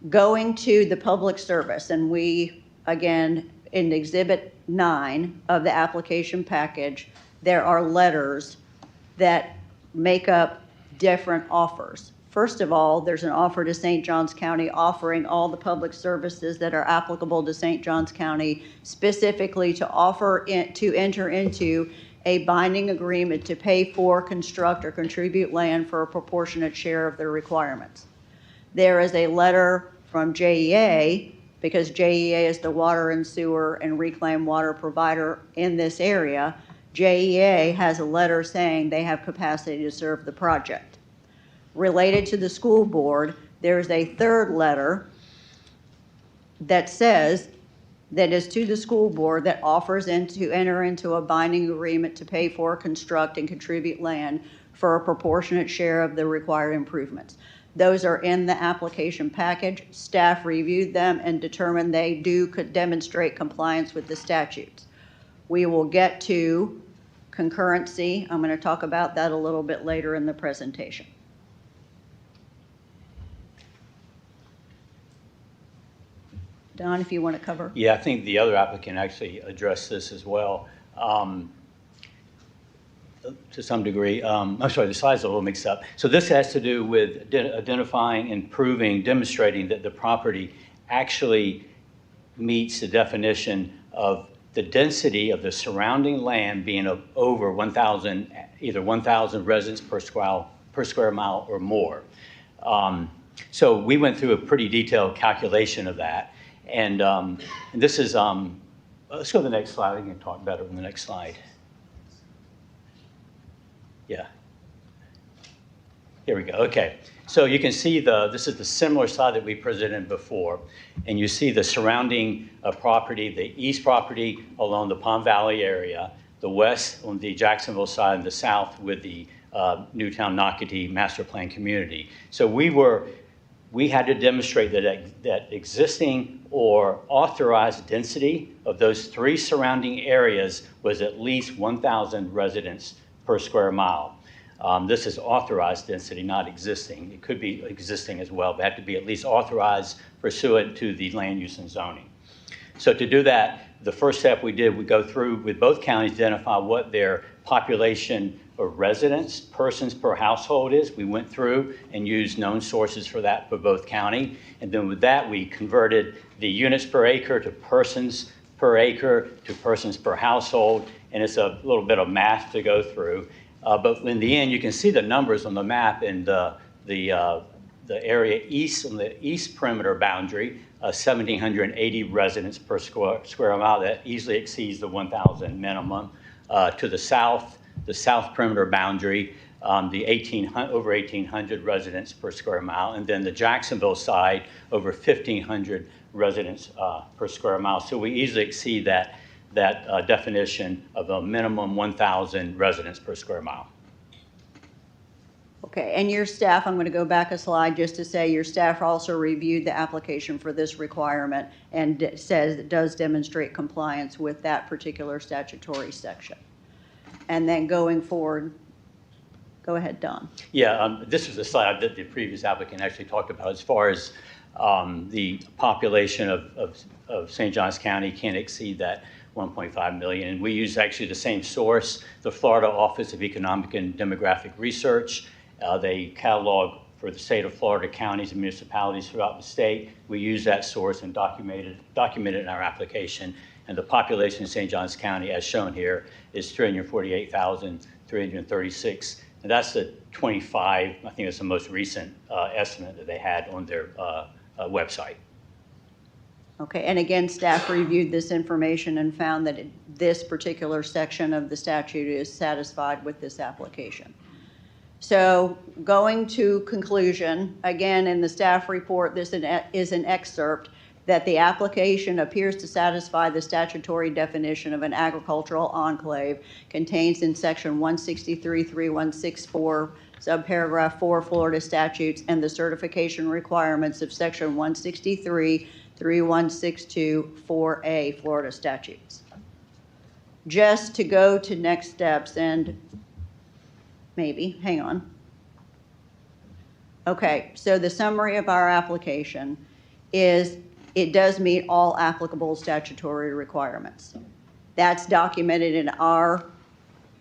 Going to the public service, and we again, in Exhibit 9 of the application package, there are letters that make up different offers. First of all, there's an offer to St. Johns County offering all the public services that are applicable to St. Johns County, specifically to enter into a binding agreement to pay for, construct, or contribute land for a proportionate share of their requirements. There is a letter from JEA, because JEA is the water and sewer and reclaimed water provider in this area. JEA has a letter saying they have capacity to serve the project. Related to the school board, there's a third letter that says that is to the school board that offers to enter into a binding agreement to pay for, construct, and contribute land for a proportionate share of the required improvements. Those are in the application package. Staff reviewed them and determined they could demonstrate compliance with the statutes. We will get to concurrency. I'm going to talk about that a little bit later in the presentation. Don, if you want to cover. Yeah, I think the other applicant actually addressed this as well. To some degree. I'm sorry, the slides are a little mixed up. So this has to do with identifying and proving, demonstrating that the property actually meets the definition of the density of the surrounding land being over 1,000, either 1,000 residents per square mile or more. So we went through a pretty detailed calculation of that. And this is, let's go to the next slide. I can talk better on the next slide. Yeah. Here we go. Okay. So you can see this is the similar slide that we presented before. And you see the surrounding property, the east property along the Palm Valley area, the west on the Jacksonville side, and the south with the Newtown Nocatee master plan community. So we had to demonstrate that existing or authorized density of those three surrounding areas was at least 1,000 residents per square mile. This is authorized density, not existing. It could be existing as well, but it had to be at least authorized pursuant to the land use and zoning. So to do that, the first step we did, we go through with both counties, identify what their population of residents, persons per household is. We went through and used known sources for that for both county. And then with that, we converted the units per acre to persons per acre to persons per household. And it's a little bit of math to go through. But in the end, you can see the numbers on the map in the area east, on the east perimeter boundary, 1,780 residents per square mile. That easily exceeds the 1,000 minimum. To the south perimeter boundary, over 1,800 residents per square mile. And then the Jacksonville side, over 1,500 residents per square mile. So we easily exceed that definition of a minimum 1,000 residents per square mile. Okay, and your staff, I'm going to go back a slide just to say your staff also reviewed the application for this requirement and says it does demonstrate compliance with that particular statutory section. And then going forward, go ahead, Don. Yeah, this was a slide that the previous applicant actually talked about as far as the population of St. Johns County can't exceed that 1.5 million. And we use actually the same source, the Florida Office of Economic and Demographic Research. They catalog for the state of Florida counties and municipalities throughout the state. We use that source and documented in our application. And the population in St. Johns County, as shown here, is 348,336. And that's the 25, I think it's the most recent estimate that they had on their website. Okay, and again, staff reviewed this information and found that this particular section of the statute is satisfied with this application. So going to conclusion, again, in the staff report, this is an excerpt that the application appears to satisfy the statutory definition of an agricultural enclave contained in section 163.3164, subparagraph 4 Florida statutes, and the certification requirements of section 163.3162 4A Florida statutes. Just to go to next steps and maybe, hang on. Okay, so the summary of our application is it does meet all applicable statutory requirements. That's documented in our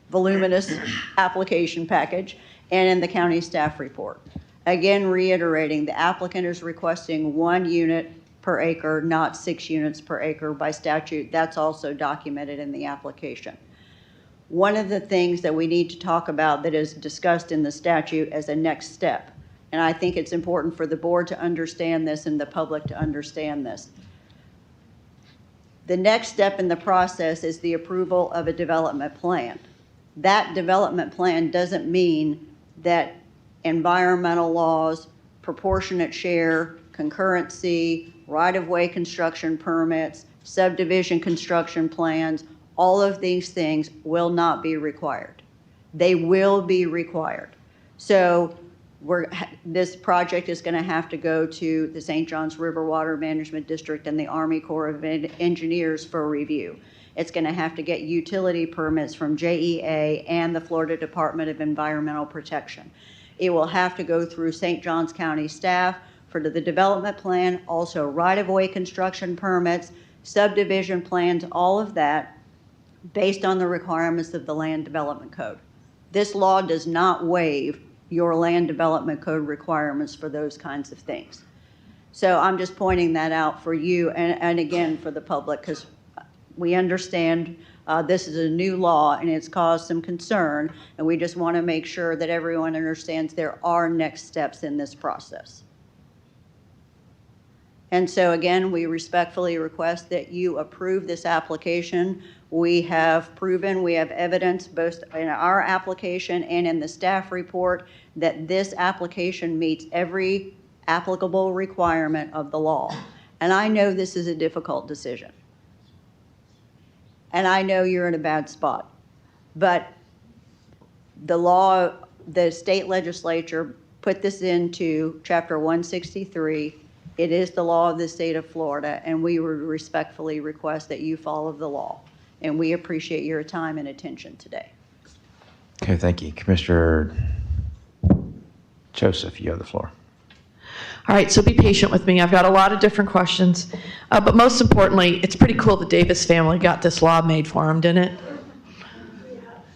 voluminous application package and in the county staff report. Again, reiterating, the applicant is requesting 1 unit per acre, not 6 units per acre by statute. That's also documented in the application. One of the things that we need to talk about that is discussed in the statute as a next step, and I think it's important for the board to understand this and the public to understand this. The next step in the process is the approval of a development plan. That development plan doesn't mean that environmental laws, proportionate share, concurrency, right-of-way construction permits, subdivision construction plans, all of these things will not be required. They will be required. So this project is going to have to go to the St. Johns River Water Management District and the Army Corps of Engineers for review. It's going to have to get utility permits from JEA and the Florida Department of Environmental Protection. It will have to go through St. Johns County staff for the development plan, also right-of-way construction permits, subdivision plans, all of that based on the requirements of the Land Development Code. This law does not waive your Land Development Code requirements for those kinds of things. So I'm just pointing that out for you and again for the public, because we understand this is a new law and it's caused some concern, and we just want to make sure that everyone understands there are next steps in this process. And so again, we respectfully request that you approve this application. We have proven, we have evidence both in our application and in the staff report that this application meets every applicable requirement of the law. And I know this is a difficult decision. And I know you're in a bad spot. But the law, the state legislature put this into Chapter 163. It is the law of the state of Florida, and we would respectfully request that you follow the law. And we appreciate your time and attention today. Okay, thank you. Commissioner Joseph, you have the floor. All right, so be patient with me. I've got a lot of different questions. But most importantly, it's pretty cool the Davis family got this law made for them, didn't it?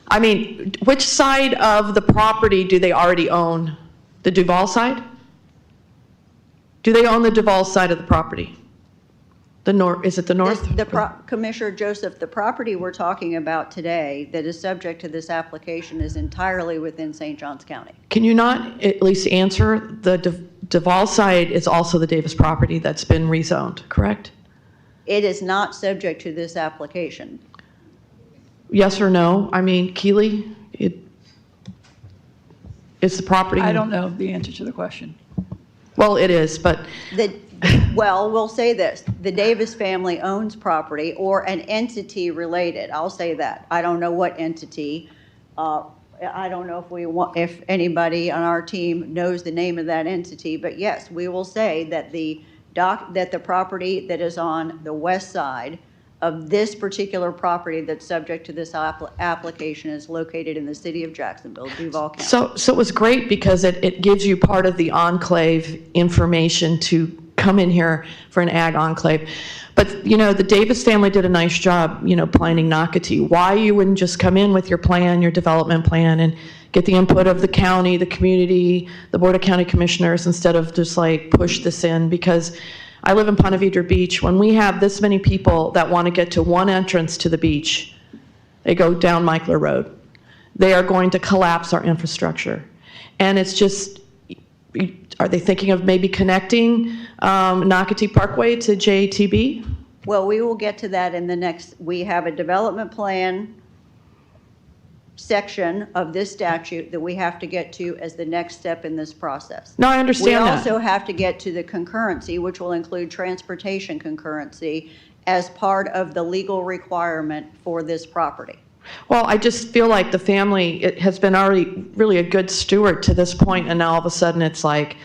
I mean, which side of the property do they already own? The Duval side? Do they own the Duval side of the property? The north, is it the north? Commissioner Joseph, the property we're talking about today that is subject to this application is entirely within St. Johns County. Can you not at least answer the Duval side is also the Davis property that's been rezoned, correct? It is not subject to this application. Yes or no? I mean, Keeley, it's the property. I don't know the answer to the question. Well, it is, but. Well, we'll say this. The Davis family owns property or an entity related. I'll say that. I don't know what entity. I don't know if anybody on our team knows the name of that entity, but yes, we will say that the property that is on the west side of this particular property that's subject to this application is located in the city of Jacksonville, Duval County. So it was great because it gives you part of the enclave information to come in here for an ag enclave. But, you know, the Davis family did a nice job, you know, planning Nocatee. Why you wouldn't just come in with your plan, your development plan, and get the input of the county, the community, the Board of County Commissioners, instead of just like push this in? Because I live in Ponte Vedra Beach. When we have this many people that want to get to one entrance to the beach, they go down Michler Road. They are going to collapse our infrastructure. And it's just, are they thinking of maybe connecting Nocatee Parkway to JTB? Well, we will get to that in the next, we have a development plan section of this statute that we have to get to as the next step in this process. No, I understand that. We also have to get to the concurrency, which will include transportation concurrency as part of the legal requirement for this property. Well, I just feel like the family has been already really a good steward to this point, and now all of a sudden it's like,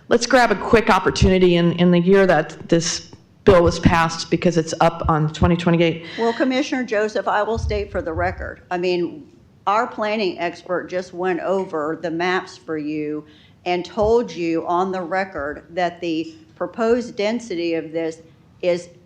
let's grab a quick opportunity in the year that this bill was passed, because it's up on 2028. Well, Commissioner Joseph, I will state for the record, I mean, our planning expert just went over the maps for you and told you on the record that the proposed density of this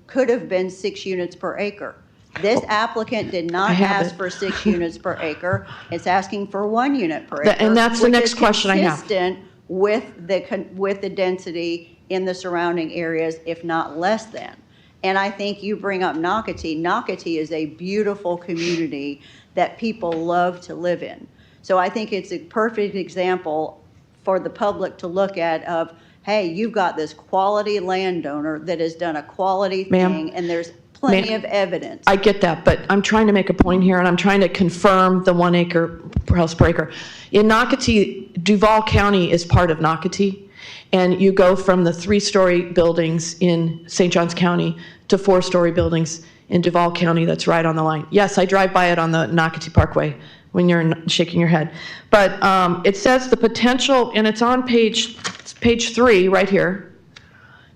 could have been 6 units per acre. This applicant did not ask for 6 units per acre. It's asking for 1 unit per acre. And that's the next question I have. Consistent with the density in the surrounding areas, if not less than. And I think you bring up Nocatee. Nocatee is a beautiful community that people love to live in. So I think it's a perfect example for the public to look at of, hey, you've got this quality landowner that has done a quality thing, and there's plenty of evidence. I get that, but I'm trying to make a point here, and I'm trying to confirm the 1 acre per house per acre. In Nocatee, Duval County is part of Nocatee, and you go from the 3-story buildings in St. Johns County to 4-story buildings in Duval County. That's right on the line. Yes, I drive by it on the Nocatee Parkway when you're shaking your head. But it says the potential, and it's on page 3 right here,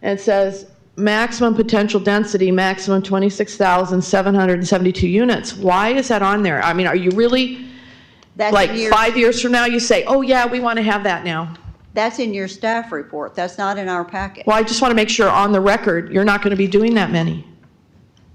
and it says maximum potential density, maximum 26,772 units. Why is that on there? I mean, are you really, like 5 years from now, you say, oh yeah, we want to have that now? That's in your staff report. That's not in our packet. Well, I just want to make sure on the record, you're not going to be doing that many,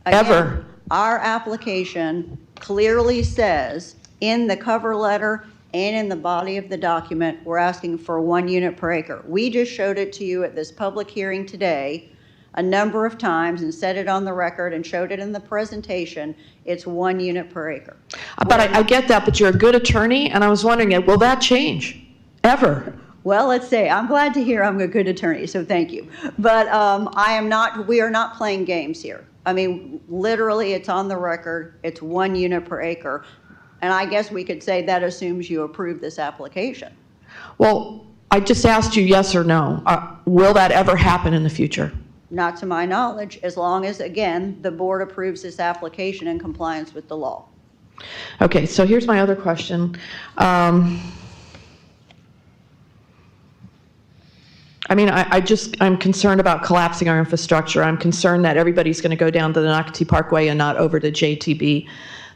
ever. Our application clearly says in the cover letter and in the body of the document, we're asking for 1 unit per acre. We just showed it to you at this public hearing today a number of times and said it on the record and showed it in the presentation. It's 1 unit per acre. But I get that, but you're a good attorney, and I was wondering, will that change, ever? Well, let's say, I'm glad to hear I'm a good attorney, so thank you. But we are not playing games here. I mean, literally, it's on the record, it's 1 unit per acre. And I guess we could say that assumes you approve this application. Well, I just asked you yes or no. Will that ever happen in the future? Not to my knowledge, as long as, again, the board approves this application in compliance with the law. Okay, so here's my other question. I mean, I'm concerned about collapsing our infrastructure. I'm concerned that everybody's going to go down to the Nocatee Parkway and not over to JTB.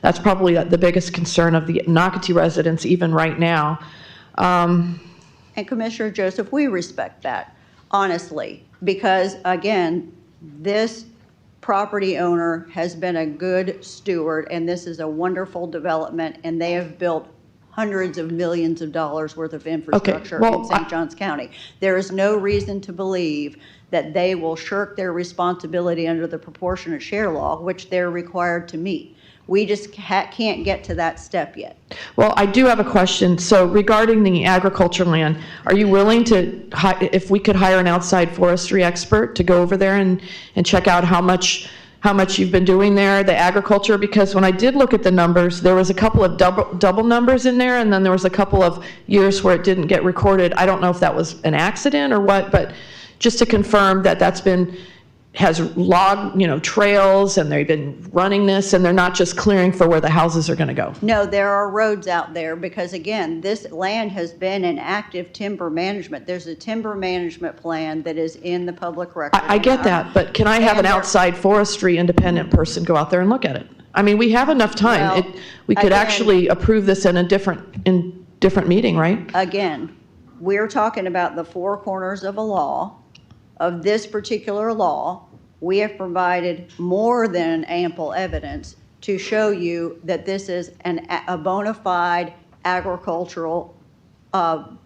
That's probably the biggest concern of the Nocatee residents even right now. And Commissioner Joseph, we respect that, honestly, because again, this property owner has been a good steward, and this is a wonderful development, and they have built hundreds of millions of dollars worth of infrastructure in St. Johns County. There is no reason to believe that they will shirk their responsibility under the proportionate share law, which they're required to meet. We just can't get to that step yet. Well, I do have a question. So regarding the agriculture land, are you willing to, if we could hire an outside forestry expert to go over there and check out how much you've been doing there, the agriculture? Because when I did look at the numbers, there was a couple of double numbers in there, and then there was a couple of years where it didn't get recorded. I don't know if that was an accident or what, but just to confirm that has log, trails, and they've been running this, and they're not just clearing for where the houses are going to go. No, there are roads out there because, again, this land has been in active timber management. There's a timber management plan that is in the public record. I get that, but can I have an outside forestry independent person go out there and look at it? I mean, we have enough time. Well, we could actually approve this in a different meeting, right? Again, we're talking about the four corners of a law. Of this particular law, we have provided more than ample evidence to show you that this is a bona fide agricultural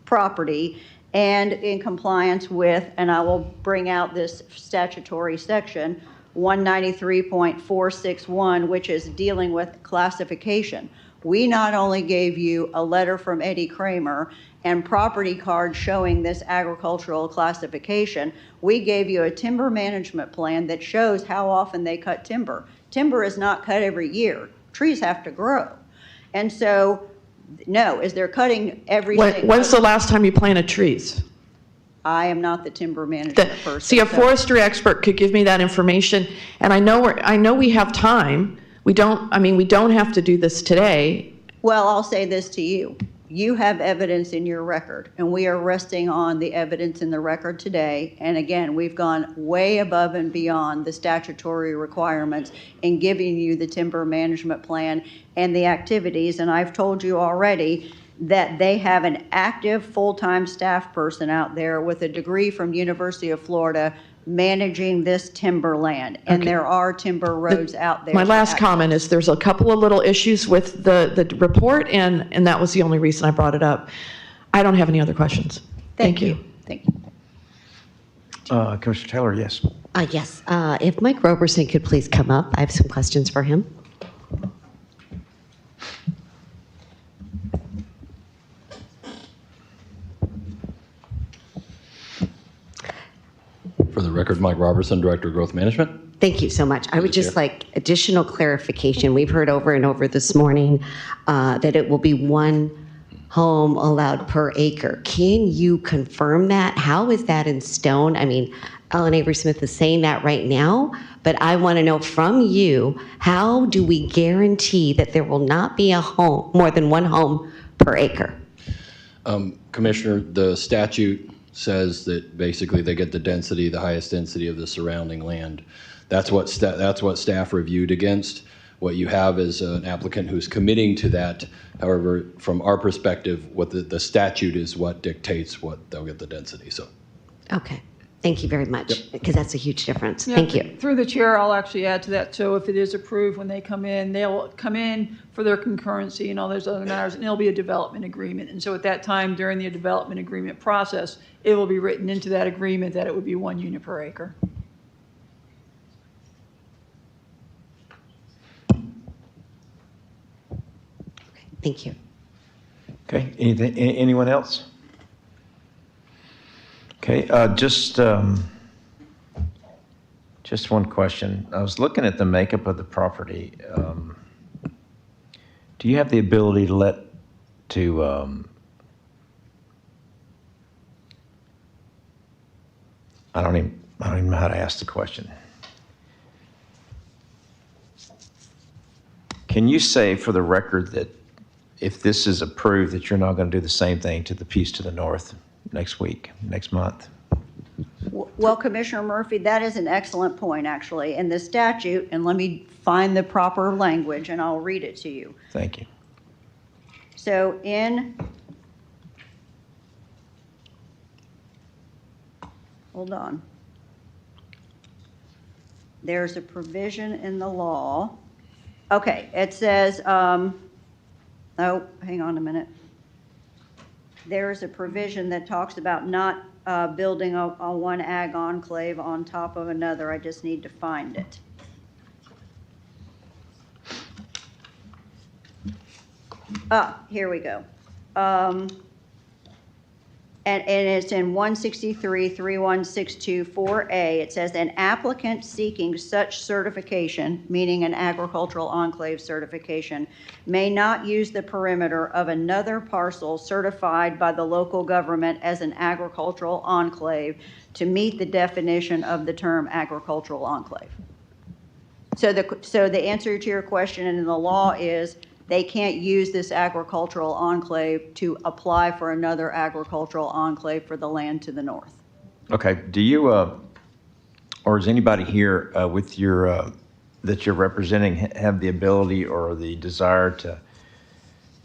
property and in compliance with, and I will bring out this statutory section, 193.461, which is dealing with classification. We not only gave you a letter from Eddie Kramer and property cards showing this agricultural classification, we gave you a timber management plan that shows how often they cut timber. Timber is not cut every year. Trees have to grow. And so, no, is there cutting every single... When's the last time you planted trees? I am not the timber management person. See, a forestry expert could give me that information, and I know we have time. We don't have to do this today. Well, I'll say this to you. You have evidence in your record, and we are resting on the evidence in the record today. And again, we've gone way above and beyond the statutory requirements in giving you the timber management plan and the activities. And I've told you already that they have an active full-time staff person out there with a degree from University of Florida managing this timberland, and Okay. there are timber roads out there. My for last access. comment is there's a couple of little issues with the report, and that was the only reason I brought it up. I don't have any other questions. Thank you. Thank you. Commissioner Taylor, yes. Yes, if Mike Roberson could please come up, I have some questions for him. For the record, Mike Robertson, Director of Growth Management. Thank you so much. I would just like additional clarification. We've heard over and over this morning that it will be one home allowed per acre. Can you confirm that? How is that in stone? I mean, Ellen Avery-Smith is saying that right now, but I want to know from you, how do we guarantee that there will not be a home, more than one home per acre? Commissioner, the statute says that basically they get the density, the highest density of the surrounding land. That's what staff reviewed against. What you have is an applicant who's committing to that. However, from our perspective, what the statute is what dictates what they'll get the density. So. Okay. Thank you very much, because that's a huge difference. Yeah, Thank you. Through the chair, I'll actually add to that. So if it is approved, when they come in, they'll come in for their concurrency and all those other matters, and there'll be a development agreement. And so at that time, during the development agreement process, it will be written into that agreement that it would be 1 unit per acre. Thank you. Okay, anyone else? Okay, just one question. I was looking at the makeup of the property. Do you have the ability to I don't even know how to ask the question. Can you say for the record that if this is approved, that you're not going to do the same thing to the piece to the north next week, next month? Well, Commissioner Murphy, that is an excellent point, actually. In the statute, and let me find the proper language and I'll read it to you. Thank you. So hold on. There's a provision in the law. Okay, it says, oh, hang on a minute. There is a provision that talks about not building a one ag enclave on top of another. I just need to find it. Here we go. And it's in 163-3162-4A. It says an applicant seeking such certification, meaning an agricultural enclave certification, may not use the perimeter of another parcel certified by the local government as an agricultural enclave to meet the definition of the term agricultural enclave. So the answer to your question in the law is they can't use this agricultural enclave to apply for another agricultural enclave for the land to the north. Okay. Do you, or is anybody here with your, that you're representing have the ability or the desire to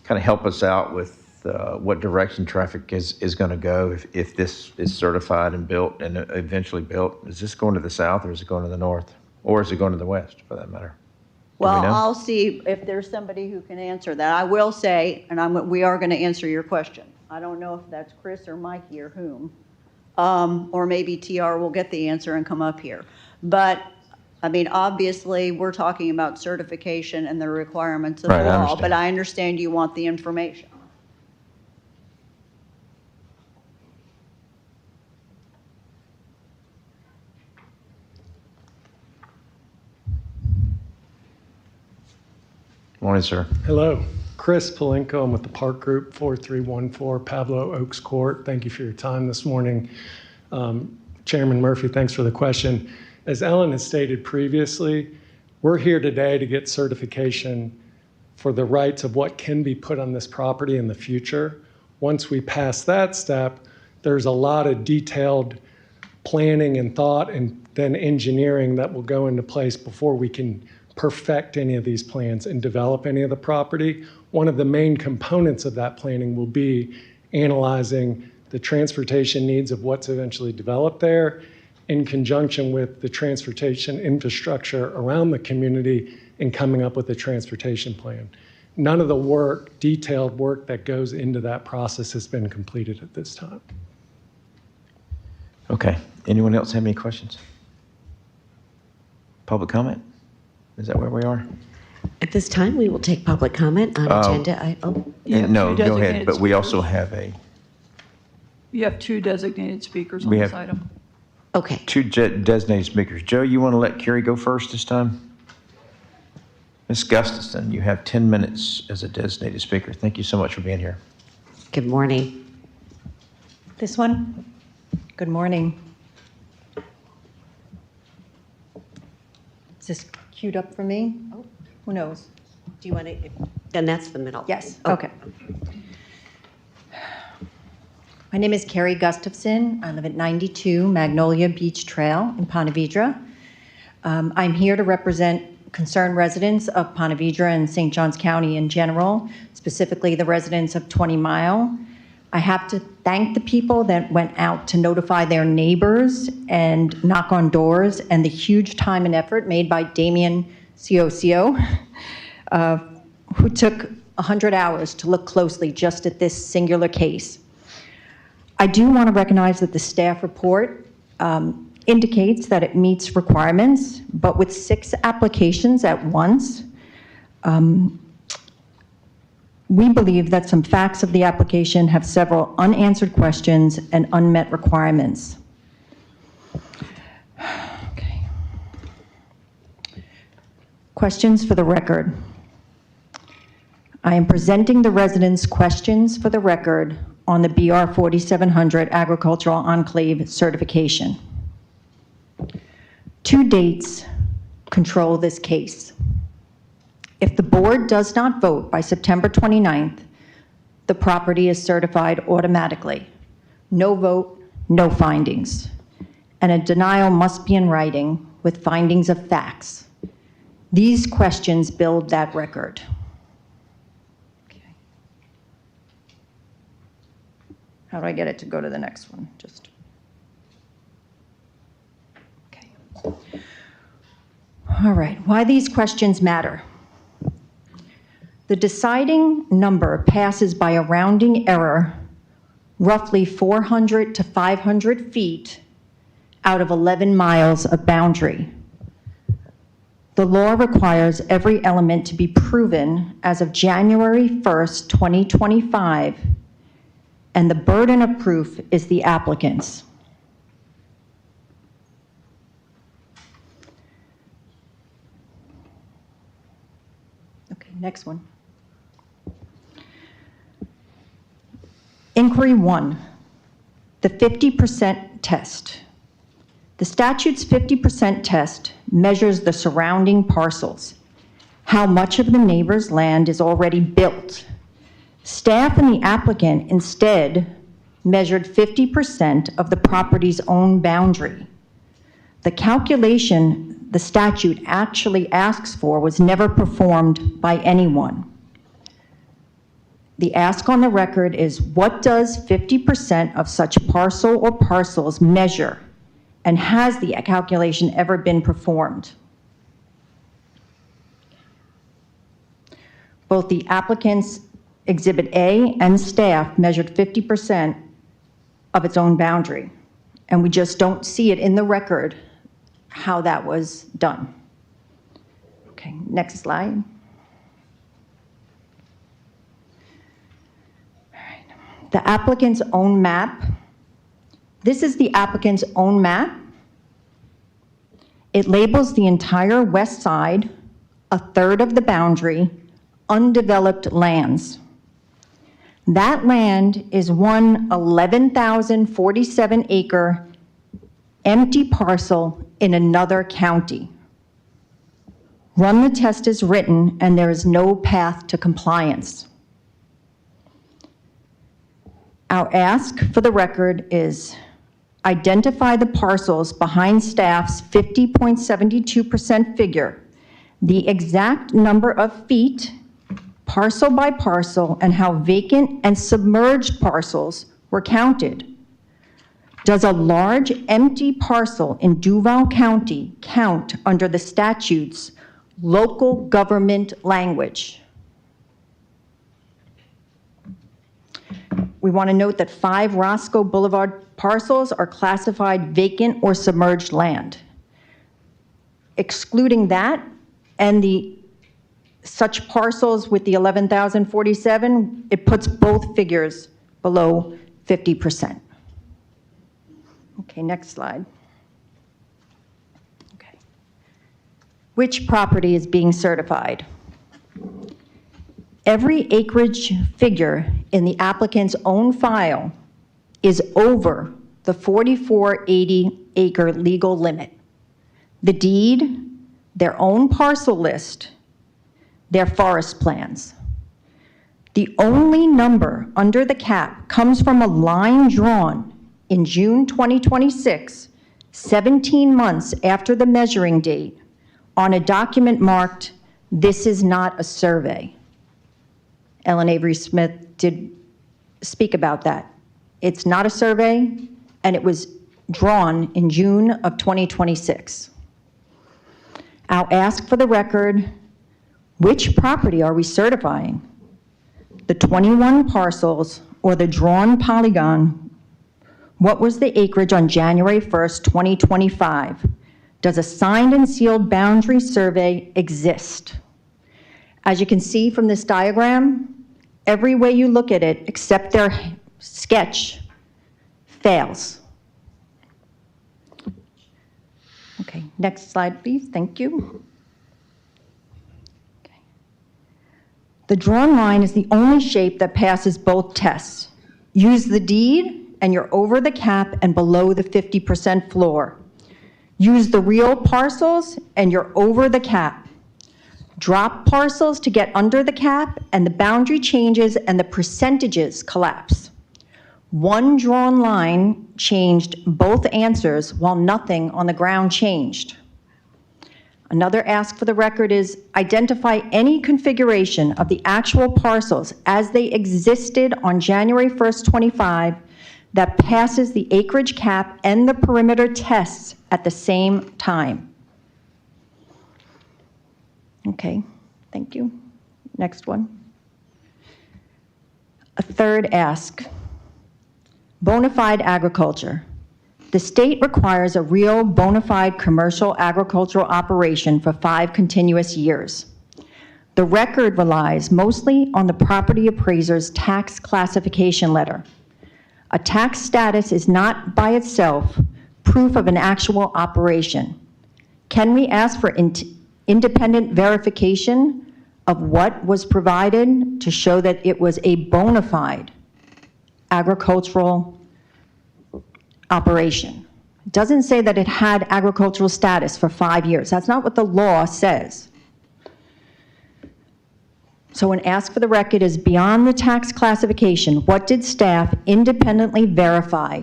kind of help us out with what direction traffic is going to go if this is certified and built and eventually built? Is this going to the south or is it going to the north? Or is it going to the west, for that matter? Well, I'll see if there's somebody who can answer that. I will say, and we are going to answer your question. I don't know if that's Chris or Mikey or whom, or maybe TR will get the answer and come up here. But, I mean, obviously, we're talking about certification and the requirements of the law, but I understand you want the information. Morning, sir. Hello. Chris Palenko. I'm with the Park Group, 4314 Pablo Oaks Court. Thank you for your time this morning. Chairman Murphy, thanks for the question. As Ellen has stated previously, we're here today to get certification for the rights of what can be put on this property in the future. Once we pass that step, there's a lot of detailed planning and thought and then engineering that will go into place before we can perfect any of these plans and develop any of the property. One of the main components of that planning will be analyzing the transportation needs of what's eventually developed there in conjunction with the transportation infrastructure around the community in coming up with a transportation plan. None of the work, detailed work that goes into that process has been completed at this time. Okay. Anyone else have any questions? Public comment? Is that where we are? At this time, we will take public comment on agenda. No, go ahead, designated but we also speakers. have a, You have 2 designated speakers on We this have- item. Okay. 2 designated speakers. Joe, you want to let Carrie go first this time? Ms. Gustafson, you have 10 minutes as a designated speaker. Thank you so much for being here. Good morning. This one? Good morning. Is this queued up for me? Oh, who knows? Do you want to? Then that's the middle. Yes, Oh. okay. My name is Carrie Gustafson. I live at 92 Magnolia Beach Trail in Ponte Vedra. I'm here to represent concerned residents of Ponte Vedra and St. Johns County in general, specifically the residents of 20 Mile. I have to thank the people that went out to notify their neighbors and knock on doors, and the huge time and effort made by Damian Ciocio, who took 100 hours to look closely just at this singular case. I do want to recognize that the staff report indicates that it meets requirements, but with 6 applications at once, we believe that some facts of the application have several unanswered questions and unmet requirements. Okay. Questions for the record. I am presenting the residents' questions for the record on the BR 4700 Agricultural Enclave certification. 2 dates control this case. If the board does not vote by September 29th, the property is certified automatically. No vote, no findings. And a denial must be in writing with findings of facts. These questions build that record. Okay. How do I get it to go to the next one? Just. Okay. All right, why these questions matter. The deciding number passes by a rounding error, roughly 400 to 500 feet out of 11 miles of boundary. The law requires every element to be proven as of January 1st, 2025, and the burden of proof is the applicant's. Okay, next one. Inquiry 1, the 50% test. The statute's 50% test measures the surrounding parcels, how much of the neighbor's land is already built. Staff and the applicant instead measured 50% of the property's own boundary. The calculation the statute actually asks for was never performed by anyone. The ask on the record is, what does 50% of such parcel or parcels measure? And has the calculation ever been performed? Both the applicant's Exhibit A and staff measured 50% of its own boundary. And we just don't see it in the record how that was done. Okay, next slide. The applicant's own map. This is the applicant's own map. It labels the entire west side, a third of the boundary, undeveloped lands. That land is one 11,047 acre empty parcel in another county. Run the test as written, and there is no path to compliance. Our ask for the record is identify the parcels behind staff's 50.72% figure, the exact number of feet, parcel by parcel, and how vacant and submerged parcels were counted. Does a large empty parcel in Duval County count under the statute's local government language? We want to note that 5 Roscoe Boulevard parcels are classified vacant or submerged land. Excluding that and such parcels with the 11,047, it puts both figures below 50%. Okay, next slide. Okay. Which property is being certified? Every acreage figure in the applicant's own file is over the 4480 acre legal limit. The deed, their own parcel list, their forest plans. The only number under the cap comes from a line drawn in June 2026, 17 months after the measuring date, on a document marked, "This is not a survey." Ellen Avery Smith did speak about that. It's not a survey, and it was drawn in June of 2026. I'll ask for the record, which property are we certifying? The 21 parcels or the drawn polygon? What was the acreage on January 1st, 2025? Does a signed and sealed boundary survey exist? As you can see from this diagram, every way you look at it, except their sketch, fails. Okay, next slide, please. Thank you. Okay. The drawn line is the only shape that passes both tests. Use the deed, and you're over the cap and below the 50% floor. Use the real parcels, and you're over the cap. Drop parcels to get under the cap, and the boundary changes and the percentages collapse. One drawn line changed both answers while nothing on the ground changed. Another ask for the record is identify any configuration of the actual parcels as they existed on January 1st, 25 that passes the acreage cap and the perimeter tests at the same time. Okay, thank you. Next one. A third ask. Bona fide agriculture. The state requires a real bona fide commercial agricultural operation for 5 continuous years. The record relies mostly on the property appraiser's tax classification letter. A tax status is not by itself proof of an actual operation. Can we ask for independent verification of what was provided to show that it was a bona fide agricultural operation? It doesn't say that it had agricultural status for 5 years. That's not what the law says. So an ask for the record is beyond the tax classification. What did staff independently verify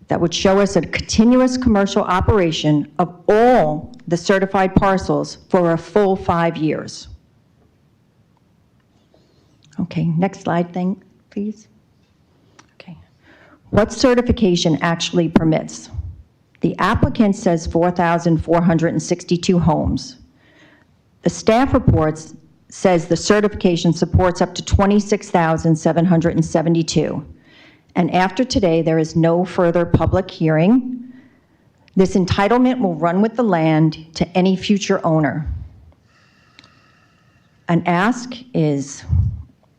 that would show us a continuous commercial operation of all the certified parcels for a full 5 years? Okay, next slide, please. Okay. What certification actually permits? The applicant says 4,462 homes. The staff reports says the certification supports up to 26,772. And after today, there is no further public hearing. This entitlement will run with the land to any future owner. An ask is,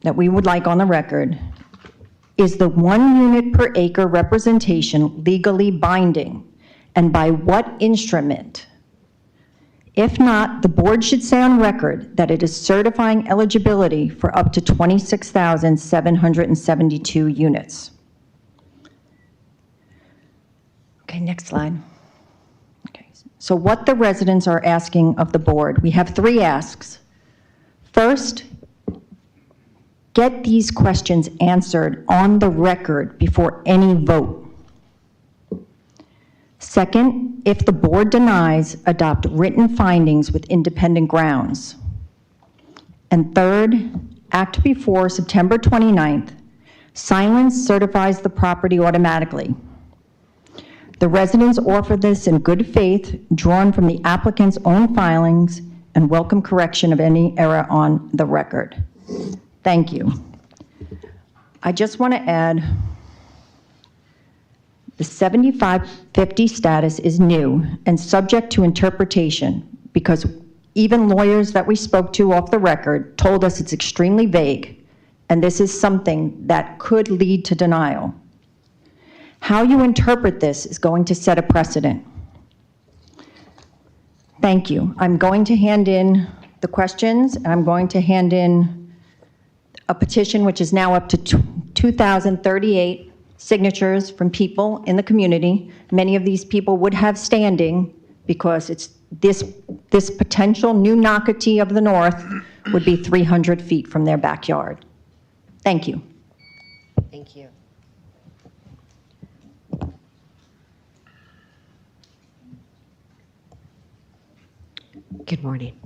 that we would like on the record, is the 1 unit per acre representation legally binding, and by what instrument? If not, the board should say on record that it is certifying eligibility for up to 26,772 units. Okay, next slide. Okay, so what the residents are asking of the board, we have 3 asks. First, get these questions answered on the record before any vote. Second, if the board denies, adopt written findings with independent grounds. And third, act before September 29th. Silence certifies the property automatically. The residents offer this in good faith, drawn from the applicant's own filings, and welcome correction of any error on the record. Thank you. I just want to add, the 7550 status is new and subject to interpretation because even lawyers that we spoke to off the record told us it's extremely vague, and this is something that could lead to denial. How you interpret this is going to set a precedent. Thank you. I'm going to hand in the questions, and I'm going to hand in a petition which is now up to 2,038 signatures from people in the community. Many of these people would have standing because it's this potential new Nocatee of the North would be 300 feet from their backyard. Thank you. Thank you. Good morning.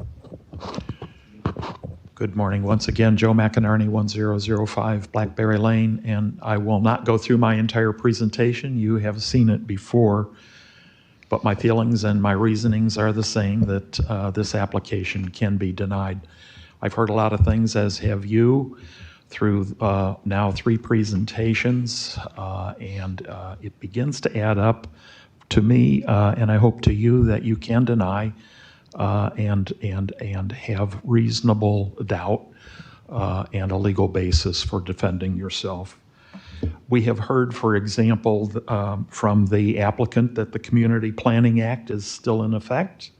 Good morning. Once again, Joe McInerney, 1005 Blackberry Lane, and I will not go through my entire presentation. You have seen it before, but my feelings and my reasonings are the same, that this application can be denied. I've heard a lot of things, as have you, through now 3 presentations, and it begins to add up to me, and I hope to you, that you can deny and have reasonable doubt and a legal basis for defending yourself. We have heard, for example, from the applicant that the Community Planning Act is still in effect,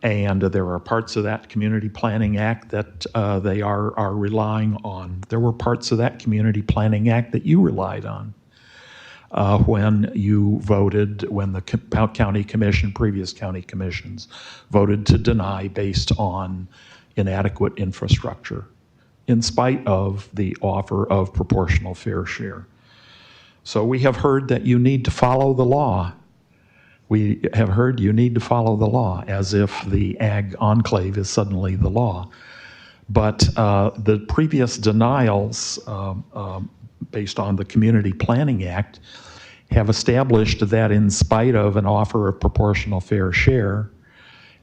and there are parts of that Community Planning Act that they are relying on. There were parts of that Community Planning Act that you relied on when you voted, when the county commission, previous county commissions, voted to deny based on inadequate infrastructure, in spite of the offer of proportional fair share. So we have heard that you need to follow the law. We have heard you need to follow the law, as if the ag enclave is suddenly the law. But the previous denials based on the Community Planning Act have established that in spite of an offer of proportional fair share,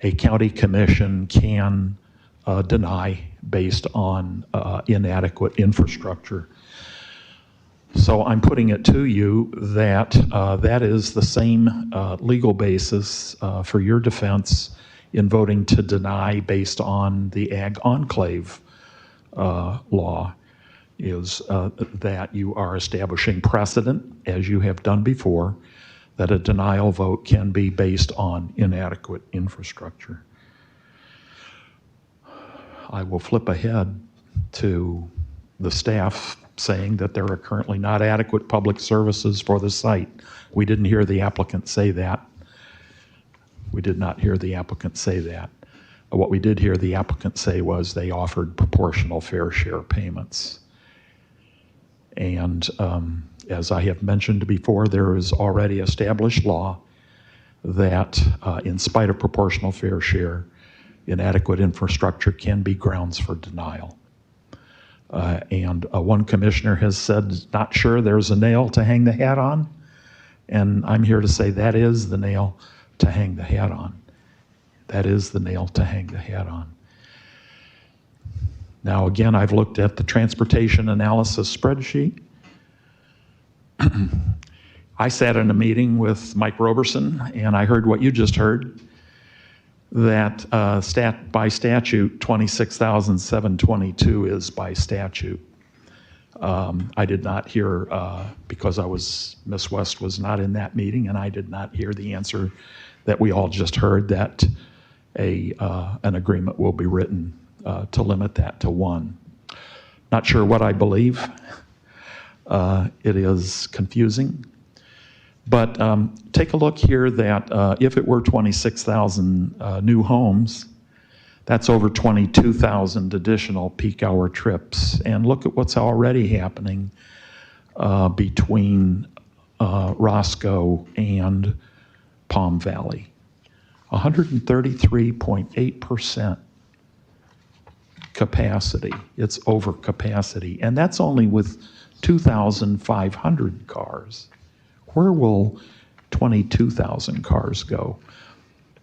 a county commission can deny based on inadequate infrastructure. So I'm putting it to you that that is the same legal basis for your defense in voting to deny based on the ag enclave law, is that you are establishing precedent, as you have done before, that a denial vote can be based on inadequate infrastructure. I will flip ahead to the staff saying that there are currently not adequate public services for the site. We didn't hear the applicant say that. We did not hear the applicant say that. What we did hear the applicant say was they offered proportional fair share payments. And as I have mentioned before, there is already established law that in spite of proportional fair share, inadequate infrastructure can be grounds for denial. And one commissioner has said, not sure there's a nail to hang the hat on. And I'm here to say that is the nail to hang the hat on. That is the nail to hang the hat on. Now, again, I've looked at the transportation analysis spreadsheet. I sat in a meeting with Mike Roberson, and I heard what you just heard, that by statute, 26,722 is by statute. I did not hear, because Ms. West was not in that meeting, and I did not hear the answer that we all just heard, that an agreement will be written to limit that to 1. Not sure what I believe. It is confusing. But take a look here that if it were 26,000 new homes, that's over 22,000 additional peak hour trips. And look at what's already happening between Roscoe and Palm Valley. 133.8% capacity. It's over capacity. And that's only with 2,500 cars. Where will 22,000 cars go?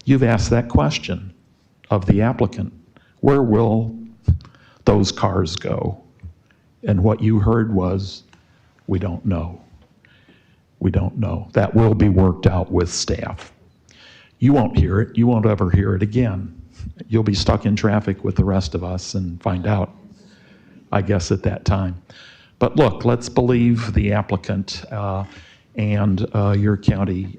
You've asked that question of the applicant. Where will those cars go? And what you heard was, we don't know. We don't know. That will be worked out with staff. You won't hear it. You won't ever hear it again. You'll be stuck in traffic with the rest of us and find out, I guess, at that time. But look, let's believe the applicant and your county,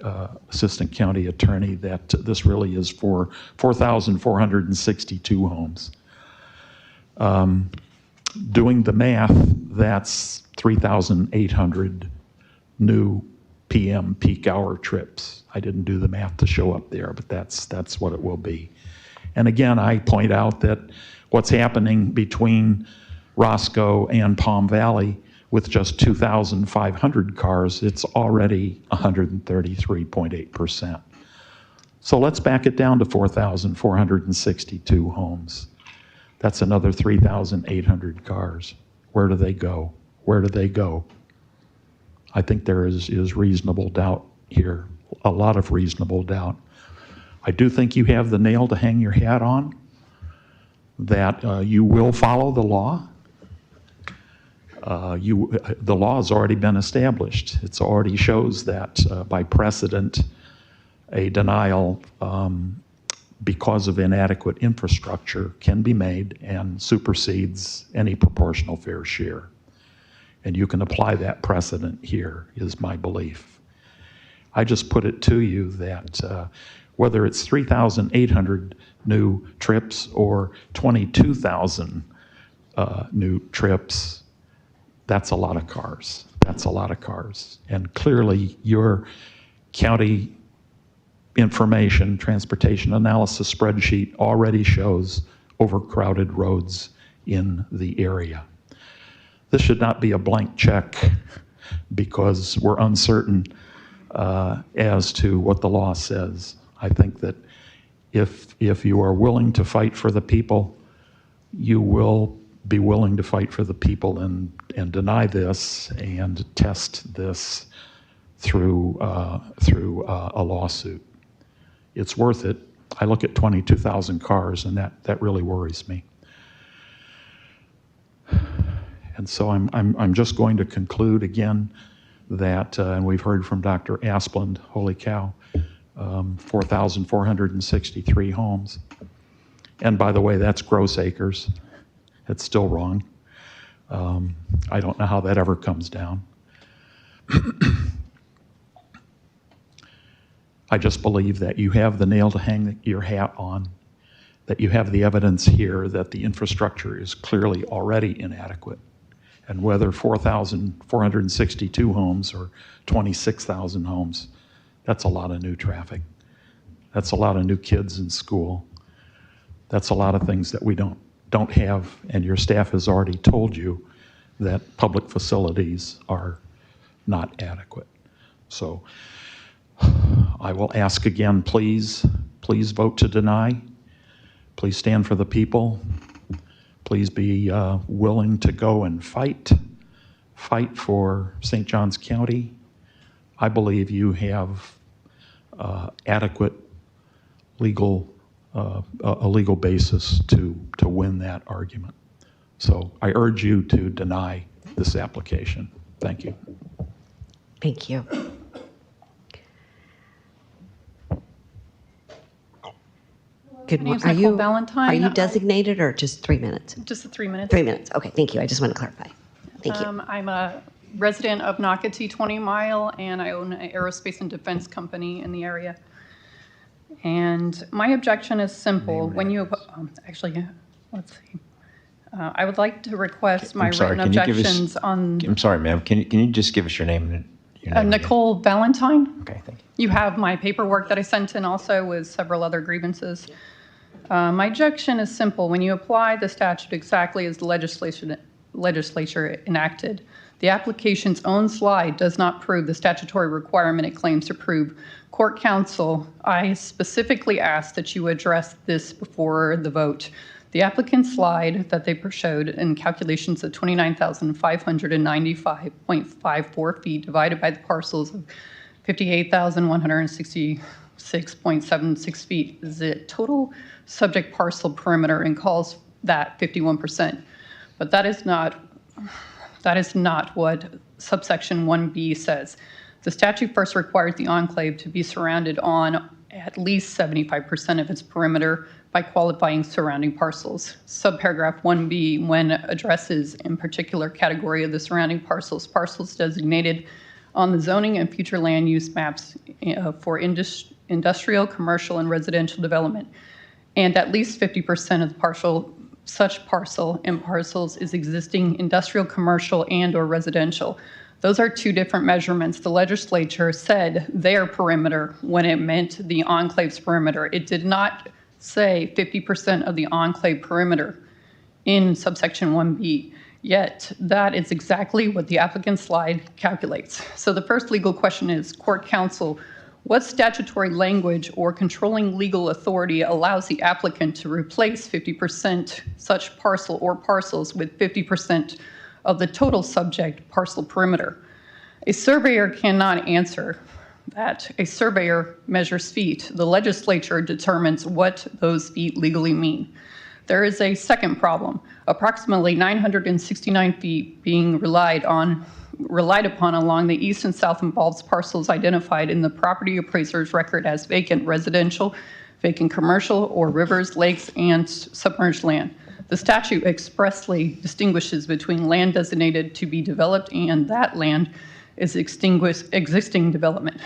assistant county attorney, that this really is for 4,462 homes. Doing the math, that's 3,800 new PM peak hour trips. I didn't do the math to show up there, but that's what it will be. And again, I point out that what's happening between Roscoe and Palm Valley with just 2,500 cars, it's already 133.8%. So let's back it down to 4,462 homes. That's another 3,800 cars. Where do they go? Where do they go? I think there is reasonable doubt here, a lot of reasonable doubt. I do think you have the nail to hang your hat on, that you will follow the law. The law has already been established. It already shows that by precedent, a denial because of inadequate infrastructure can be made and supersedes any proportional fair share. And you can apply that precedent here, is my belief. I just put it to you that whether it's 3,800 new trips or 22,000 new trips, that's a lot of cars. That's a lot of cars. And clearly your county information, transportation analysis spreadsheet already shows overcrowded roads in the area. This should not be a blank check because we're uncertain as to what the law says. I think that if you are willing to fight for the people, you will be willing to fight for the people and deny this and test this through a lawsuit. It's worth it. I look at 22,000 cars and that really worries me. And so I'm just going to conclude again that, and we've heard from Dr. Asplund, holy cow, 4,463 homes. And by the way, that's gross acres. It's still wrong. I don't know how that ever comes down. I just believe that you have the nail to hang your hat on, that you have the evidence here that the infrastructure is clearly already inadequate. And whether 4,462 homes or 26,000 homes, that's a lot of new traffic. That's a lot of new kids in school. That's a lot of things that we don't have, and your staff has already told you that public facilities are not adequate. So I will ask again, please vote to deny. Please stand for the people. Please be willing to go and fight for St. Johns County. I believe you have adequate legal a legal basis to win that argument. So I urge you to deny this application. Thank you. Thank you. Good My name's morning. Nicole Valentine. Are you designated or just 3 minutes? Just the 3 minutes. 3 minutes. Okay, thank you. I just want to clarify. Thank you. I'm a resident of Nocatee 20 Mile, and I own an aerospace and defense company in the area. And my objection is simple. When you, actually, let's see. I would like to request my written objections on. I'm sorry, ma'am. Can you just give us your name? Nicole Valentine. Okay, thank you. You have my paperwork that I sent in also with several other grievances. My objection is simple. When you apply the statute exactly as the legislature enacted, the application's own slide does not prove the statutory requirement it claims to prove. Court counsel, I specifically asked that you address this before the vote. The applicant's slide that they showed in calculations of 29,595.54 feet divided by the parcels of 58,166.76 feet is the total subject parcel perimeter and calls that 51%. But that is not what subsection 1B says. The statute first requires the enclave to be surrounded on at least 75% of its perimeter by qualifying surrounding parcels. Subparagraph 1B, when addresses in particular category of the surrounding parcels, parcels designated on the zoning and future land use maps for industrial, commercial, and residential development, and at least 50% of the such parcel and parcels is existing industrial, commercial, and/or residential. Those are two different measurements. The legislature said their perimeter when it meant the enclave's perimeter. It did not say 50% of the enclave perimeter in subsection 1B. Yet that is exactly what the applicant's slide calculates. So the first legal question is, Court Counsel, what statutory language or controlling legal authority allows the applicant to replace 50% such parcel or parcels with 50% of the total subject parcel perimeter? A surveyor cannot answer that. A surveyor measures feet. The legislature determines what those feet legally mean. There is a second problem. Approximately 969 feet being relied upon along the east and south involves parcels identified in the property appraiser's record as vacant residential, vacant commercial, or rivers, lakes, and submerged land. The statute expressly distinguishes between land designated to be developed and that land is existing development.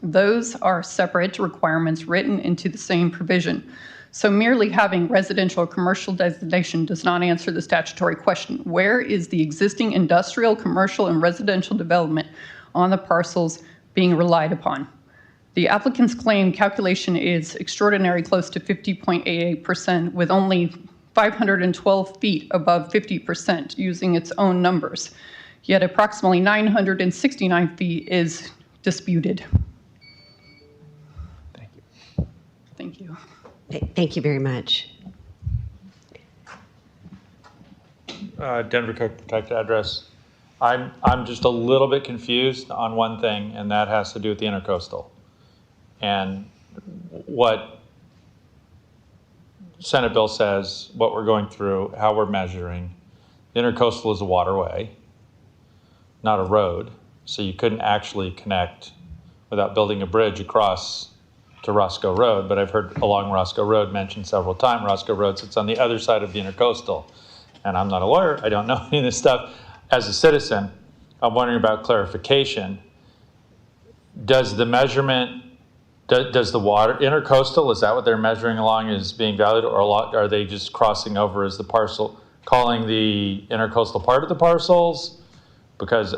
Those are separate requirements written into the same provision. So merely having residential or commercial designation does not answer the statutory question. Where is the existing industrial, commercial, and residential development on the parcels being relied upon? The applicant's claim calculation is extraordinarily close to 50.88% with only 512 feet above 50% using its own numbers. Yet approximately 969 feet is disputed. Thank you. Thank you very much. Denver Cook Protected Address. I'm just a little bit confused on one thing, and that has to do with the intercoastal. And what Senate bill says, what we're going through, how we're measuring. The intercoastal is a waterway, not a road. So you couldn't actually connect without building a bridge across to Roscoe Road, but I've heard along Roscoe Road mentioned several times. Roscoe Road sits on the other side of the intercoastal. And I'm not a lawyer, I don't know any of this stuff. As a citizen, I'm wondering about clarification. Does the measurement, does the water, intercoastal, is that what they're measuring along as being valued, or are they just crossing over as the parcel, calling the intercoastal part of the parcels? Because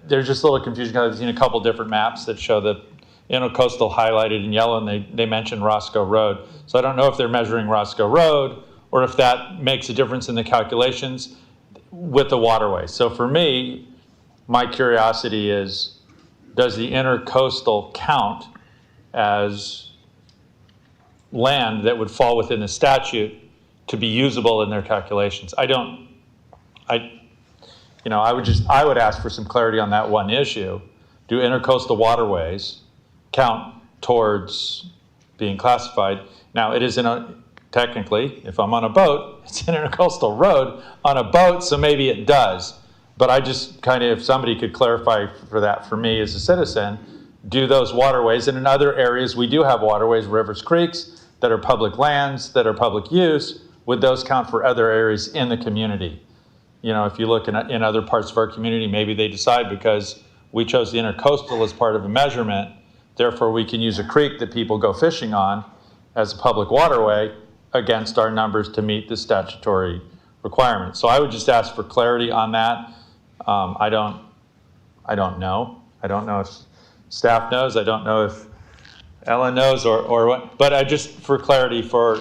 there's just a little confusion, because I've seen a couple different maps that show the intercoastal highlighted in yellow, and they mention Roscoe Road. So I don't know if they're measuring Roscoe Road or if that makes a difference in the calculations with the waterway. So for me, my curiosity is, does the intercoastal count as land that would fall within the statute to be usable in their calculations? I would ask for some clarity on that one issue. Do intercoastal waterways count towards being classified? Now, it isn't technically, if I'm on a boat, it's an intercoastal road on a boat, so maybe it does. But I just kind of, if somebody could clarify for that for me as a citizen, do those waterways, and in other areas we do have waterways, rivers, creeks, that are public lands, that are public use, would those count for other areas in the community? You know, if you look in other parts of our community, maybe they decide because we chose the intercoastal as part of a measurement, therefore we can use a creek that people go fishing on as a public waterway against our numbers to meet the statutory requirements. So I would just ask for clarity on that. I don't know. I don't know if staff knows. I don't know if Ellen knows or what, but I just, for clarity, for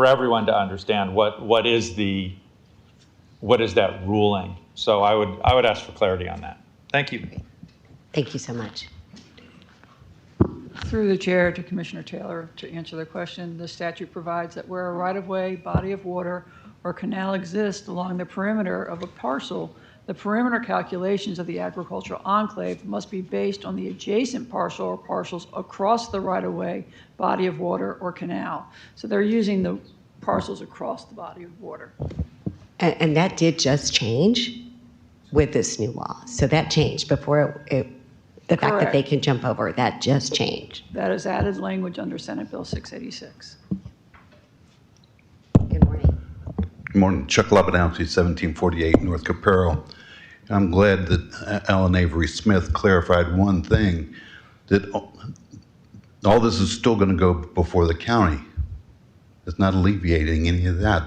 everyone to understand what is that ruling. So I would ask for clarity on that. Thank you. Thank you so much. Through the chair to Commissioner Taylor to answer the question, the statute provides that where a right-of-way, body of water, or canal exists along the perimeter of a parcel, The perimeter calculations of the agricultural enclave must be based on the adjacent parcel or parcels across the right-of-way, body of water, or canal. So they're using the parcels across the body of water. And that did just change with this new law. So that changed before the fact that they can jump over, that just changed. That is added language under Senate Bill 686. Good morning. Good morning. Chuck Labadowski, 1748 North Capero. I'm glad that Alan Avery Smith clarified one thing, that all this is still going to go before the county. It's not alleviating any of that.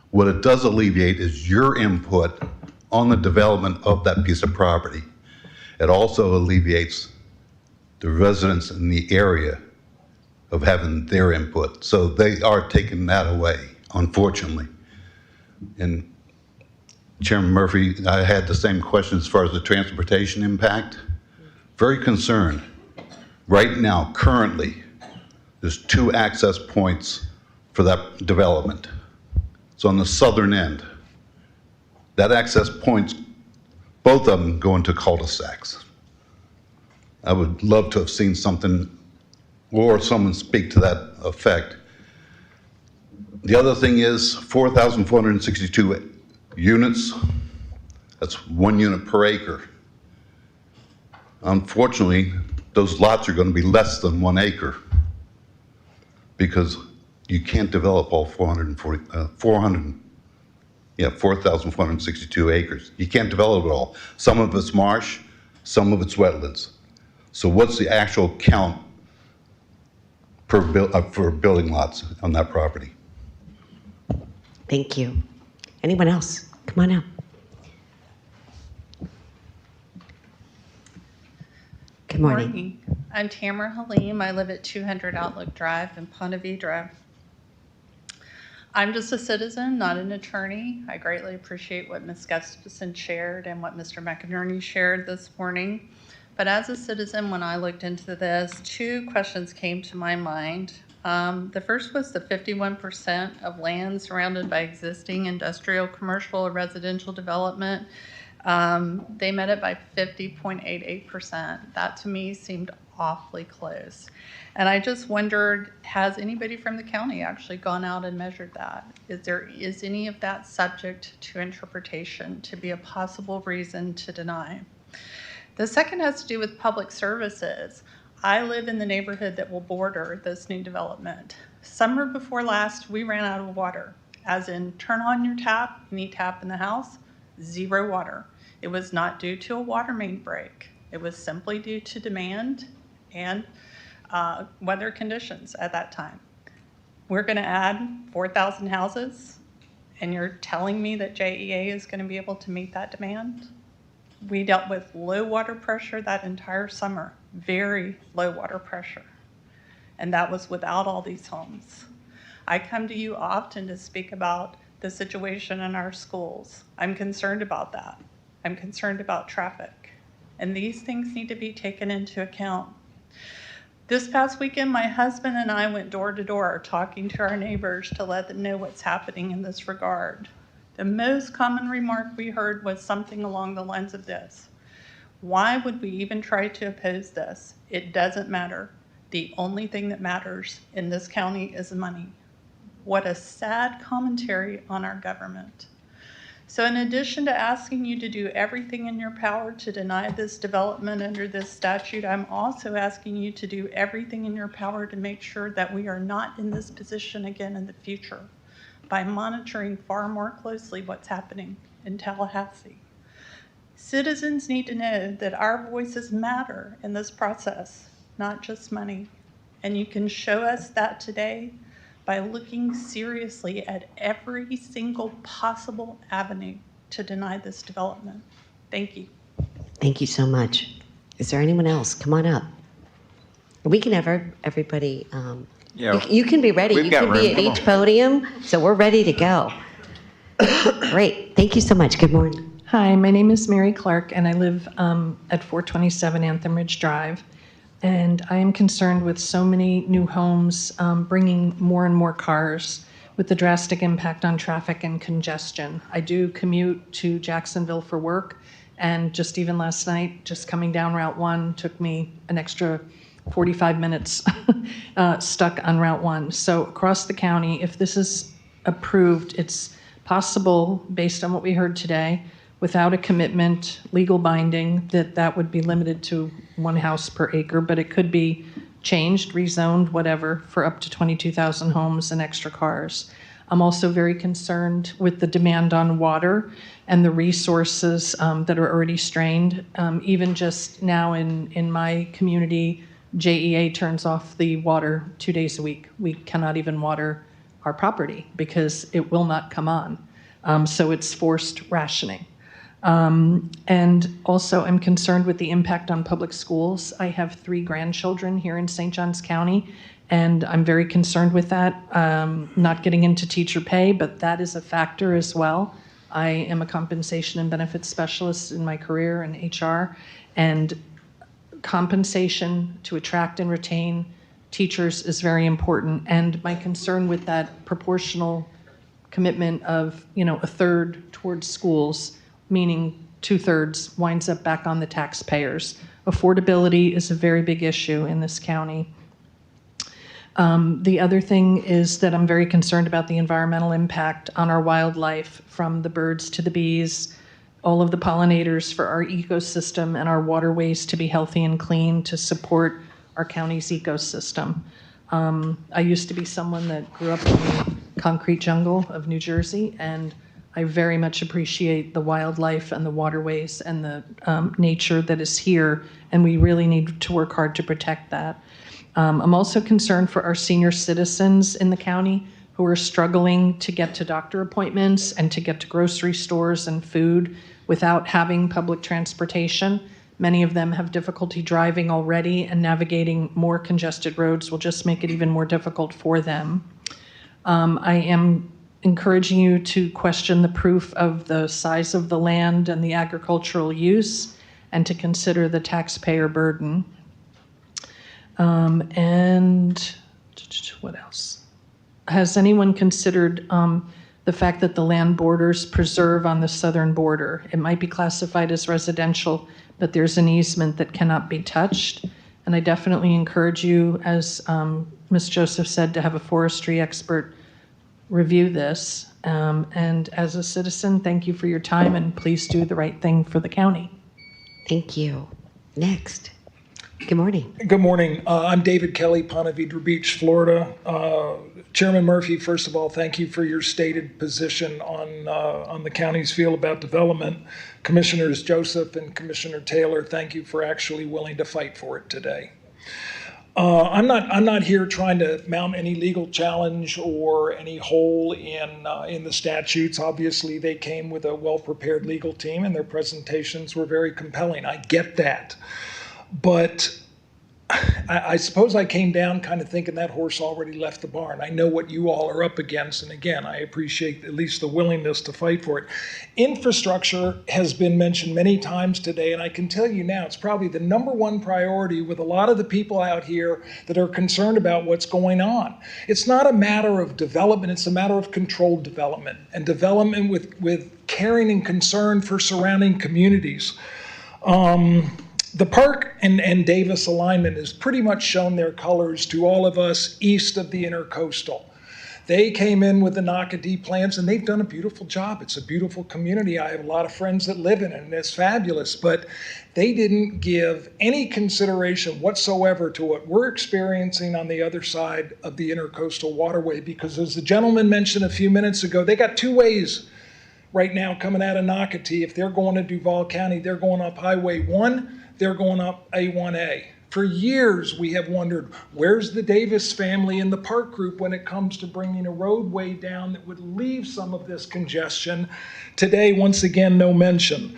What it does alleviate is your input on the development of that piece of property. It also alleviates the residents in the area of having their input. So they are taking that away, unfortunately. And Chairman Murphy, I had the same question as far as the transportation impact. Very concerned. Right now, currently, there's 2 access points for that development. It's on the southern end. That access points, both of them go into cul-de-sacs. I would love to have seen something or someone speak to that effect. The other thing is 4,462 units. That's 1 unit per acre. Unfortunately, those lots are going to be less than 1 acre because you can't develop all 4,462 acres. You can't develop it all. Some of it's marsh, some of it's wetlands. So what's the actual count for building lots on that property? Thank you. Anyone else? Come on up. Good morning. I'm Tamara Halim. I live at 200 Outlook Drive in Ponte Vedra. I'm just a citizen, not an attorney. I greatly appreciate what Ms. Gustafson shared and what Mr. McInerney shared this morning. But as a citizen, when I looked into this, 2 questions came to my mind. The first was the 51% of land surrounded by existing industrial, commercial, or residential development. They met it by 50.88%. That to me seemed awfully close. And I just wondered, has anybody from the county actually gone out and measured that? Is any of that subject to interpretation to be a possible reason to deny? The second has to do with public services. I live in the neighborhood that will border this new development. Summer before last, we ran out of water, as in turn on your tap, any tap in the house, 0 water. It was not due to a water main break. It was simply due to demand and weather conditions at that time. We're going to add 4,000 houses, and you're telling me that JEA is going to be able to meet that demand? We dealt with low water pressure that entire summer, very low water pressure, and that was without all these homes. I come to you often to speak about the situation in our schools. I'm concerned about that. I'm concerned about traffic, and these things need to be taken into account. This past weekend, my husband and I went door to door talking to our neighbors to let them know what's happening in this regard. The most common remark we heard was something along the lines of this: why would we even try to oppose this? It doesn't matter. The only thing that matters in this county is money. What a sad commentary on our government. So in addition to asking you to do everything in your power to deny this development under this statute, I'm also asking you to do everything in your power to make sure that we are not in this position again in the future by monitoring far more closely what's happening in Tallahassee. Citizens need to know that our voices matter in this process, not just money. And you can show us that today by looking seriously at every single possible avenue to deny this development. Thank you. Thank you so much. Is there anyone else? Come on up. We can have everybody, you can be ready. You can be at each podium, so we're ready to go. Great. Thank you so much. Good morning. Hi, my name is Mary Clark, and I live at 427 Anthem Ridge Drive. And I am concerned with so many new homes bringing more and more cars with the drastic impact on traffic and congestion. I do commute to Jacksonville for work, and just even last night, just coming down Route 1 took me an extra 45 minutes stuck on Route 1. So across the county, if this is approved, it's possible, based on what we heard today, without a commitment, legal binding, that would be limited to 1 house per acre, but it could be changed, rezoned, whatever, for up to 22,000 homes and extra cars. I'm also very concerned with the demand on water and the resources that are already strained. Even just now in my community, JEA turns off the water 2 days a week. We cannot even water our property because it will not come on. So it's forced rationing. And also I'm concerned with the impact on public schools. I have 3 grandchildren here in St. Johns County, and I'm very concerned with that. Not getting into teacher pay, but that is a factor as well. I am a compensation and benefits specialist in my career in HR, and compensation to attract and retain teachers is very important. And my concern with that proportional commitment of, a third towards schools, meaning 2/3 winds up back on the taxpayers. Affordability is a very big issue in this county. The other thing is that I'm very concerned about the environmental impact on our wildlife, from the birds to the bees, all of the pollinators for our ecosystem, and our waterways to be healthy and clean to support our county's ecosystem. I used to be someone that grew up in the concrete jungle of New Jersey, and I very much appreciate the wildlife and the waterways and the nature that is here, and we really need to work hard to protect that. I'm also concerned for our senior citizens in the county who are struggling to get to doctor appointments and to get to grocery stores and food without having public transportation. Many of them have difficulty driving already, and navigating more congested roads will just make it even more difficult for them. I am encouraging you to question the proof of the size of the land and the agricultural use, and to consider the taxpayer burden. And what else? Has anyone considered the fact that the land borders preserve on the southern border? It might be classified as residential, but there's an easement that cannot be touched. And I definitely encourage you, as Ms. Joseph said, to have a forestry expert review this. And as a citizen, thank you for your time, and please do the right thing for the county. Thank you. Next. Good morning. Good morning. I'm David Kelly, Ponte Vedra Beach, Florida. Chairman Murphy, first of all, thank you for your stated position on the county's feel about development. Commissioners Joseph and Commissioner Taylor, thank you for actually willing to fight for it today. I'm not here trying to mount any legal challenge or any hole in the statutes. Obviously, they came with a well-prepared legal team, and their presentations were very compelling. I get that. But I suppose I came down kind of thinking that horse already left the barn. I know what you all are up against, and again, I appreciate at least the willingness to fight for it. Infrastructure has been mentioned many times today, and I can tell you now, it's probably the #1 priority with a lot of the people out here that are concerned about what's going on. It's not a matter of development, it's a matter of controlled development, and development with caring and concern for surrounding communities. The Park and Davis alignment has pretty much shown their colors to all of us east of the Intercoastal. They came in with the NACA-D plans, and they've done a beautiful job. It's a beautiful community. I have a lot of friends that live in it, and it's fabulous. But they didn't give any consideration whatsoever to what we're experiencing on the other side of the Intercoastal Waterway, because as the gentleman mentioned a few minutes ago, they got 2 ways right now coming out of Nocatee. If they're going to Duval County, they're going up Highway 1, they're going up A1A. For years, we have wondered, where's the Davis family in the Park Group when it comes to bringing a roadway down that would leave some of this congestion? Today, once again, no mention.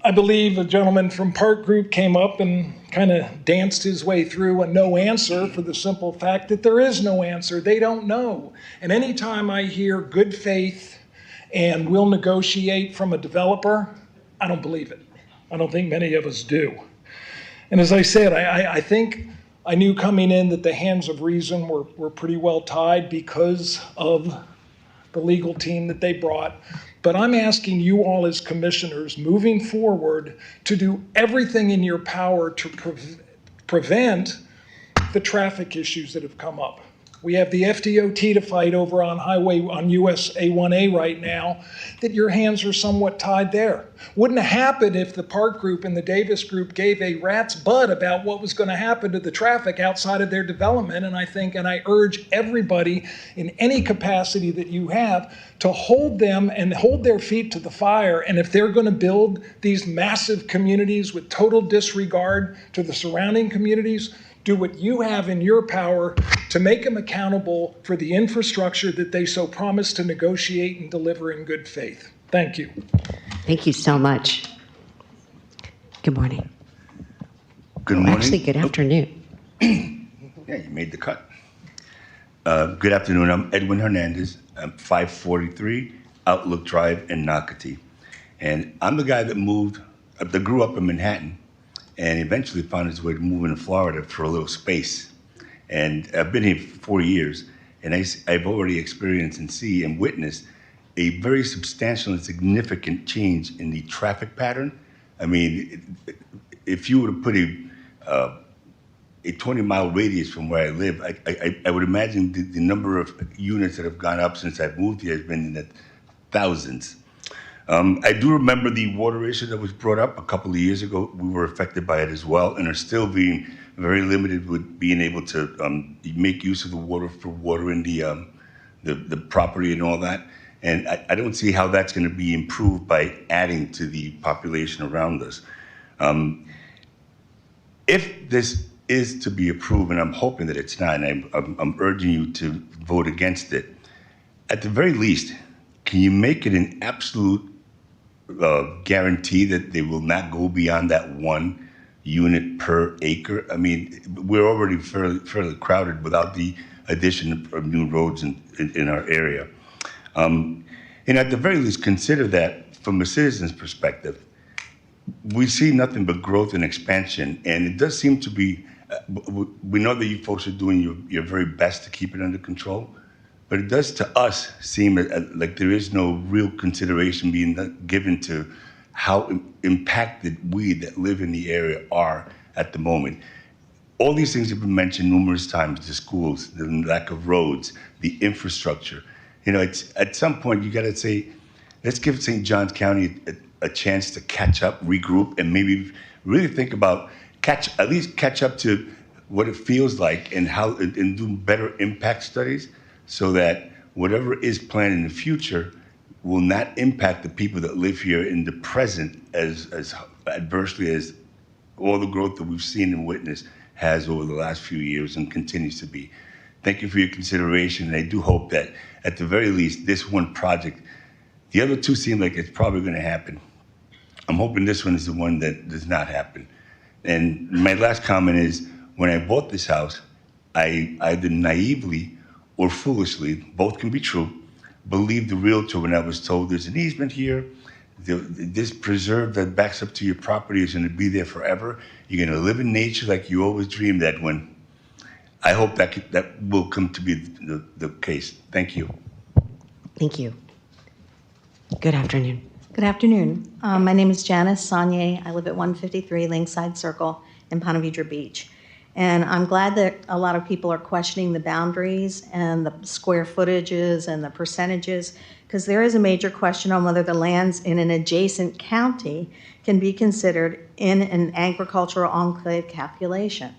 I believe a gentleman from Park Group came up and kind of danced his way through a no answer for the simple fact that there is no answer. They don't know. And anytime I hear good faith and we'll negotiate from a developer, I don't believe it. I don't think many of us do. And as I said, I think I knew coming in that the hands of reason were pretty well tied because of the legal team that they brought. But I'm asking you all as commissioners moving forward to do everything in your power to prevent the traffic issues that have come up. We have the FDOT to fight over on US A1A right now, that your hands are somewhat tied there. Wouldn't have happened if the Park Group and the Davis Group gave a rat's butt about what was going to happen to the traffic outside of their development. And I urge everybody in any capacity that you have to hold them and hold their feet to the fire. And if they're going to build these massive communities with total disregard to the surrounding communities, do what you have in your power to make them accountable for the infrastructure that they so promised to negotiate and deliver in good faith. Thank you. Thank you so much. Good morning. Good morning. Actually, good afternoon. Yeah, you made the cut. Good afternoon. I'm Edwin Hernandez. I'm 543 Outlook Drive in Nocatee. And I'm the guy that grew up in Manhattan and eventually found his way to moving to Florida for a little space. And I've been here for 4 years, and I've already experienced and see and witnessed a very substantial and significant change in the traffic pattern. I mean, if you were to put a 20-mile radius from where I live, I would imagine the number of units that have gone up since I've moved here has been in the thousands. I do remember the water issue that was brought up a couple of years ago. We were affected by it as well, and are still being very limited with being able to make use of the water for watering the property and all that. And I don't see how that's going to be improved by adding to the population around us. If this is to be approved, and I'm hoping that it's not, and I'm urging you to vote against it, at the very least, can you make it an absolute guarantee that they will not go beyond that 1 unit per acre? I mean, we're already fairly crowded without the addition of new roads in our area. And at the very least, consider that from a citizen's perspective, we see nothing but growth and expansion. And it does seem to be, we know that you folks are doing your very best to keep it under control. But it does to us seem like there is no real consideration being given to how impacted we that live in the area are at the moment. All these things have been mentioned numerous times: the schools, the lack of roads, the infrastructure. You know, it's at some point you got to say, let's give St. Johns County a chance to catch up, regroup, and maybe really think about at least catch up to what it feels like and do better impact studies, so that whatever is planned in the future will not impact the people that live here in the present as adversely as all the growth that we've seen and witnessed has over the last few years and continues to be. Thank you for your consideration, and I do hope that at the very least this one project, the other two seem like it's probably going to happen. I'm hoping this one is the one that does not happen. And my last comment is, when I bought this house, I either naively or foolishly, both can be true, believed the realtor when I was told there's an easement here, this preserve that backs up to your property is going to be there forever. You're going to live in nature like you always dreamed, Edwin. I hope that will come to be the case. Thank you. Thank you. Good afternoon. Good afternoon. My name is Janice Saunier. I live at 153 Lakeside Circle in Ponte Vedra Beach. And I'm glad that a lot of people are questioning the boundaries and the square footages and the percentages, because there is a major question on whether the lands in an adjacent county can be considered in an agricultural enclave calculation.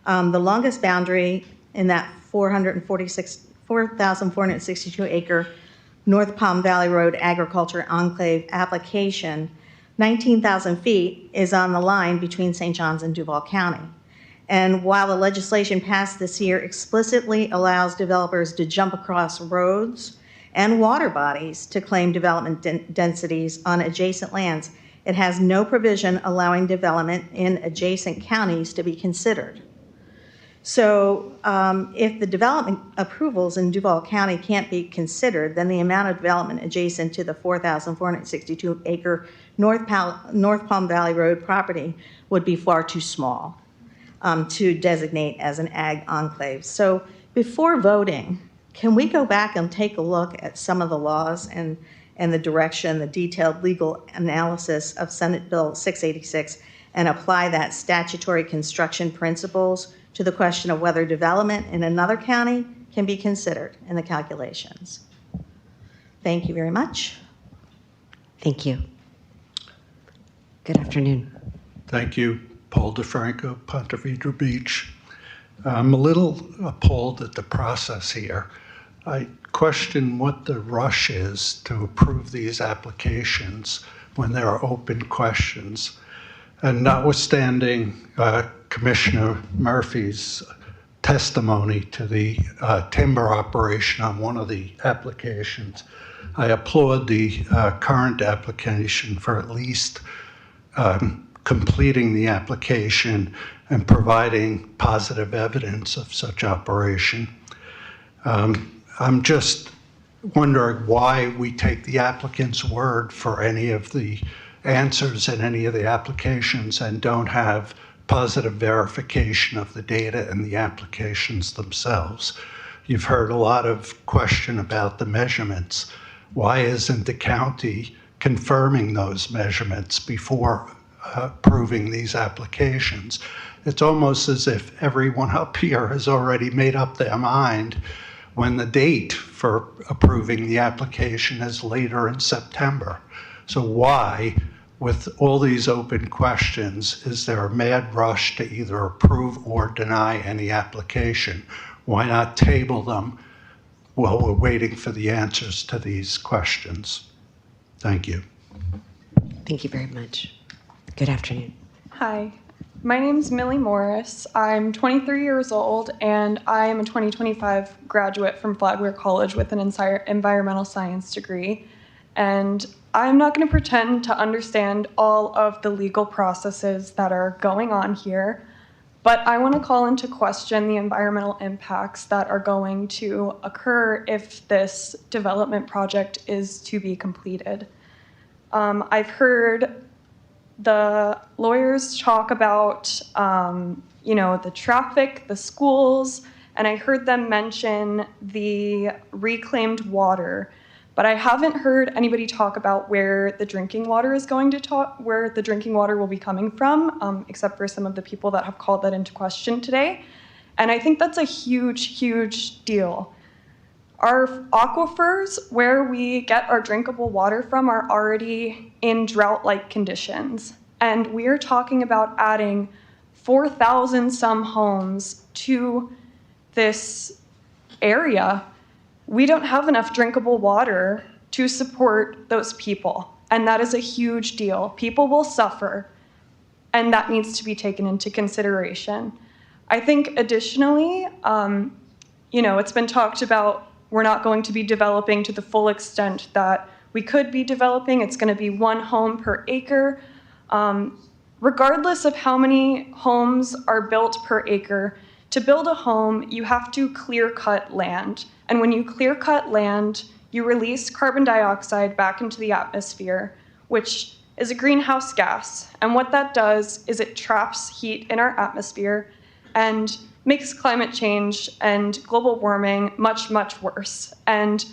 The longest boundary in that 4,462 acre North Palm Valley Road Agriculture Enclave application, 19,000 feet, is on the line between St. Johns and Duval County. And while the legislation passed this year explicitly allows developers to jump across roads and water bodies to claim development densities on adjacent lands, it has no provision allowing development in adjacent counties to be considered. So if the development approvals in Duval County can't be considered, then the amount of development adjacent to the 4,462 acre North Palm Valley Road property would be far too small. to designate as an ag enclave. So before voting, can we go back and take a look at some of the laws and the direction, the detailed legal analysis of Senate Bill 686 and apply that statutory construction principles to the question of whether development in another county can be considered in the calculations? Thank you very much. Thank you. Good afternoon. Thank you, Paul DeFranco, Ponte Vedra Beach. I'm a little appalled at the process here. I question what the rush is to approve these applications when there are open questions. And notwithstanding Commissioner Murphy's testimony to the timber operation on one of the applications, I applaud the current application for at least completing the application and providing positive evidence of such operation. I'm just wondering why we take the applicant's word for any of the answers in any of the applications and don't have positive verification of the data in the applications themselves. You've heard a lot of question about the measurements. Why isn't the county confirming those measurements before approving these applications? It's almost as if everyone up here has already made up their mind when the date for approving the application is later in September. So why, with all these open questions, is there a mad rush to either approve or deny any application? Why not table them while we're waiting for the answers to these questions? Thank you. Thank you very much. Good afternoon. Hi, my name's Millie Morris. I'm 23 years old, and I am a 2025 graduate from Flagler College with an environmental science degree. And I'm not going to pretend to understand all of the legal processes that are going on here, but I want to call into question the environmental impacts that are going to occur if this development project is to be completed. I've heard the lawyers talk about, the traffic, the schools, and I heard them mention the reclaimed water. But I haven't heard anybody talk about where the drinking water is going to where the drinking water will be coming from, except for some of the people that have called that into question today. And I think that's a huge, huge deal. Our aquifers, where we get our drinkable water from, are already in drought-like conditions. And we are talking about adding 4,000 some homes to this area. We don't have enough drinkable water to support those people, and that is a huge deal. People will suffer, and that needs to be taken into consideration. I think additionally, it's been talked about we're not going to be developing to the full extent that we could be developing. It's going to be 1 home per acre. Regardless of how many homes are built per acre, to build a home, you have to clear-cut land. And when you clear-cut land, you release carbon dioxide back into the atmosphere, which is a greenhouse gas. And what that does is it traps heat in our atmosphere and makes climate change and global warming much, much worse. And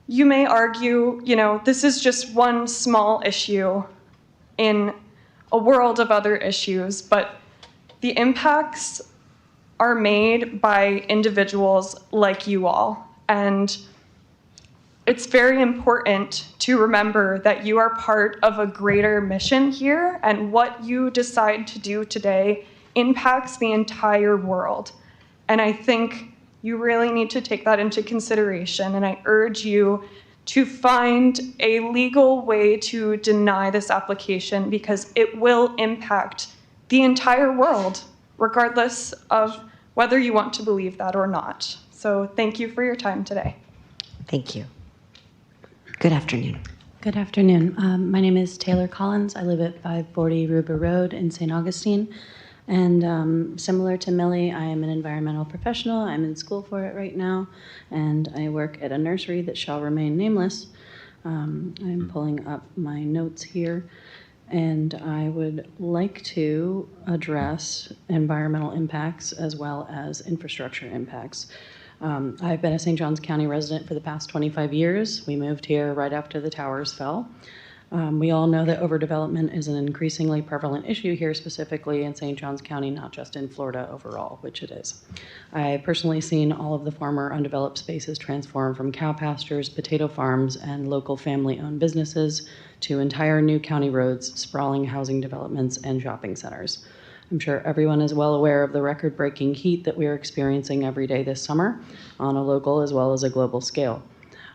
you may argue, this is just one small issue in a world of other issues, but the impacts are made by individuals like you all. And it's very important to remember that you are part of a greater mission here, and what you decide to do today impacts the entire world. And I think you really need to take that into consideration, and I urge you to find a legal way to deny this application, because it will impact the entire world, regardless of whether you want to believe that or not. So thank you for your time today. Thank you. Good afternoon. Good afternoon. My name is Taylor Collins. I live at 540 Ruber Road in St. Augustine. And similar to Millie, I am an environmental professional. I'm in school for it right now, and I work at a nursery that shall remain nameless. I'm pulling up my notes here. And I would like to address environmental impacts as well as infrastructure impacts. I've been a St. Johns County resident for the past 25 years. We moved here right after the towers fell. We all know that overdevelopment is an increasingly prevalent issue here, specifically in St. Johns County, not just in Florida overall, which it is. I've personally seen all of the former undeveloped spaces transform from cow pastures, potato farms, and local family-owned businesses to entire new county roads, sprawling housing developments, and shopping centers. I'm sure everyone is well aware of the record-breaking heat that we are experiencing every day this summer on a local as well as a global scale.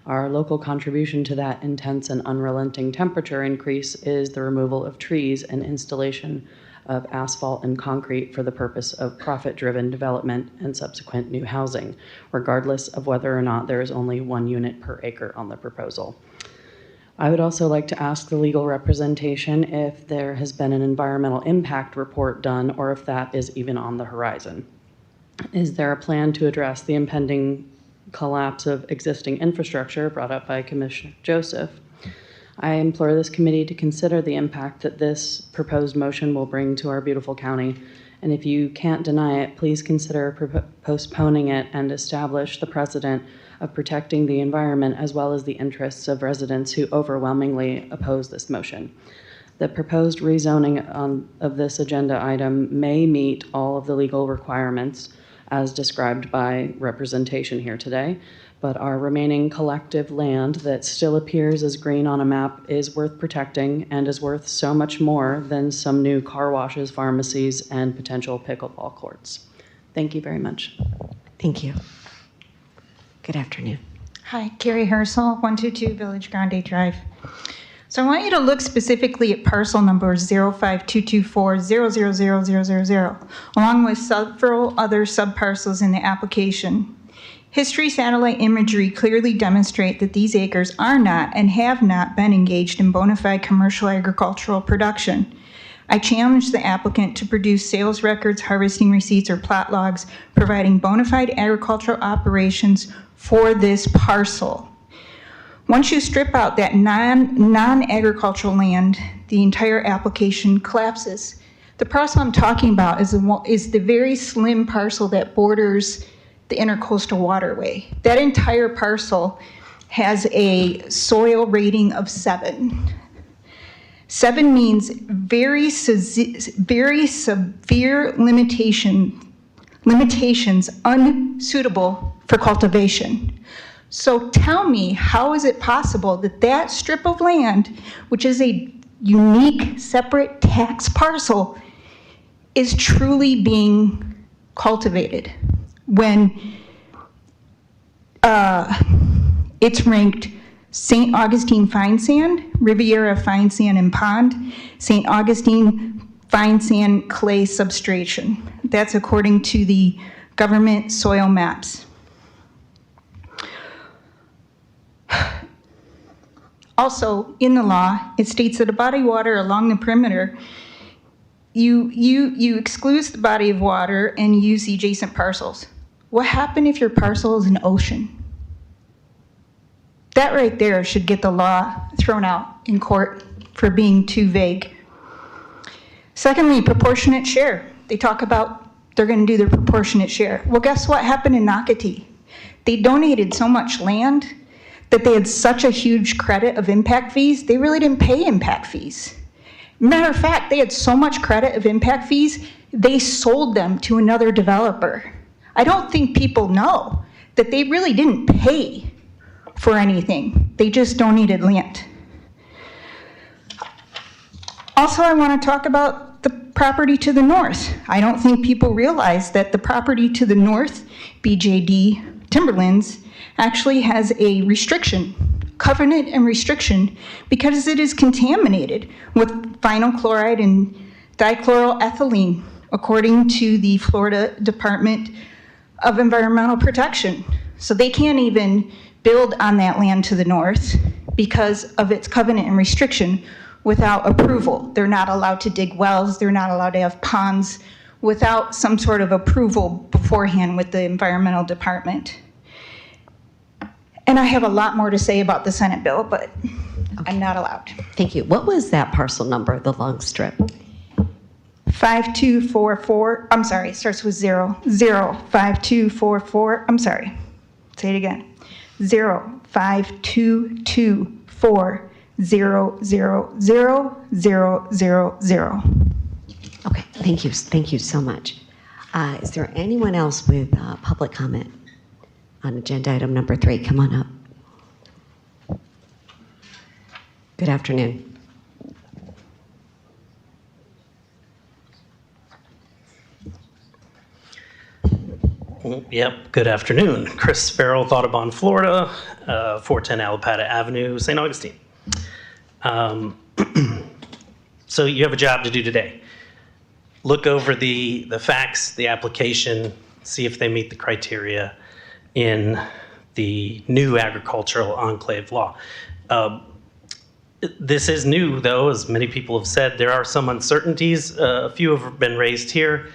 Our local contribution to that intense and unrelenting temperature increase is the removal of trees and installation of asphalt and concrete for the purpose of profit-driven development and subsequent new housing, regardless of whether or not there is only 1 unit per acre on the proposal. I would also like to ask the legal representation if there has been an environmental impact report done or if that is even on the horizon. Is there a plan to address the impending collapse of existing infrastructure brought up by Commissioner Joseph? I implore this committee to consider the impact that this proposed motion will bring to our beautiful county. And if you can't deny it, please consider postponing it and establish the precedent of protecting the environment as well as the interests of residents who overwhelmingly oppose this motion. The proposed rezoning of this agenda item may meet all of the legal requirements as described by representation here today, but our remaining collective land that still appears as green on a map is worth protecting and is worth so much more than some new car washes, pharmacies, and potential pickleball courts. Thank you very much. Thank you. Good afternoon. Hi, Carrie Hersel, 122 Village Grande Drive. So I want you to look specifically at parcel number 05224000000, along with several other subparcels in the application. History satellite imagery clearly demonstrate that these acres are not and have not been engaged in bona fide commercial agricultural production. I challenge the applicant to produce sales records, harvesting receipts, or plot logs providing bona fide agricultural operations for this parcel. Once you strip out that non-agricultural land, the entire application collapses. The parcel I'm talking about is the very slim parcel that borders the Intercoastal Waterway. That entire parcel has a soil rating of 7. 7 means very severe limitations unsuitable for cultivation. So tell me, how is it possible that that strip of land, which is a unique, separate tax parcel, is truly being cultivated when it's ranked St. Augustine fine sand, Riviera fine sand and pond, St. Augustine fine sand clay substration. That's according to the government soil maps. Also, in the law, it states that a body of water along the perimeter, you exclude the body of water and use the adjacent parcels. What happens if your parcel is an ocean? That right there should get the law thrown out in court for being too vague. Secondly, proportionate share. They talk about they're going to do their proportionate share. Well, guess what happened in Nocatee? They donated so much land that they had such a huge credit of impact fees, they really didn't pay impact fees. Matter of fact, they had so much credit of impact fees, they sold them to another developer. I don't think people know that they really didn't pay for anything. They just donated land. Also, I want to talk about the property to the north. I don't think people realize that the property to the north, BJD Timberlands, actually has a restriction, covenant and restriction, because it is contaminated with vinyl chloride and dichloroethylene, according to the Florida Department of Environmental Protection. So they can't even build on that land to the north because of its covenant and restriction without approval. They're not allowed to dig wells, they're not allowed to have ponds without some sort of approval beforehand with the Environmental Department. And I have a lot more to say about the Senate bill, but I'm not allowed. Thank you. What was that parcel number, the long strip? 5244, I'm sorry, it starts with 5244, I'm sorry. Say it again. 05224000000. Okay, thank you. Thank you so much. Is there anyone else with public comment on agenda item number 3? Come on up. Good afternoon. Yep, good afternoon. Chris Farrell, Audubon, Florida, 410 Alapata Avenue, St. Augustine. So you have a job to do today. Look over the facts, the application, see if they meet the criteria in the new agricultural enclave law. This is new, though, as many people have said. There are some uncertainties. A few have been raised here.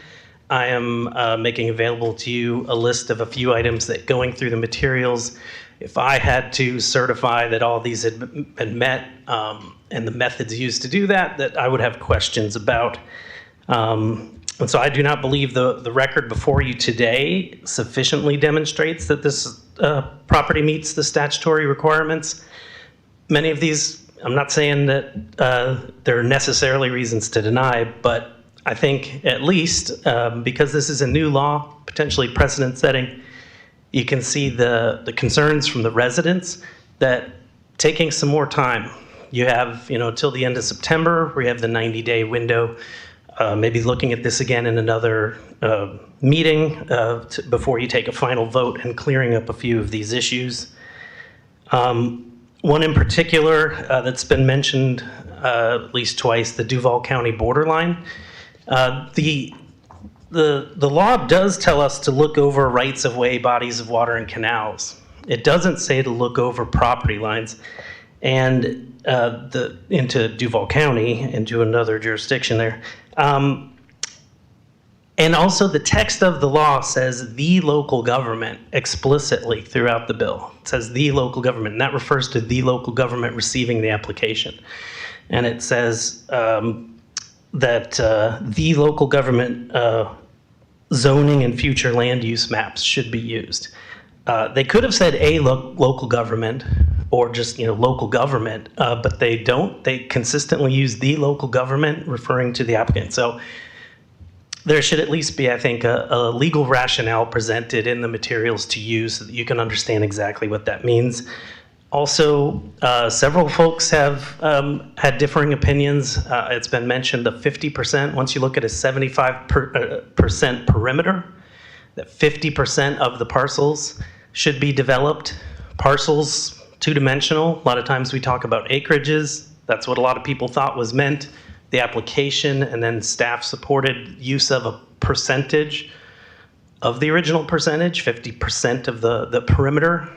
I am making available to you a list of a few items that, going through the materials, if I had to certify that all these had been met and the methods used to do that I would have questions about. And so I do not believe the record before you today sufficiently demonstrates that this property meets the statutory requirements. Many of these, I'm not saying that there are necessarily reasons to deny, but I think at least because this is a new law, potentially precedent setting, you can see the concerns from the residents that taking some more time. You have, till the end of September, we have the 90-day window, maybe looking at this again in another meeting before you take a final vote and clearing up a few of these issues. One in particular that's been mentioned at least twice, the Duval County borderline. The law does tell us to look over rights of way, bodies of water, and canals. It doesn't say to look over property lines and into Duval County, into another jurisdiction there. And also the text of the law says the local government explicitly throughout the bill. It says the local government, and that refers to the local government receiving the application. And it says that the local government zoning and future land use maps should be used. They could have said a local government or just local government, but they don't. They consistently use the local government referring to the applicant. So there should at least be, I think, a legal rationale presented in the materials to use so that you can understand exactly what that means. Also, several folks have had differing opinions. It's been mentioned the 50%, once you look at a 75% perimeter, that 50% of the parcels should be developed. Parcels, two-dimensional. A lot of times we talk about acreages. That's what a lot of people thought was meant. The application, and then staff supported use of a percentage of the original percentage, 50% of the perimeter.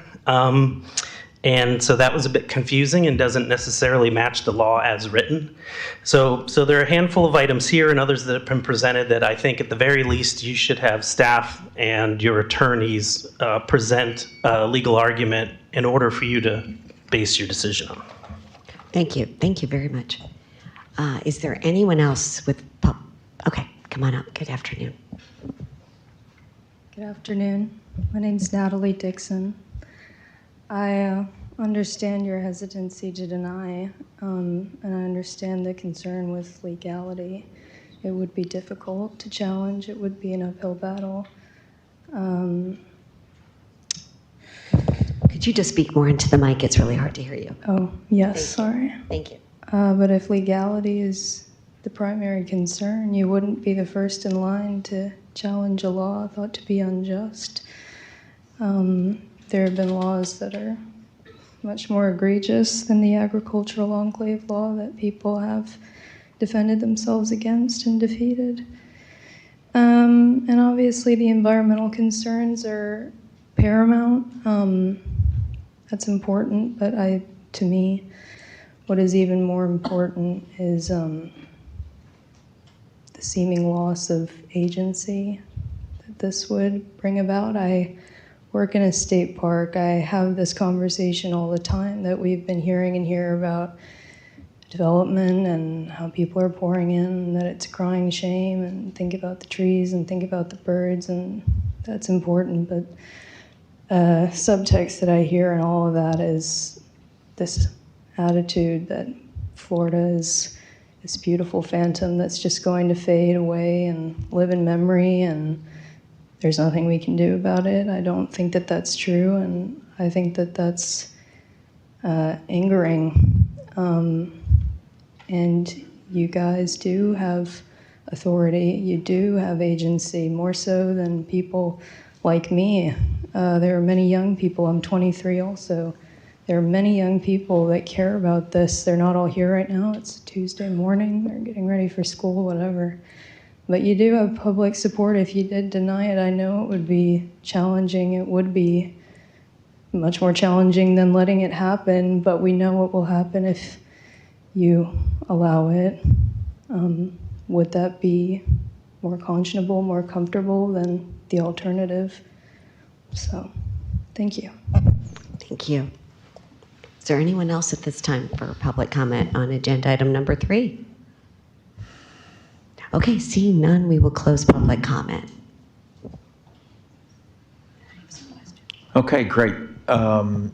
And so that was a bit confusing and doesn't necessarily match the law as written. So there are a handful of items here and others that have been presented that I think at the very least you should have staff and your attorneys present a legal argument in order for you to base your decision on. Thank you. Thank you very much. Is there anyone else with okay, come on up. Good afternoon. Good afternoon. My name's Natalie Dixon. I understand your hesitancy to deny, and I understand the concern with legality. It would be difficult to challenge. It would be an uphill battle. Could you just speak more into the mic? It's really hard to hear you. Oh, yes, sorry. Thank you. But if legality is the primary concern, you wouldn't be the first in line to challenge a law thought to be unjust. There have been laws that are much more egregious than the agricultural enclave law that people have defended themselves against and defeated. And obviously the environmental concerns are paramount. That's important, but to me, what is even more important is the seeming loss of agency that this would bring about. I work in a state park, I have this conversation all the time that we've been hearing in here about development and how people are pouring in, and that it's a crying shame, and think about the trees and think about the birds, and that's important. But subtext that I hear in all of that is this attitude that Florida is this beautiful phantom that's just going to fade away and live in memory, and there's nothing we can do about it. I don't think that that's true, and I think that that's angering. And you guys do have authority, you do have agency, more so than people like me. There are many young people, I'm 23 also. There are many young people that care about this. They're not all here right now. It's a Tuesday morning, they're getting ready for school, whatever. But you do have public support. If you did deny it, I know it would be challenging. It would be much more challenging than letting it happen, but we know what will happen if you allow it. Would that be more conscionable, more comfortable than the alternative? So, thank you. Thank you. Is there anyone else at this time for public comment on agenda item number 3? Okay, seeing none, we will close public comment. Okay, great.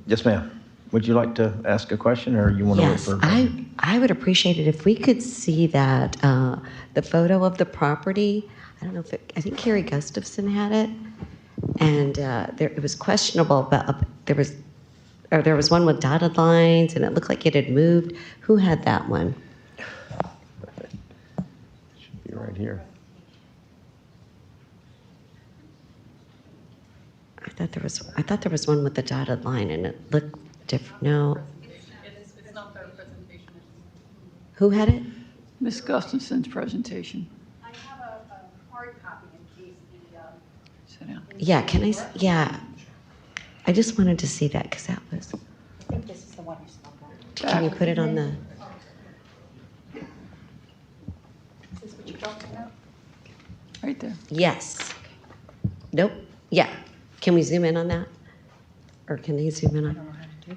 Yes, ma'am. Would you like to ask a question, or you want to wait Yes, for? I would appreciate it if we could see that, the photo of the property. I don't know if I think Carrie Gustafson had it, and it was questionable, but there was one with dotted lines, and it looked like it had moved. Who had that one? Should be right here. I thought there was one with the dotted line, and it looked different. No. It's not their presentation. Who had it? Ms. Gustafson's presentation. I have a hard copy in case Sit down. Yeah, I just wanted to see that because that was. I think this is the one who's not. Can you put it on the? Is this what you're talking about? Right there. Yes. Nope. Yeah. Can we zoom in on that? Or can they zoom in on? I don't know how to do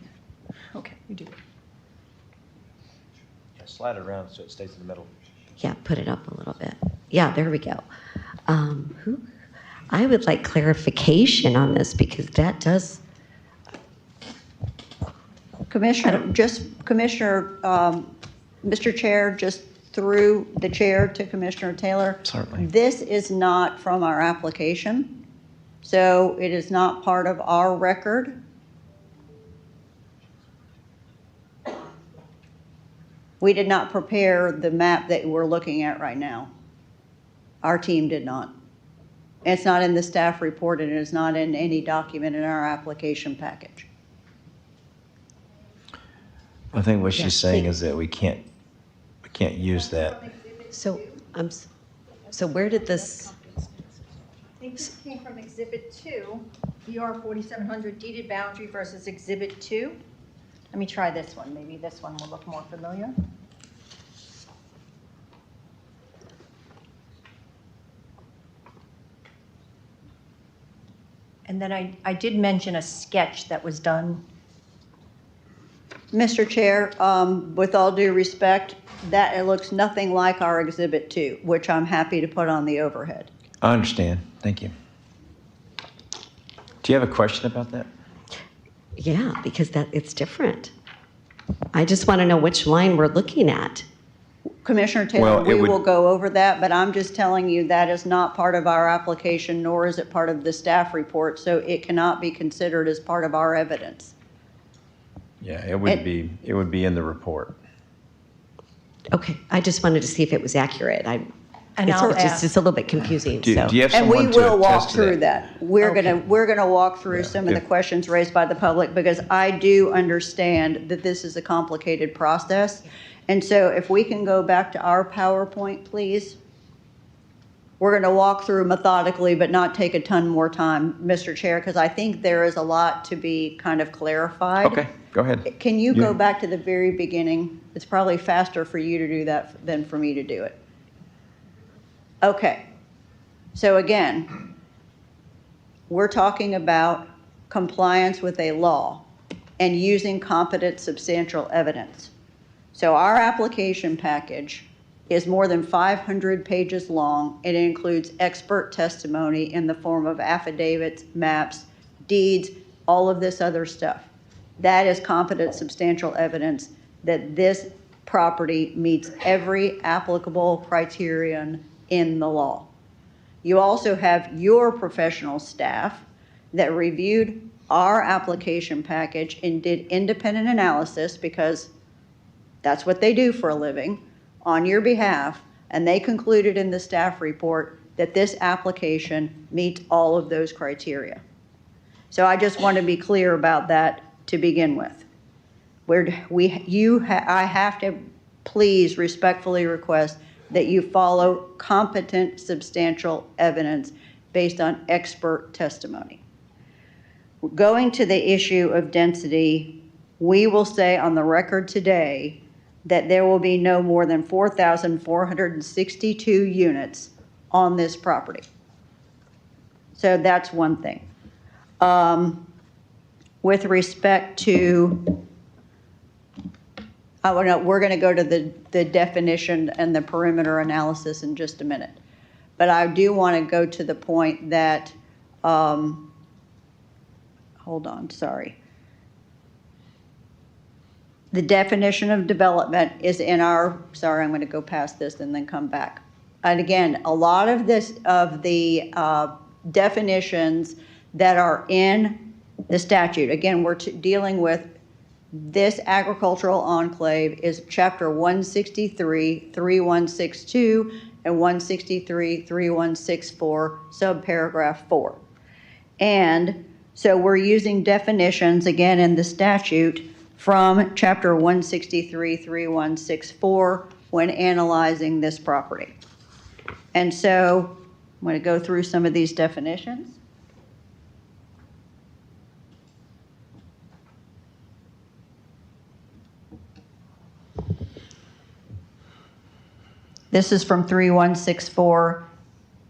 that. Okay, we do. Yeah, slide it around so it stays in the middle. Yeah, put it up a little bit. Yeah, there we go. I would like clarification on this because that does. Commissioner, Mr. Chair, just through the chair to Commissioner Taylor. Certainly. This is not from our application, so it is not part of our record. We did not prepare the map that we're looking at right now. Our team did not. It's not in the staff report, and it is not in any document in our application package. I think what she's saying is that we can't use that. So so where did this? I think this came from Exhibit 2, BR 4700 deeded boundary versus Exhibit 2. Let me try this one. Maybe this one will look more familiar. And then I did mention a sketch that was done. Mr. Chair, with all due respect, that it looks nothing like our Exhibit 2, which I'm happy to put on the overhead. I understand. Thank you. Do you have a question about that? Yeah, because it's different. I just want to know which line we're looking at. Commissioner Taylor, we will go over that, but I'm just telling you that is not part of our application, nor is it part of the staff report, so it cannot be considered as part of our evidence. Yeah, it would be in the report. Okay, I just wanted to see if it was accurate. And I'll ask. It's a little bit confusing. Do you have And we someone to will walk attest to through that? that. We're gonna walk through some of the questions raised by the public, because I do understand that this is a complicated process. And so if we can go back to our PowerPoint, please. We're gonna walk through methodically, but not take a ton more time, Mr. Chair, because I think there is a lot to be kind of clarified. Okay, go ahead. Can you go back to the very beginning? It's probably faster for you to do that than for me to do it. Okay, so again, we're talking about compliance with a law and using competent substantial evidence. So our application package is more than 500 pages long. It includes expert testimony in the form of affidavits, maps, deeds, all of this other stuff. That is competent substantial evidence that this property meets every applicable criterion in the law. You also have your professional staff that reviewed our application package and did independent analysis, because that's what they do for a living, on your behalf, and they concluded in the staff report that this application meets all of those criteria. So I just want to be clear about that to begin with. I have to please respectfully request that you follow competent substantial evidence based on expert testimony. Going to the issue of density, we will say on the record today that there will be no more than 4,462 units on this property. So that's one thing. With respect to, we're going to go to the definition and the perimeter analysis in just a minute. But I do want to go to the point that, hold on, sorry. The definition of development is in our, sorry, I'm going to go past this and then come back. And again, a lot of the definitions that are in the statute, again, we're dealing with this agricultural enclave is chapter 163, 3162, and 163, 3164, subparagraph 4. And so we're using definitions, again, in the statute from chapter 163, 3164 when analyzing this property. And so I'm going to go through some of these definitions. This is from 3164,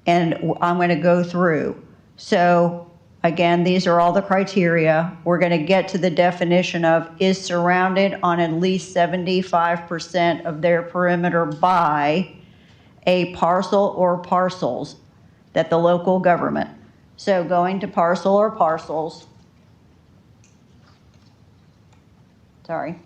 and I'm going to go through. So again, these are all the criteria. We're going to get to the definition of is surrounded on at least 75% of their perimeter by a parcel or parcels that the local government. So going to parcel or parcels, sorry.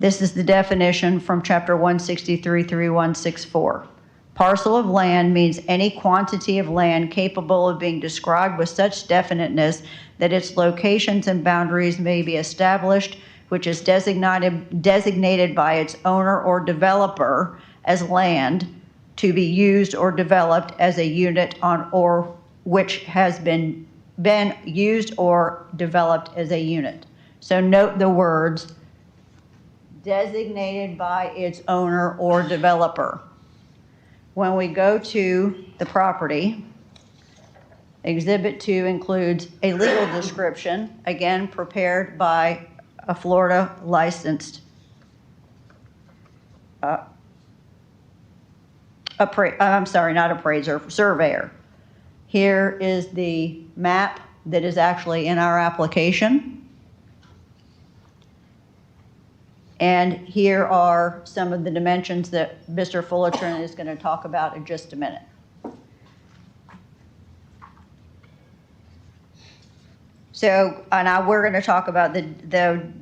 This is the definition from chapter 163, 3164. Parcel of land means any quantity of land capable of being described with such definiteness that its locations and boundaries may be established, which is designated by its owner or developer as land to be used or developed as a unit on, or which has been used or developed as a unit. So note the words designated by its owner or developer. When we go to the property, Exhibit 2 includes a legal description, again prepared by a Florida licensed surveyor. Here is the map that is actually in our application. And here are some of the dimensions that Mr. Fullerton is going to talk about in just a minute. So, and we're going to talk about the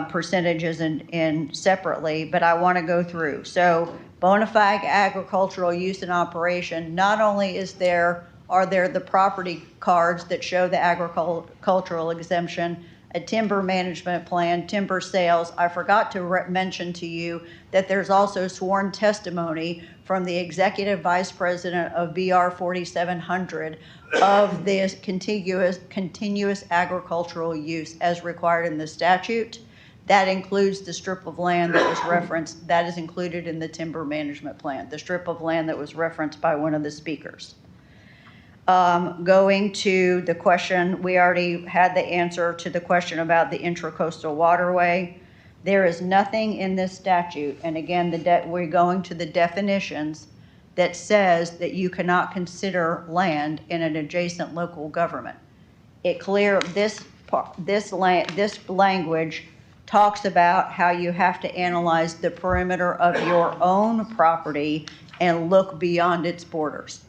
percentages in separately, but I want to go through. So, bona fide agricultural use and operation. Not only are there the property cards that show the agricultural exemption, a timber management plan, timber sales. I forgot to mention to you that there's also sworn testimony from the executive vice president of BR 4700 of this continuous agricultural use as required in the statute. That includes the strip of land that was referenced, that is included in the timber management plan, the strip of land that was referenced by one of the speakers. Going to the question, we already had the answer to the question about the intracoastal waterway. There is nothing in this statute, and again, we're going to the definitions, that says that you cannot consider land in an adjacent local government. this language talks about how you have to analyze the perimeter of your own property and look beyond its borders.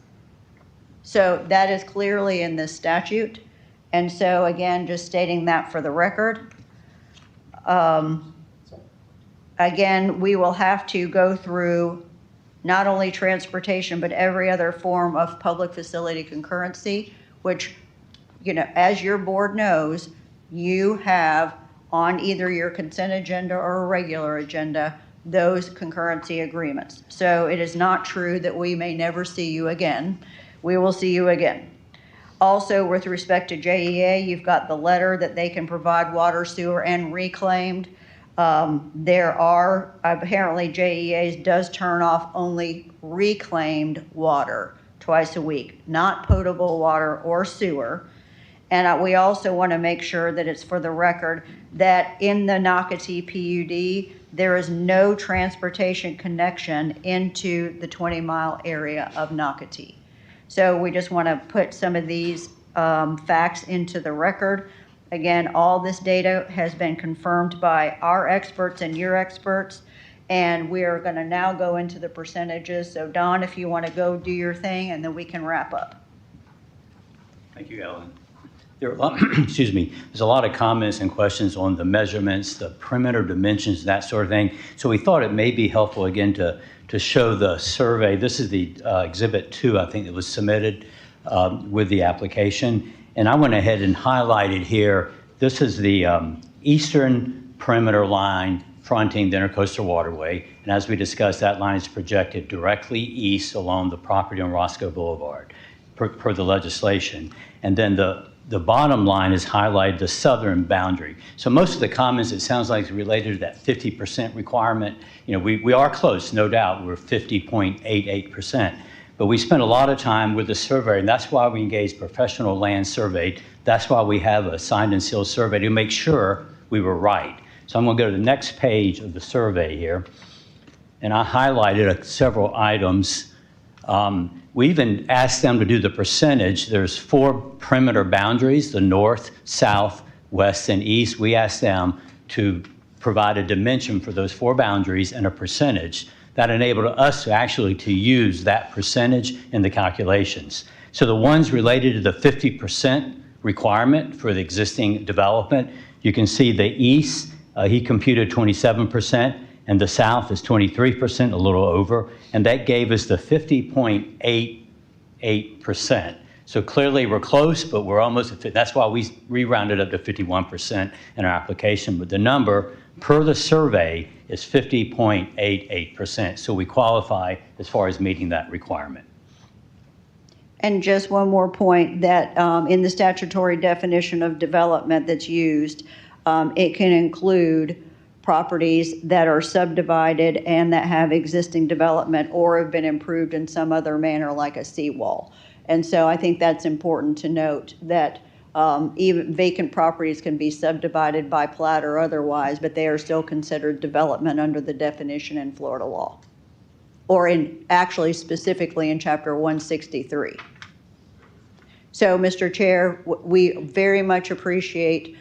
So that is clearly in this statute. And so again, just stating that for the record. Again, we will have to go through not only transportation, but every other form of public facility concurrency, which, you know, as your board knows, you have on either your consent agenda or a regular agenda, those concurrency agreements. So it is not true that we may never see you again. We will see you again. Also, with respect to JEA, you've got the letter that they can provide water, sewer, and reclaimed. There are, apparently JEAs does turn off only reclaimed water twice a week, not potable water or sewer. And we also want to make sure that it's for the record that in the Nocatee PUD, there is no transportation connection into the 20-mile area of Nocatee. So we just want to put some of these facts into the record. Again, all this data has been confirmed by our experts and your experts, and we are going to now go into the percentages. So Don, if you want to go do your thing, and then we can wrap up. Thank you, Ellen. There are a lot, excuse me, there's a lot of comments and questions on the measurements, the perimeter dimensions, that sort of thing. So we thought it may be helpful again to show the survey. This is the Exhibit 2, I think, that was submitted with the application. And I went ahead and highlighted here, this is the eastern perimeter line fronting the Intercoastal Waterway. And as we discussed, that line is projected directly east along the property on Roscoe Boulevard per the legislation. And then the bottom line is highlighted the southern boundary. So most of the comments, it sounds like, is related to that 50% requirement. You know, we are close, no doubt. We're 50.88%. But we spent a lot of time with the survey, and that's why we engaged professional land survey. That's why we have a signed and sealed survey to make sure we were right. So I'm going to go to the next page of the survey here. And I highlighted several items. We even asked them to do the percentage. There's 4 perimeter boundaries, the north, south, west, and east. We asked them to provide a dimension for those 4 boundaries and a percentage. That enabled us to use that percentage in the calculations. So the ones related to the 50% requirement for the existing development, you can see the east, he computed 27%. And the south is 23%, a little over, and that gave us the 50.88%. So clearly we're close, but we're almost at 50. That's why we re-rounded up to 51% in our application. But the number per the survey is 50.88%. So we qualify as far as meeting that requirement. And just one more point, that in the statutory definition of development that's used, it can include properties that are subdivided and that have existing development or have been improved in some other manner, like a seawall. And so I think that's important to note, that even vacant properties can be subdivided by plat or otherwise, but they are still considered development under the definition in Florida law, or actually specifically in Chapter 163. So, Mr. Chair, we very much appreciate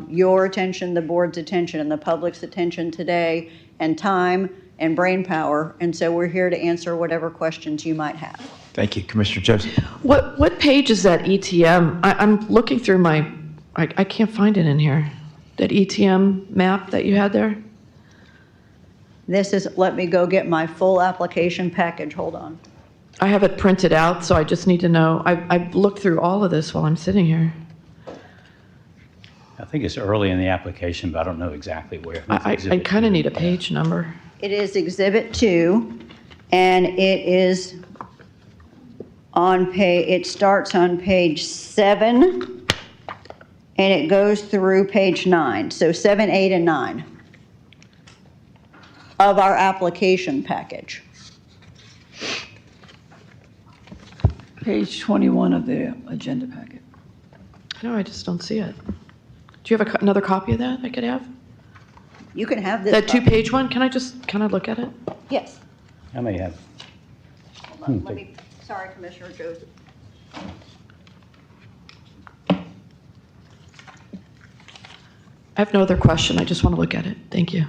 your attention, the board's attention, and the public's attention today, and time and brain power. And so we're here to answer whatever questions you might have. Thank you, Commissioner Joseph. What page is that ETM? I'm looking through my, I can't find it in here. That ETM map that you had there? This is, let me go get my full application package. Hold on. I have it printed out, so I just need to know. I've looked through all of this while I'm sitting here. I think it's early in the application, but I don't know exactly where. I kind of need a page number. It is Exhibit 2, and it is on page, it starts on page 7, and it goes through page 9. So 7, 8, and 9 of our application package. Page 21 of the agenda packet. No, I just don't see it. Do you have another copy of that I could have? You can have this. That 2-page one? Can I look at it? Yes. I may have. Hold on, let me, sorry, Commissioner Joseph. I have no other question. I just want to look at it. Thank you.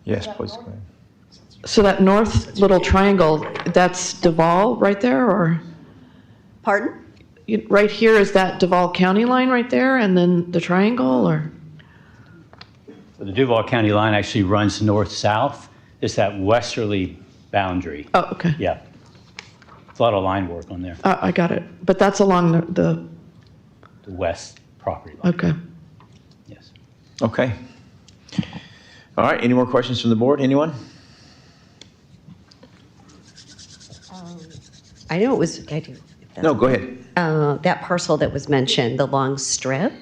Yes, please go ahead. So that north little triangle, that's Duval right there, or? Pardon? Right here, is that Duval County line right there, and then the triangle, or? The Duval County line actually runs north-south. It's that westerly boundary. Oh, okay. Yeah. It's a lot of line work on there. I got it. But that's along the west property line. Okay. Yes. Okay. All right, any more questions from the board? Anyone? I know it was, I do. No, go ahead. That parcel that was mentioned, the long strip,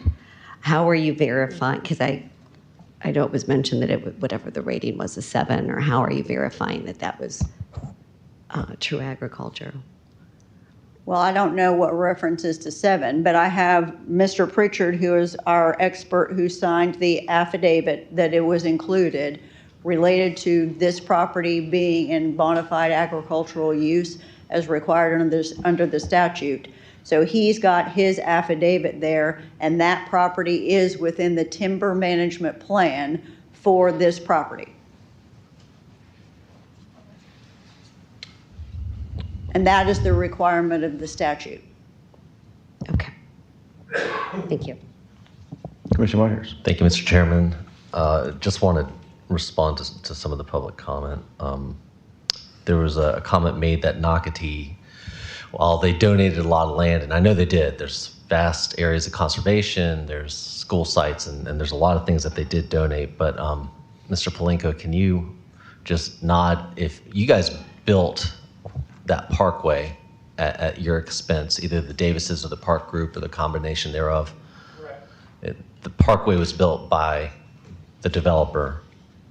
how are you verifying? Because I know it was mentioned that whatever the rating was, a 7, or how are you verifying that that was true agriculture? Well, I don't know what references to 7, but I have Mr. Pritchard, who is our expert who signed the affidavit that it was included related to this property being in bona fide agricultural use as required under the statute. So he's got his affidavit there, and that property is within the timber management plan for this property. And that is the requirement of the statute. Thank you. Commissioner Myers. Thank you, Mr. Chairman. Just want to respond to some of the public comment. There was a comment made that Nocatee, while they donated a lot of land, and I know they did, there's vast areas of conservation, there's school sites, and there's a lot of things that they did donate. But Mr. Palenko, can you just nod if you guys built that parkway at your expense, either the Davises or the Park Group or the combination thereof? Correct. The parkway was built by the developer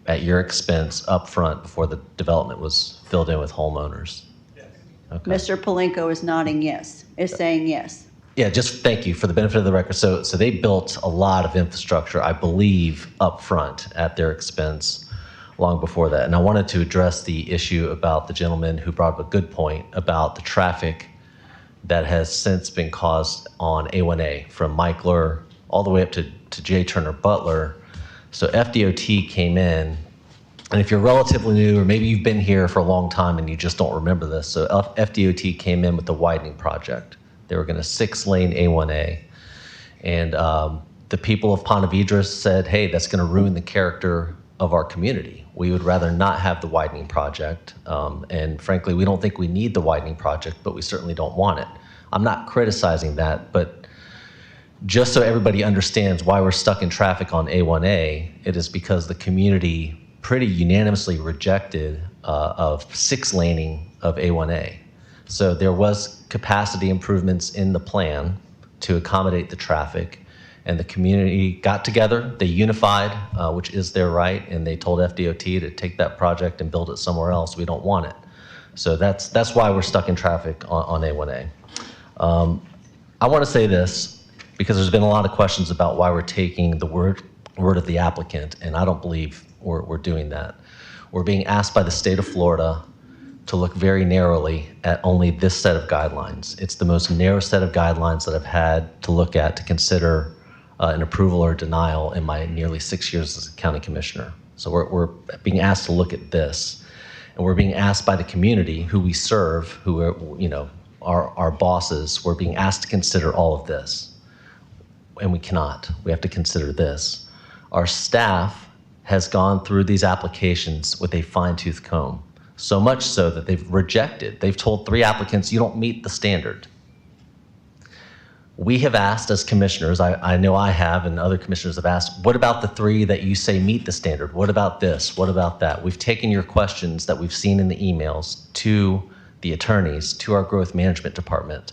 at your expense up front before the development was filled in with homeowners. Yes. Okay. Mr. Palenko is nodding yes, is saying yes. Yeah, just thank you for the benefit of the record. So they built a lot of infrastructure, I believe, up front at their expense long before that. And I wanted to address the issue about the gentleman who brought up a good point about the traffic that has since been caused on A1A from Michler all the way up to J. Turner Butler. So FDOT came in, and if you're relatively new, or maybe you've been here for a long time and you just don't remember this, so FDOT came in with the widening project. They were going to 6-lane A1A. And the people of Ponte Vedra said, hey, that's going to ruin the character of our community. We would rather not have the widening project. And frankly, we don't think we need the widening project, but we certainly don't want it. I'm not criticizing that, but just so everybody understands why we're stuck in traffic on A1A, it is because the community pretty unanimously rejected of 6-laning of A1A. So there was capacity improvements in the plan to accommodate the traffic, and the community got together, they unified, which is their right, and they told FDOT to take that project and build it somewhere else. We don't want it. So that's why we're stuck in traffic on A1A. I want to say this, because there's been a lot of questions about why we're taking the word of the applicant, and I don't believe we're doing that. We're being asked by the state of Florida to look very narrowly at only this set of guidelines. It's the most narrow set of guidelines that I've had to look at to consider an approval or denial in my nearly 6 years as a county commissioner. So we're being asked to look at this, and we're being asked by the community who we serve, who are, our bosses, we're being asked to consider all of this. And we cannot. We have to consider this. Our staff has gone through these applications with a fine-tooth comb, so much so that they've told 3 applicants, you don't meet the standard. We have asked as commissioners, I know I have and other commissioners have asked, what about the 3 that you say meet the standard? What about this? What about that? We've taken your questions that we've seen in the emails to the attorneys, to our growth management department.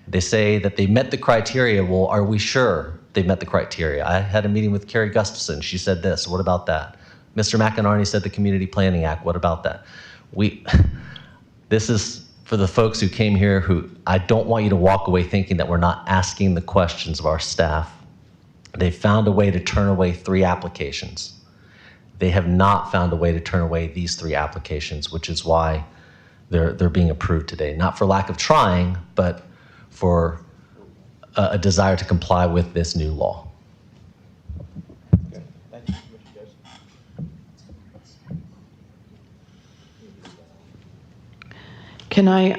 They say that they met the criteria. Well, are we sure they met the criteria? I had a meeting with Carrie Gustafson. She said this. What about that? Mr. McInerney said the Community Planning Act. What about that? This is for the folks who came here who I don't want you to walk away thinking that we're not asking the questions of our staff. They found a way to turn away 3 applications. They have not found a way to turn away these 3 applications, which is why they're being approved today. Not for lack of trying, but for a desire to comply with this new law. Can I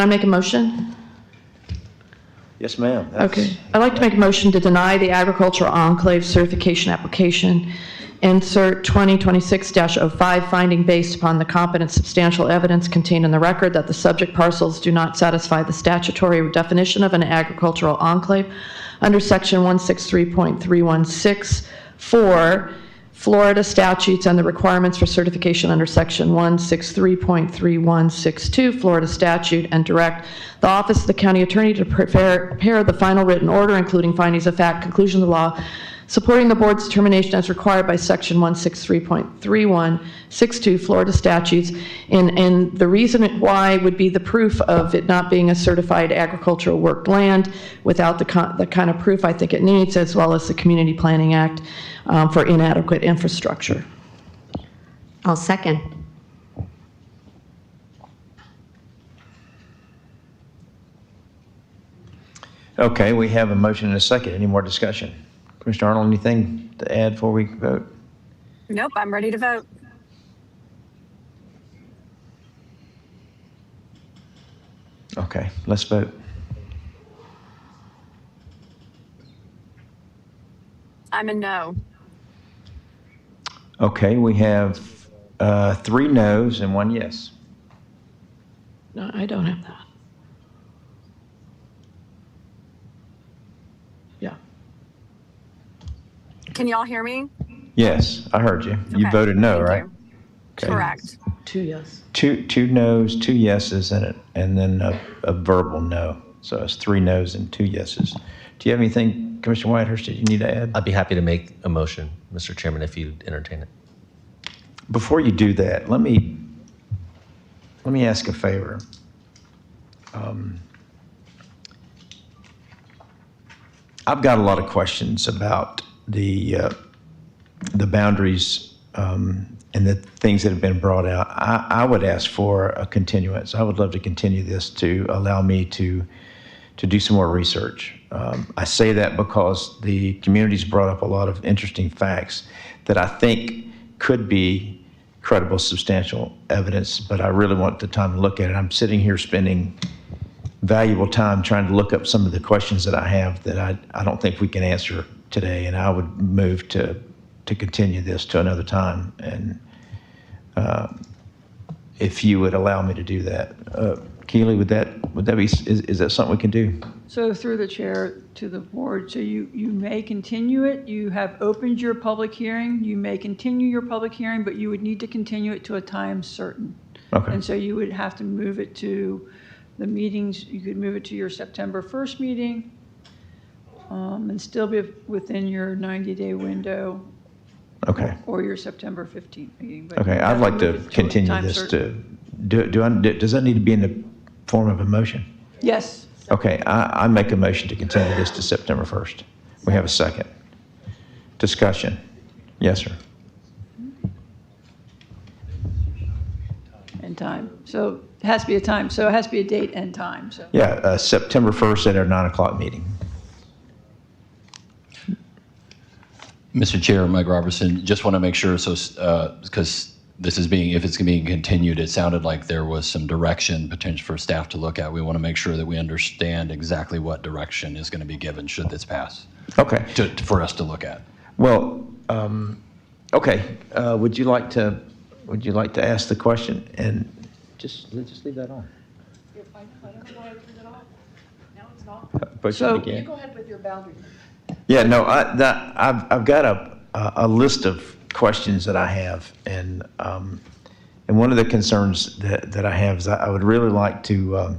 make a motion? Yes, ma'am. Okay. I'd like to make a motion to deny the agricultural enclave certification application. Insert 2026-05, finding based upon the competent substantial evidence contained in the record that the subject parcels do not satisfy the statutory definition of an agricultural enclave under section 163.316 Florida statutes and the requirements for certification under section 163.3162 Florida statute, and direct the office of the county attorney to prepare the final written order, including findings of fact, conclusions of law, supporting the board's determination as required by section 163.3162 Florida statutes. And the reason why would be the proof of it not being a certified agricultural work land without the kind of proof I think it needs, as well as the Community Planning Act for inadequate infrastructure. I'll second. Okay, we have a motion and a second. Any more discussion? Commissioner Arnold, anything to add before we vote? Nope, I'm ready to vote. Okay, let's vote. I'm a no. Okay, we have 3 no's and 1 yes. No, I don't have that. Yeah. Can y'all hear me? Yes, I heard you. You Okay, voted no, thank right? you. Okay. Correct. 2 yes. Two no's, 2 yeses in it, and then a verbal no. So it's 3 no's and 2 yeses. Do you have anything, Commissioner Whitehurst, that you need to add? I'd be happy to make a motion, Mr. Chairman, if you'd entertain it. Before you do that, let me ask a favor. I've got a lot of questions about the boundaries and the things that have been brought out. I would ask for a continuance. I would love to continue this to allow me to do some more research. I say that because the community's brought up a lot of interesting facts that I think could be credible, substantial evidence, but I really want the time to look at it. I'm sitting here spending valuable time trying to look up some of the questions that I have that I don't think we can answer today, and I would move to continue this to another time, and if you would allow me to do that. Keely, would that be, is that something we can do? So through the chair to the board, so you may continue it. You have opened your public hearing. You may continue your public hearing, but you would need to continue it to a time certain. Okay. And so you would have to move it to the meetings. You could move it to your September 1st meeting and still be within your 90-day window. Okay. Or your September 15th meeting. But Okay, you I'd have like move to it a continue time this certain. does that need to be in the form of a motion? Yes. Okay, I make a motion to continue this to September 1st. We have a second. Discussion. Yes, sir. And time. So it has to be a time. So it has to be a date and time. So. Yeah, September 1st at our 9 o'clock meeting. Mr. Chair, Mike Robertson, just want to make sure, so because this is being, if it's being continued, it sounded like there was some direction potential for staff to look at. We want to make sure that we understand exactly what direction is going to be given should this pass. Okay. For us to look at. Well, okay. Would you like to ask the question and just leave that on? So you go ahead with your boundary. Yeah, no, I've got a list of questions that I have, and one of the concerns that I have is I would really like to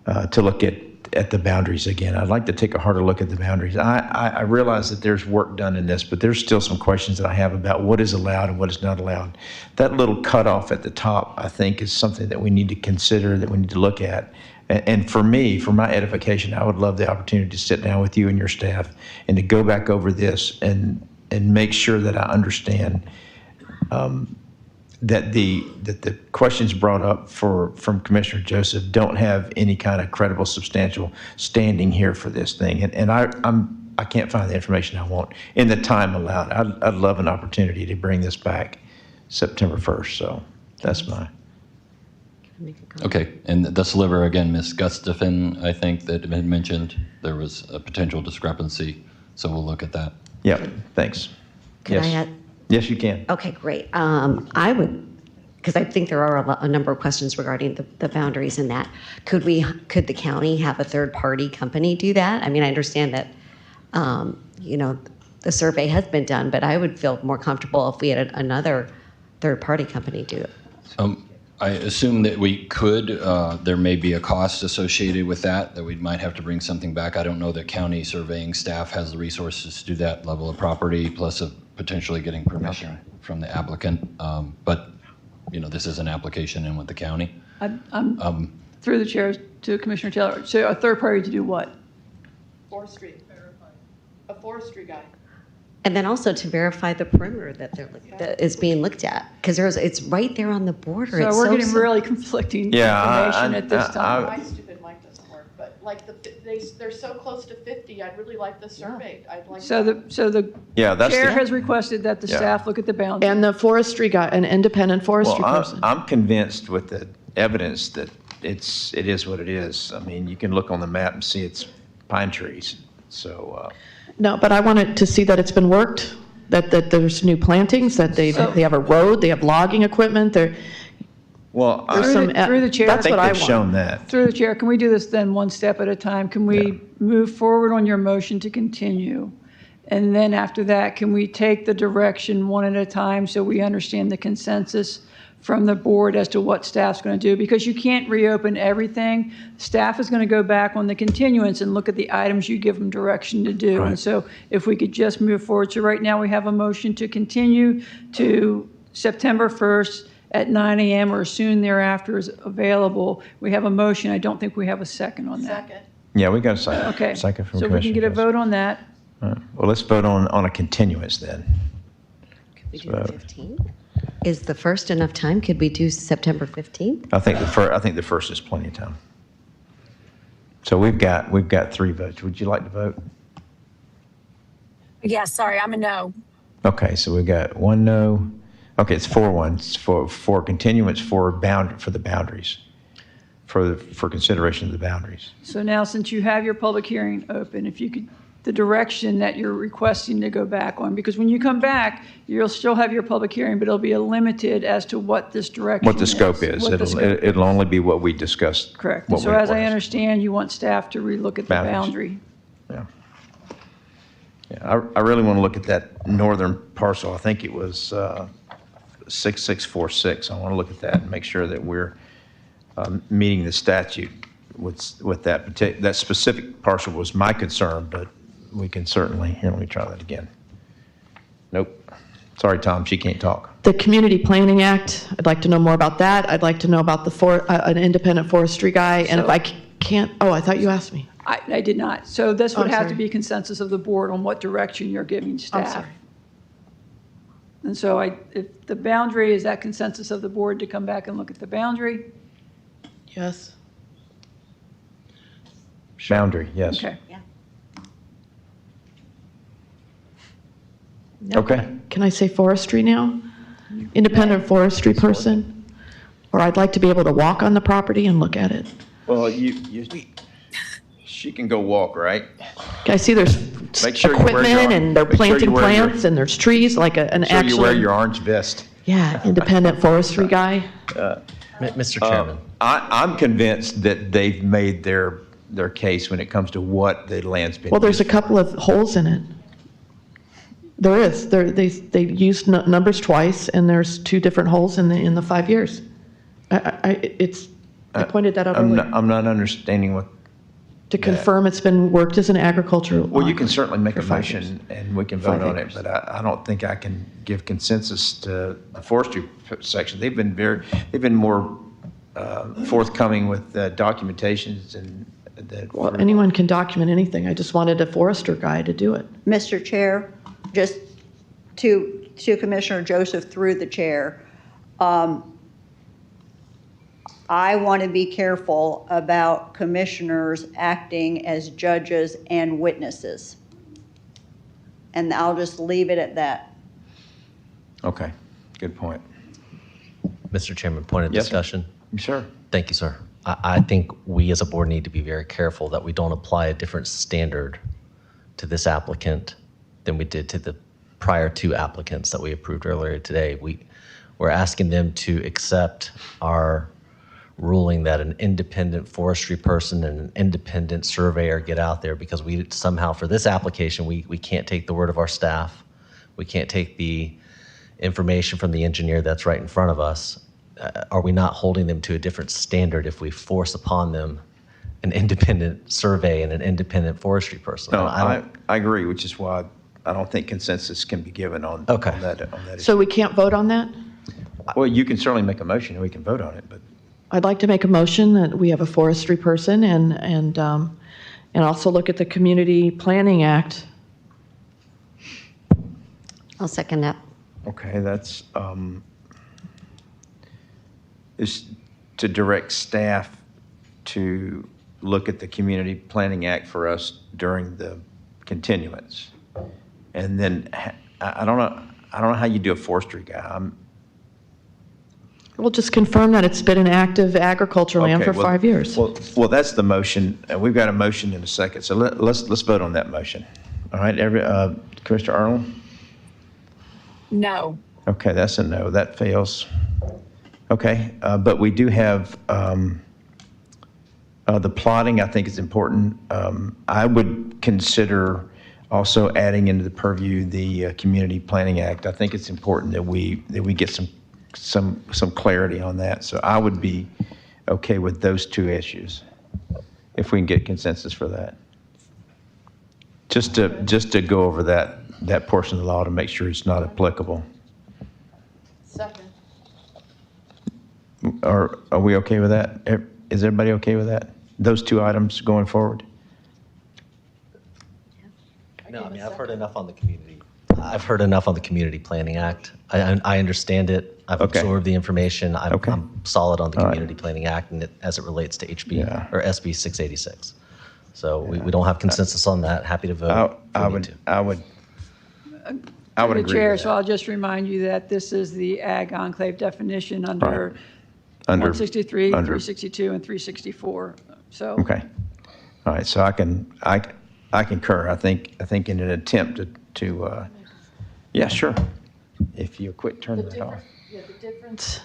look at at the boundaries again. I'd like to take a harder look at the boundaries. I realize that there's work done in this, but there's still some questions that I have about what is allowed and what is not allowed. That little cutoff at the top, I think, is something that we need to consider, that we need to look at. And for me, for my edification, I would love the opportunity to sit down with you and your staff and to go back over this and make sure that I understand that the questions brought up from Commissioner Joseph don't have any kind of credible, substantial standing here for this thing. And I can't find the information I want in the time allowed. I'd love an opportunity to bring this back September 1st. So that's my. Okay, and the sliver again, Ms. Gustafson, I think that had mentioned there was a potential discrepancy, so we'll look at that. Yeah, thanks. Could yes. I add? Yes, you can. Okay, great. I would, because I think there are a number of questions regarding the boundaries in that. Could the county have a third-party company do that? I mean, I understand that, the survey has been done, but I would feel more comfortable if we had another third-party company do it. I assume that we could. There may be a cost associated with that we might have to bring something back. I don't know that county surveying staff has the resources to do that level of property, plus potentially getting permission from the applicant. But this is an application in with the county. I'm through the chair to Commissioner Taylor. So a third party to do what? Forestry. A forestry guy. And then also to verify the perimeter that is being looked at, because it's right there on the border. So we're getting really conflicting information at this time. My stupid mic doesn't work, but like they're so close to 50. I'd really like this surveyed. I'd like. So the chair has requested that the staff look at the boundaries. And the forestry guy, an independent forestry person. I'm convinced with the evidence that it is what it is. I mean, you can look on the map and see it's pine trees. So. No, but I wanted to see that it's been worked, that there's new plantings, that they have a road, they have logging equipment. Well, through the chair, that's what I want. Shown that. Through the chair, can we do this then one step at a time? Can we move forward on your motion to continue? And then after that, can we take the direction one at a time so we understand the consensus from the board as to what staff's going to do? Because you can't reopen everything. Staff is going to go back on the continuance and look at the items you give them direction to do. Right. And so if we could just move forward. So right now we have a motion to continue to September 1st at 9 a.m. or soon thereafter is available. We have a motion. I don't think we have a second on that. Second. Yeah, we got a second. Okay. Second from so we can get a vote on that. All right. Well, let's vote on a continuance then. Could we do the 15th? Is the first enough time? Could we do September 15th? I think the first is plenty of time. So we've got 3 votes. Would you like to vote? Yes, sorry, I'm a no. Okay, so we've got 1 no. Okay, it's 4-1. It's for continuance for the boundaries, for consideration of the boundaries. So now, since you have your public hearing open, if you could, the direction that you're requesting to go back on, because when you come back, you'll still have your public hearing, but it'll be limited as to what this direction is. What the scope is. It'll only be what we discussed. Correct. So as I understand, you want staff to relook at the boundary. Yeah. Yeah, I really want to look at that northern parcel. I think it was 6646. I want to look at that and make sure that we're meeting the statute with that specific parcel was my concern, but we can certainly, here, let me try that again. Nope. Sorry, Tom, she can't talk. The Community Planning Act, I'd like to know more about that. I'd like to know about an independent forestry guy, and if I can't, I thought you asked me. I did not. So this would have to be consensus of the board on what direction you're giving staff. I'm sorry. And so if the boundary, is that consensus of the board to come back and look at the boundary? Yes. Boundary, yes. Okay. Yeah. Okay. Can I say forestry now? Independent forestry person? Or I'd like to be able to walk on the property and look at it. Well, she can go walk, right? I see there's equipment and they're planting plants and there's trees, like an actual. Make sure you wear your orange vest. Yeah, independent forestry guy. Mr. Chairman. I'm convinced that they've made their case when it comes to what the land's been. Well, there's a couple of holes in it. There is. They used numbers twice, and there's 2 different holes in the 5 years. I pointed that out earlier. I'm not understanding what. To confirm it's been worked as an agricultural. Well, you can certainly make a for 5 years. motion and we can vote 5 on it, acres. but I don't think I can give consensus to the forestry section. They've been more forthcoming with documentations and that. Well, anyone can document anything. I just wanted a forester guy to do it. Mr. Chair, just to Commissioner Joseph through the chair, I want to be careful about commissioners acting as judges and witnesses. And I'll just leave it at that. Okay, good point. Mr. Chairman, point of Yes, sir. discussion. Sure. Thank you, sir. I think we as a board need to be very careful that we don't apply a different standard to this applicant than we did to the prior 2 applicants that we approved earlier today. We're asking them to accept our ruling that an independent forestry person and an independent surveyor get out there, because we somehow, for this application, we can't take the word of our staff. We can't take the information from the engineer that's right in front of us. Are we not holding them to a different standard if we force upon them an independent survey and an independent forestry person? No, I agree, which is why I don't think consensus can be given on that issue. So we can't vote on that? Well, you can certainly make a motion and we can vote on it, but I'd like to make a motion that we have a forestry person and also look at the Community Planning Act. I'll second that. okay, that's is to direct staff to look at the Community Planning Act for us during the continuance. And then I don't know how you do a forestry guy. We'll just confirm that it's been an active agricultural land for 5 years. Well, that's the motion. We've got a motion in a second, so let's vote on that motion. All right, Commissioner Arnold? No. Okay, that's a no. That fails. Okay, but we do have the plotting, I think is important. I would consider also adding into the purview the Community Planning Act. I think it's important that we get some clarity on that. So I would be okay with those 2 issues if we can get consensus for that. Just to go over that portion of the law to make sure it's not applicable. Second. Are we okay with that? Is everybody okay with that? Those 2 items going forward? No, I mean, I've heard enough on the community. I've heard enough on the Community Planning Act. I understand it. I've absorbed the information. I'm solid on the Community Planning Act and as it relates to HB or SB 686. So we don't have consensus on that. Happy to vote. I would Through the agree chair, with so I'll just remind you that this is the ag enclave definition under 163, 362, and 364. So. Okay. All right. So I concur. I think in an attempt to yeah, sure. If you quit turning that off. Yeah,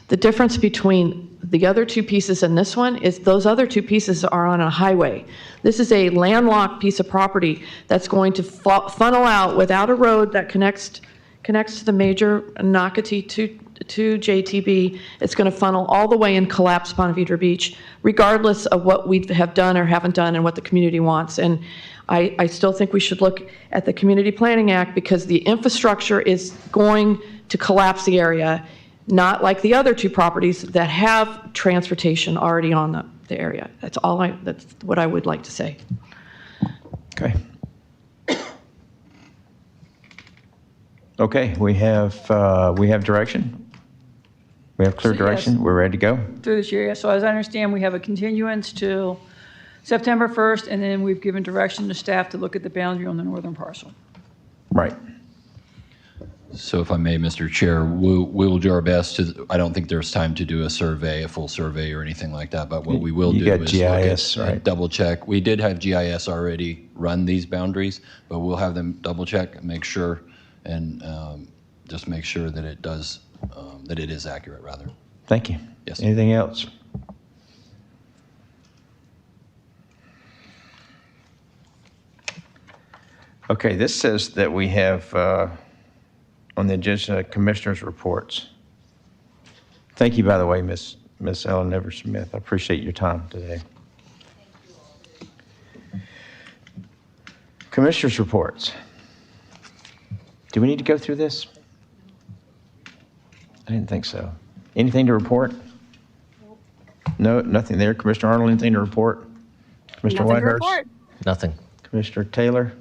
the difference between the other 2 pieces and this one is those other 2 pieces are on a highway. This is a landlocked piece of property that's going to funnel out without a road that connects to the major Nocatee to JTB. It's going to funnel all the way and collapse Ponte Vedra Beach, regardless of what we have done or haven't done and what the community wants. And I still think we should look at the Community Planning Act because the infrastructure is going to collapse the area, not like the other 2 properties that have transportation already on the area. That's what I would like to say. Okay. Okay, we have direction. We have clear So, yes. direction. We're ready to go. Through the chair, so as I understand, we have a continuance till September 1st, and then we've given direction to staff to look at the boundary on the northern parcel. Right. So if I may, Mr. Chair, we'll do our best to, I don't think there's time to do a full survey or anything like that, but what we will do got is GIS, look at, right? double check. We did have GIS already run these boundaries, but we'll have them double check and make sure, and just make sure that it does, that it is accurate, rather. Thank you. Yes. Anything else? Okay, this says that we have on the agenda commissioners' reports. Thank you, by the way, Miss Ellen Never-Smith. I appreciate your time today. Commissioners' reports. Do we need to go through this? I didn't think so. Anything to report? No, nothing there. Commissioner Arnold, anything to report? Commissioner Nothing to Whitehurst? report. Nothing. Commissioner Taylor?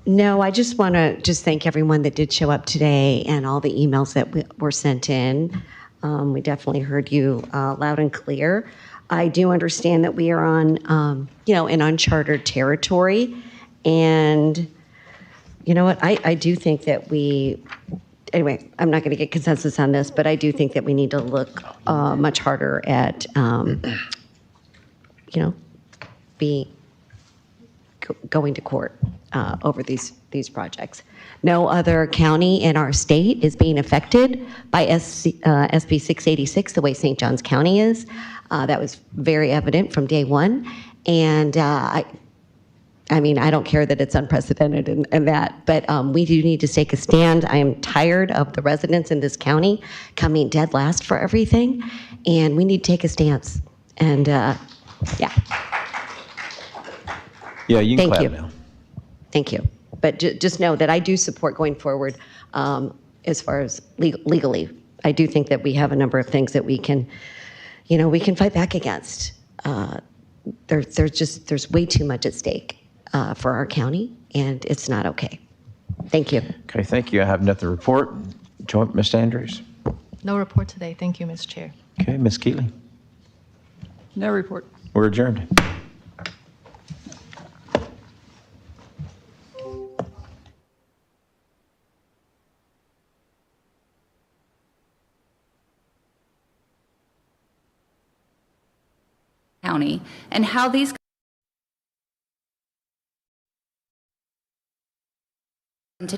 No, I just want to thank everyone that did show up today and all the emails that were sent in. We definitely heard you loud and clear. I do understand that we are on, in uncharted territory. And you know what? I do think that anyway, I'm not going to get consensus on this, but I do think that we need to look much harder at, going to court over these projects. No other county in our state is being affected by SB 686 the way St. Johns County is. That was very evident from day one. And I don't care that it's unprecedented in that, but we do need to take a stand. I am tired of the residents in this county coming dead last for everything, and we need to take a stance. And yeah. Yeah, you can Thank clap you. now. Thank you. But just know that I do support going forward as far as legally. I do think that we have a number of things that we can fight back against. There's way too much at stake for our county, and it's not okay. Thank you. Okay, thank you. I have nothing to report. Ms. Andrews? No report today. Thank you, Ms. Chair. Okay, Ms. Keeley? No report. We're adjourned. County and how these today